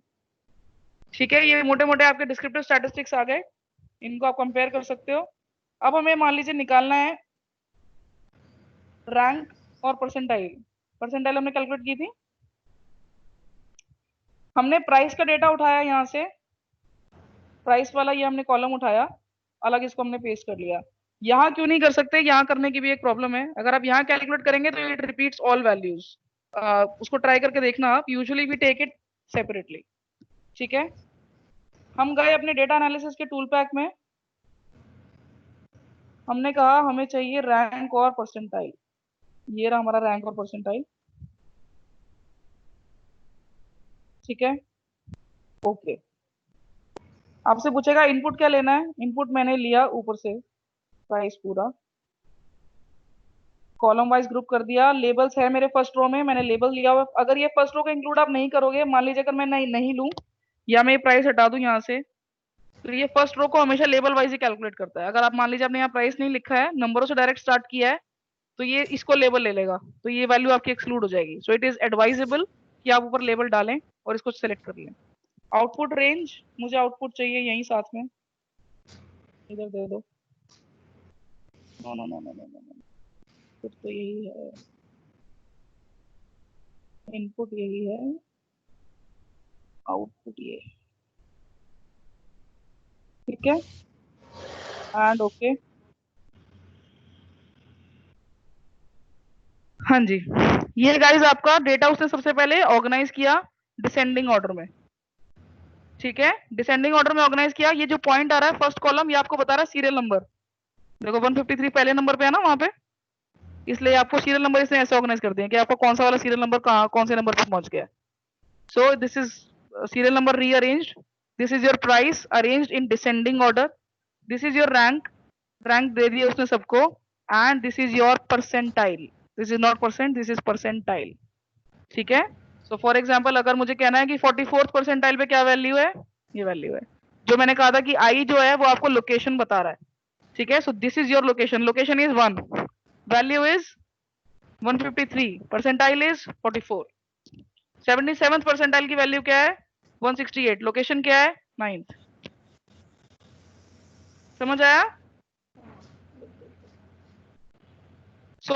ठीक है, ये मोटे मोटे आपके डिस्क्रिप्टिव स्टैटिस्टिक्स आ गए, इनको आप कंपेयर कर सकते हो। अब हमें मान लीजिए निकालना है रैंक और परसेंटाइल। परसेंटाइल हमने कैलकुलेट की थी, हमने प्राइस का डेटा उठाया यहाँ से, प्राइस वाला ये हमने कॉलम उठाया, अलग इसको हमने पेस्ट कर लिया। यहाँ क्यों नहीं कर सकते, यहाँ करने की भी एक प्रॉब्लम है। अगर आप यहाँ कैलकुलेट करेंगे तो इट रिपीट्स ऑल वैल्यूज, उसको ट्राई करके देखना आप, usually we take it separately. ठीक है, हम गए अपने डेटा एनालिसिस के टूल पैक में, हमने कहा हमें चाहिए रैंक और परसेंटाइल, ये रहा हमारा रैंक और परसेंटाइल। ठीक है, ओके। आपसे पूछेगा इनपुट क्या लेना है, इनपुट मैंने लिया ऊपर से प्राइस पूरा, कॉलम वाइज ग्रुप कर दिया। लेबल्स है मेरे फर्स्ट रो में, मैंने लेबल लिया हुआ। अगर ये फर्स्ट रो का इंक्लूड आप नहीं करोगे, मान लीजिए अगर मैं नहीं लूं या मैं ये प्राइस हटा दूं यहाँ से, तो ये फर्स्ट रो को हमेशा लेबल वाइज ही कैलकुलेट करता है। अगर आप मान लीजिए आपने यहाँ प्राइस नहीं लिखा है, नंबरों से डायरेक्ट स्टार्ट किया है, तो ये इसको लेबल ले लेगा, तो ये वैल्यू आपकी एक्सक्लूड हो जाएगी। सो इट इज एडवाइजेबल कि आप ऊपर लेबल डालें और इसको सेलेक्ट कर लें। आउटपुट रेंज, मुझे आउटपुट चाहिए यहीं साथ में, इधर दे दो। No no no no no no, input तो यही है, इनपुट यही है, आउटपुट ये। ठीक है, एंड ओके। हाँ जी, ये गाइस आपका डेटा उसने सबसे पहले ऑर्गेनाइज किया डिसेंडिंग ऑर्डर में। ठीक है, डिसेंडिंग ऑर्डर में ऑर्गेनाइज किया। ये जो पॉइंट आ रहा है फर्स्ट कॉलम, ये आपको बता रहा है सीरियल नंबर। देखो 153 पहले नंबर पे है ना वहां पे, इसलिए आपको सीरियल नंबर इसने ऐसे ऑर्गेनाइज कर दिया कि आपका कौन सा वाला सीरियल नंबर कहाँ कौन से नंबर पे पहुंच गया। So this is serial number rearranged, this is your price arranged in descending order, this is your rank, rank दे दिया उसने सबको, and this is your percentile, this is not percent, this is percentile. ठीक है, so for example अगर मुझे कहना है कि 44th परसेंटाइल पे क्या वैल्यू है, ये वैल्यू है। जो मैंने कहा था कि आई जो है वो आपको लोकेशन बता रहा है। ठीक है, so this is your location, location is 1, value is 153, percentile is 44, 77th percentile की वैल्यू क्या है 168, लोकेशन क्या है 9th। समझ आया? सो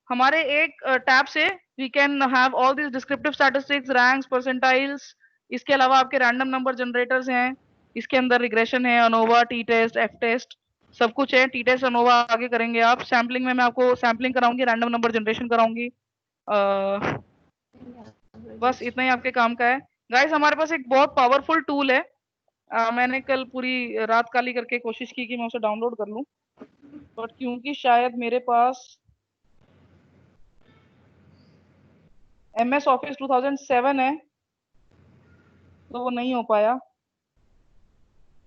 हमारे एक टैब से we can have all this descriptive statistics, ranks, percentiles. इसके अलावा आपके रैंडम नंबर जनरेटर्स हैं, इसके अंदर रिग्रेशन है, ANOVA, T test, F test, सब कुछ है। टी टेस्ट, अनोवा आगे करेंगे आप। सैम्पलिंग में मैं आपको सैम्पलिंग कराऊंगी, रैंडम नंबर जनरेशन कराऊंगी। बस इतना ही आपके काम का है। गाइस हमारे पास एक बहुत पावरफुल टूल है, मैंने कल पूरी रात काली करके कोशिश की कि मैं उसे डाउनलोड कर लूं, बट क्योंकि शायद मेरे पास MS ऑफिस 2007 है तो वो नहीं हो पाया।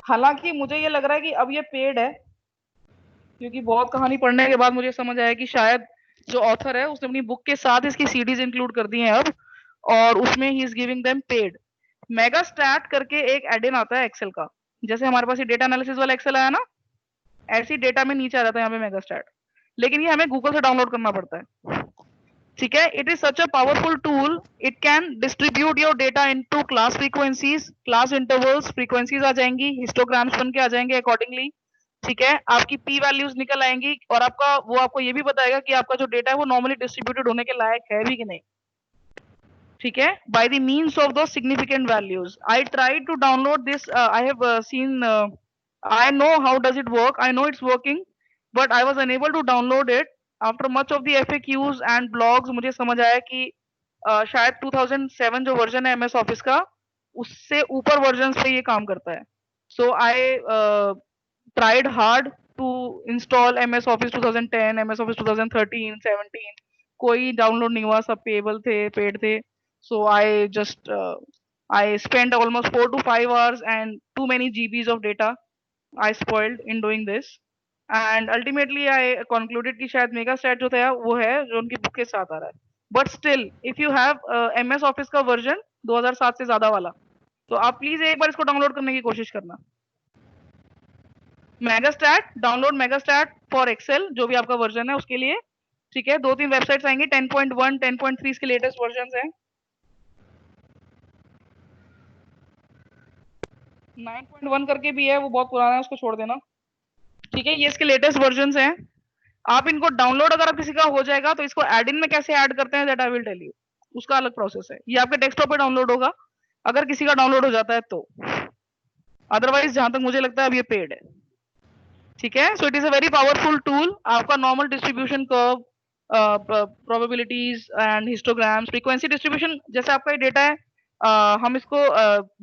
हालांकि मुझे ये लग रहा है कि अब ये पेड है, क्योंकि बहुत कहानी पढ़ने के बाद मुझे समझ आया कि शायद जो ऑथर है उसने अपनी बुक के साथ इसकी सीडीज इंक्लूड कर दी हैं अब, और उसमें ही is giving them paid. MegaStat करके एक एड-इन आता है एक्सेल का, जैसे हमारे पास ये डेटा एनालिसिस वाला एक्सेल आया ना, ऐसी डेटा में नीचे आ जाता है यहाँ पे मेगास्टैट, लेकिन ये हमें गूगल से डाउनलोड करना पड़ता है। ठीक है, it is such a powerful tool, it can distribute your data into class frequencies, class intervals, frequencies आ जाएंगी, हिस्टोग्राम्स बन के आ जाएंगे अकॉर्डिंगली। ठीक है, आपकी पी वैल्यूज निकल आएंगी, और आपका वो आपको ये भी बताएगा कि आपका जो डेटा है वो नॉर्मली डिस्ट्रीब्यूटेड होने के लायक है भी कि नहीं। ठीक है, by the means of those significant values. I tried to download this, I have seen, I know how does it work, I know it's working, but I was unable to download it. After much of the FAQs and blogs मुझे समझ आया कि शायद 2007 जो version है MS office का, उससे ऊपर वर्जन पे ये काम करता है। So I tried hard to install MS Office 2010, MS Office 2013, 17, कोई डाउनलोड नहीं हुआ, सब पेबल थे, पेड थे। So I just I spent almost 4 to 5 hours and too many GBs of data I spoiled in doing this, and ultimately I concluded कि शायद मेगास्टैट जो था वो है जो उनकी बुक के साथ आ रहा है। But still if you have MS office का वर्जन 2007 से ज्यादा वाला, तो आप प्लीज एक बार इसको डाउनलोड करने की कोशिश करना। मेगास्टैट, डाउनलोड मेगास्टैट फॉर एक्सेल, जो भी आपका वर्जन है उसके लिए। ठीक है, 2-3 वेबसाइट्स आएंगी, 10.1, 10.3 इसके लेटेस्ट वर्जन हैं। 9.1 करके भी है, वो बहुत पुराना है, उसको छोड़ देना। ठीक है, ये इसके लेटेस्ट वर्जन हैं। आप इनको डाउनलोड अगर किसी का हो जाएगा तो इसको एड इन में कैसे ऐड करते हैं that I will tell you, उसका अलग प्रोसेस है। ये आपके डेस्कटॉप पे डाउनलोड होगा अगर किसी का डाउनलोड हो जाता है तो, अदरवाइज जहां तक मुझे लगता है अब ये पेड है। ठीक है, so it is a very powerful tool. आपका normal distribution curve, probabilities and histograms, frequency distribution, जैसे आपका ये डेटा है, हम इसको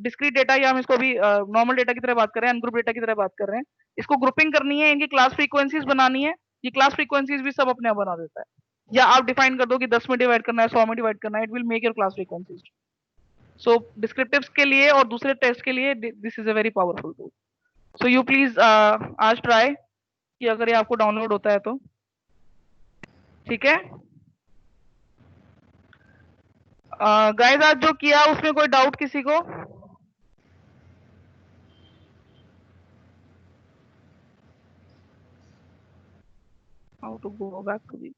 डिस्क्रीट डेटा या हम इसको भी नॉर्मल डेटा की तरह बात कर रहे हैं, अनग्रुप डेटा की तरह बात कर रहे हैं। इसको ग्रुपिंग करनी है, इनकी क्लास फ्रीक्वेंसीज बनानी है, ये क्लास फ्रीक्वेंसीज भी सब अपने आप बना देता है। या आप डिफाइन कर दो कि 10 में डिवाइड करना है, 100 में डिवाइड करना है, it will make your class frequencies. So descriptives के लिए और दूसरे टेस्ट के लिए this is a very powerful tool. So you please आज ट्राई कि अगर ये आपको डाउनलोड होता है तो। ठीक है गाइस, आज जो किया उसमें कोई डाउट किसी को? How to go back to the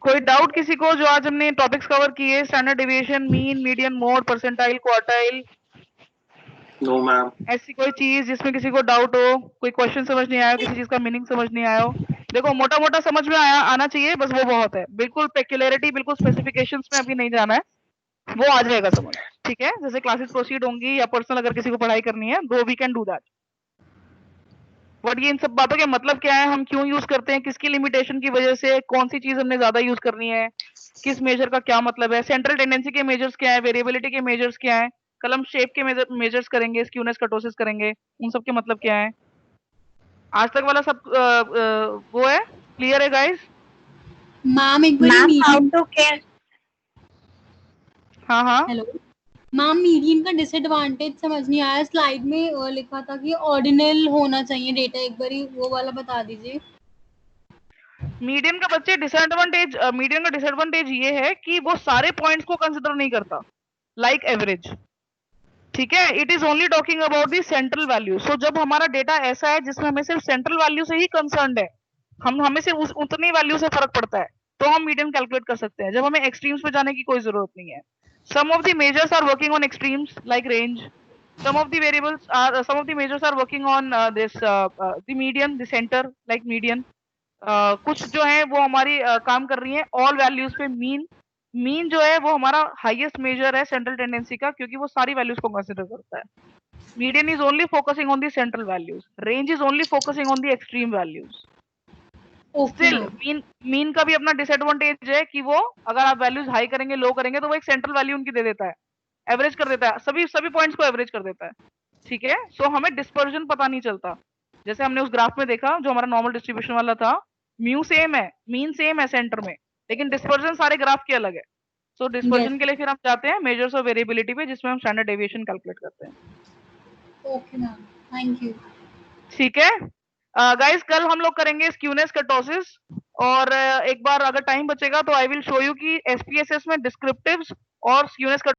कोई डाउट किसी को जो आज हमने टॉपिक्स कवर किए, standard deviation, mean, median, mode, percentile, quartile, no ma'am. ऐसी कोई चीज जिसमें किसी को डाउट हो, कोई क्वेश्चन समझ नहीं आया हो, किसी चीज का मीनिंग समझ नहीं आया हो? देखो मोटा मोटा समझ में आना चाहिए, बस वो बहुत है। बिल्कुल पेक्युलरिटी, बिल्कुल स्पेसिफिकेशंस में अभी नहीं जाना है, वो आ जाएगा समझ। ठीक है, जैसे क्लासेस प्रोसीड होंगी या पर्सनल अगर किसी को पढ़ाई करनी है, we can do that. But ये इन सब बातों के मतलब क्या है, हम क्यों यूज करते हैं, किसकी लिमिटेशन की वजह से, कौन सी चीज हमने ज्यादा यूज करनी है, किस मेजर का क्या मतलब है, सेंट्रल टेंडेंसी के मेजर्स क्या है, वेरिएबिलिटी के मेजर्स क्या है, कल हम शेप के मेजर्स करेंगे, स्क्यूनेस कर्टोसिस करेंगे, उन सब के मतलब क्या है। आज तक वाला सब वो है, क्लियर है गाइस? मैम एक बार मीडियन हाँ हाँ हेलो मैम, मीडियन का डिसएडवांटेज समझ नहीं आया। स्लाइड में लिखा था कि ऑर्डिनल होना चाहिए डेटा, एक बार वो वाला बता दीजिए। मीडियन का बच्चे डिसएडवांटेज, मीडियन का डिसएडवांटेज ये है कि वो सारे पॉइंट्स को कंसिडर नहीं करता, लाइक एवरेज। ठीक है, it is only talking about the central value. So जब हमारा डेटा ऐसा है जिसमें हमें सिर्फ सेंट्रल वैल्यू से ही कंसर्न है, हमें सिर्फ उतनी वैल्यू से फर्क पड़ता है, तो हम मीडियन कैलकुलेट कर सकते हैं। जब हमें एक्सट्रीम्स पे जाने की कोई जरूरत नहीं है। Some of the measures are working on extremes like range, some of the variables are some of the measures are working on the median, the center like median. कुछ जो है वो हमारी काम कर रही है ऑल वैल्यूज पे। मीन जो है वो हमारा हाईएस्ट मेजर है सेंट्रल टेंडेंसी का, क्योंकि वो सारी वैल्यूज को कंसिडर करता है। Median is only focusing on the central values, range is only focusing on the extreme values. Still mean का भी अपना डिसएडवांटेज है कि वो अगर आप वैल्यूज हाई करेंगे, लो करेंगे, तो वो एक सेंट्रल वैल्यू उनकी दे देता है, एवरेज कर देता है, सभी पॉइंट्स को एवरेज कर देता है। ठीक है, सो हमें डिस्पर्जन पता नहीं चलता। जैसे हमने उस ग्राफ में देखा जो हमारा नॉर्मल डिस्ट्रीब्यूशन वाला था, म्यू सेम है, मीन सेम है सेंटर में, लेकिन डिस्पर्जन सारे ग्राफ के अलग है। सो डिस्पर्जन के लिए फिर हम जाते हैं मेजर्स ऑफ वेरिएबिलिटी पे, जिसमें हम स्टैंडर्ड डेविएशन कैलकुलेट करते हैं। Okay ma'am, thank you. ठीक है गाइस, कल हम लोग करेंगे स्क्यूनेस कर्टोसिस, और एक बार अगर टाइम बचेगा तो आई विल शो यू कि एसपीएसएस में डिस्क्रिप्टिव्स और स्क्यूनेस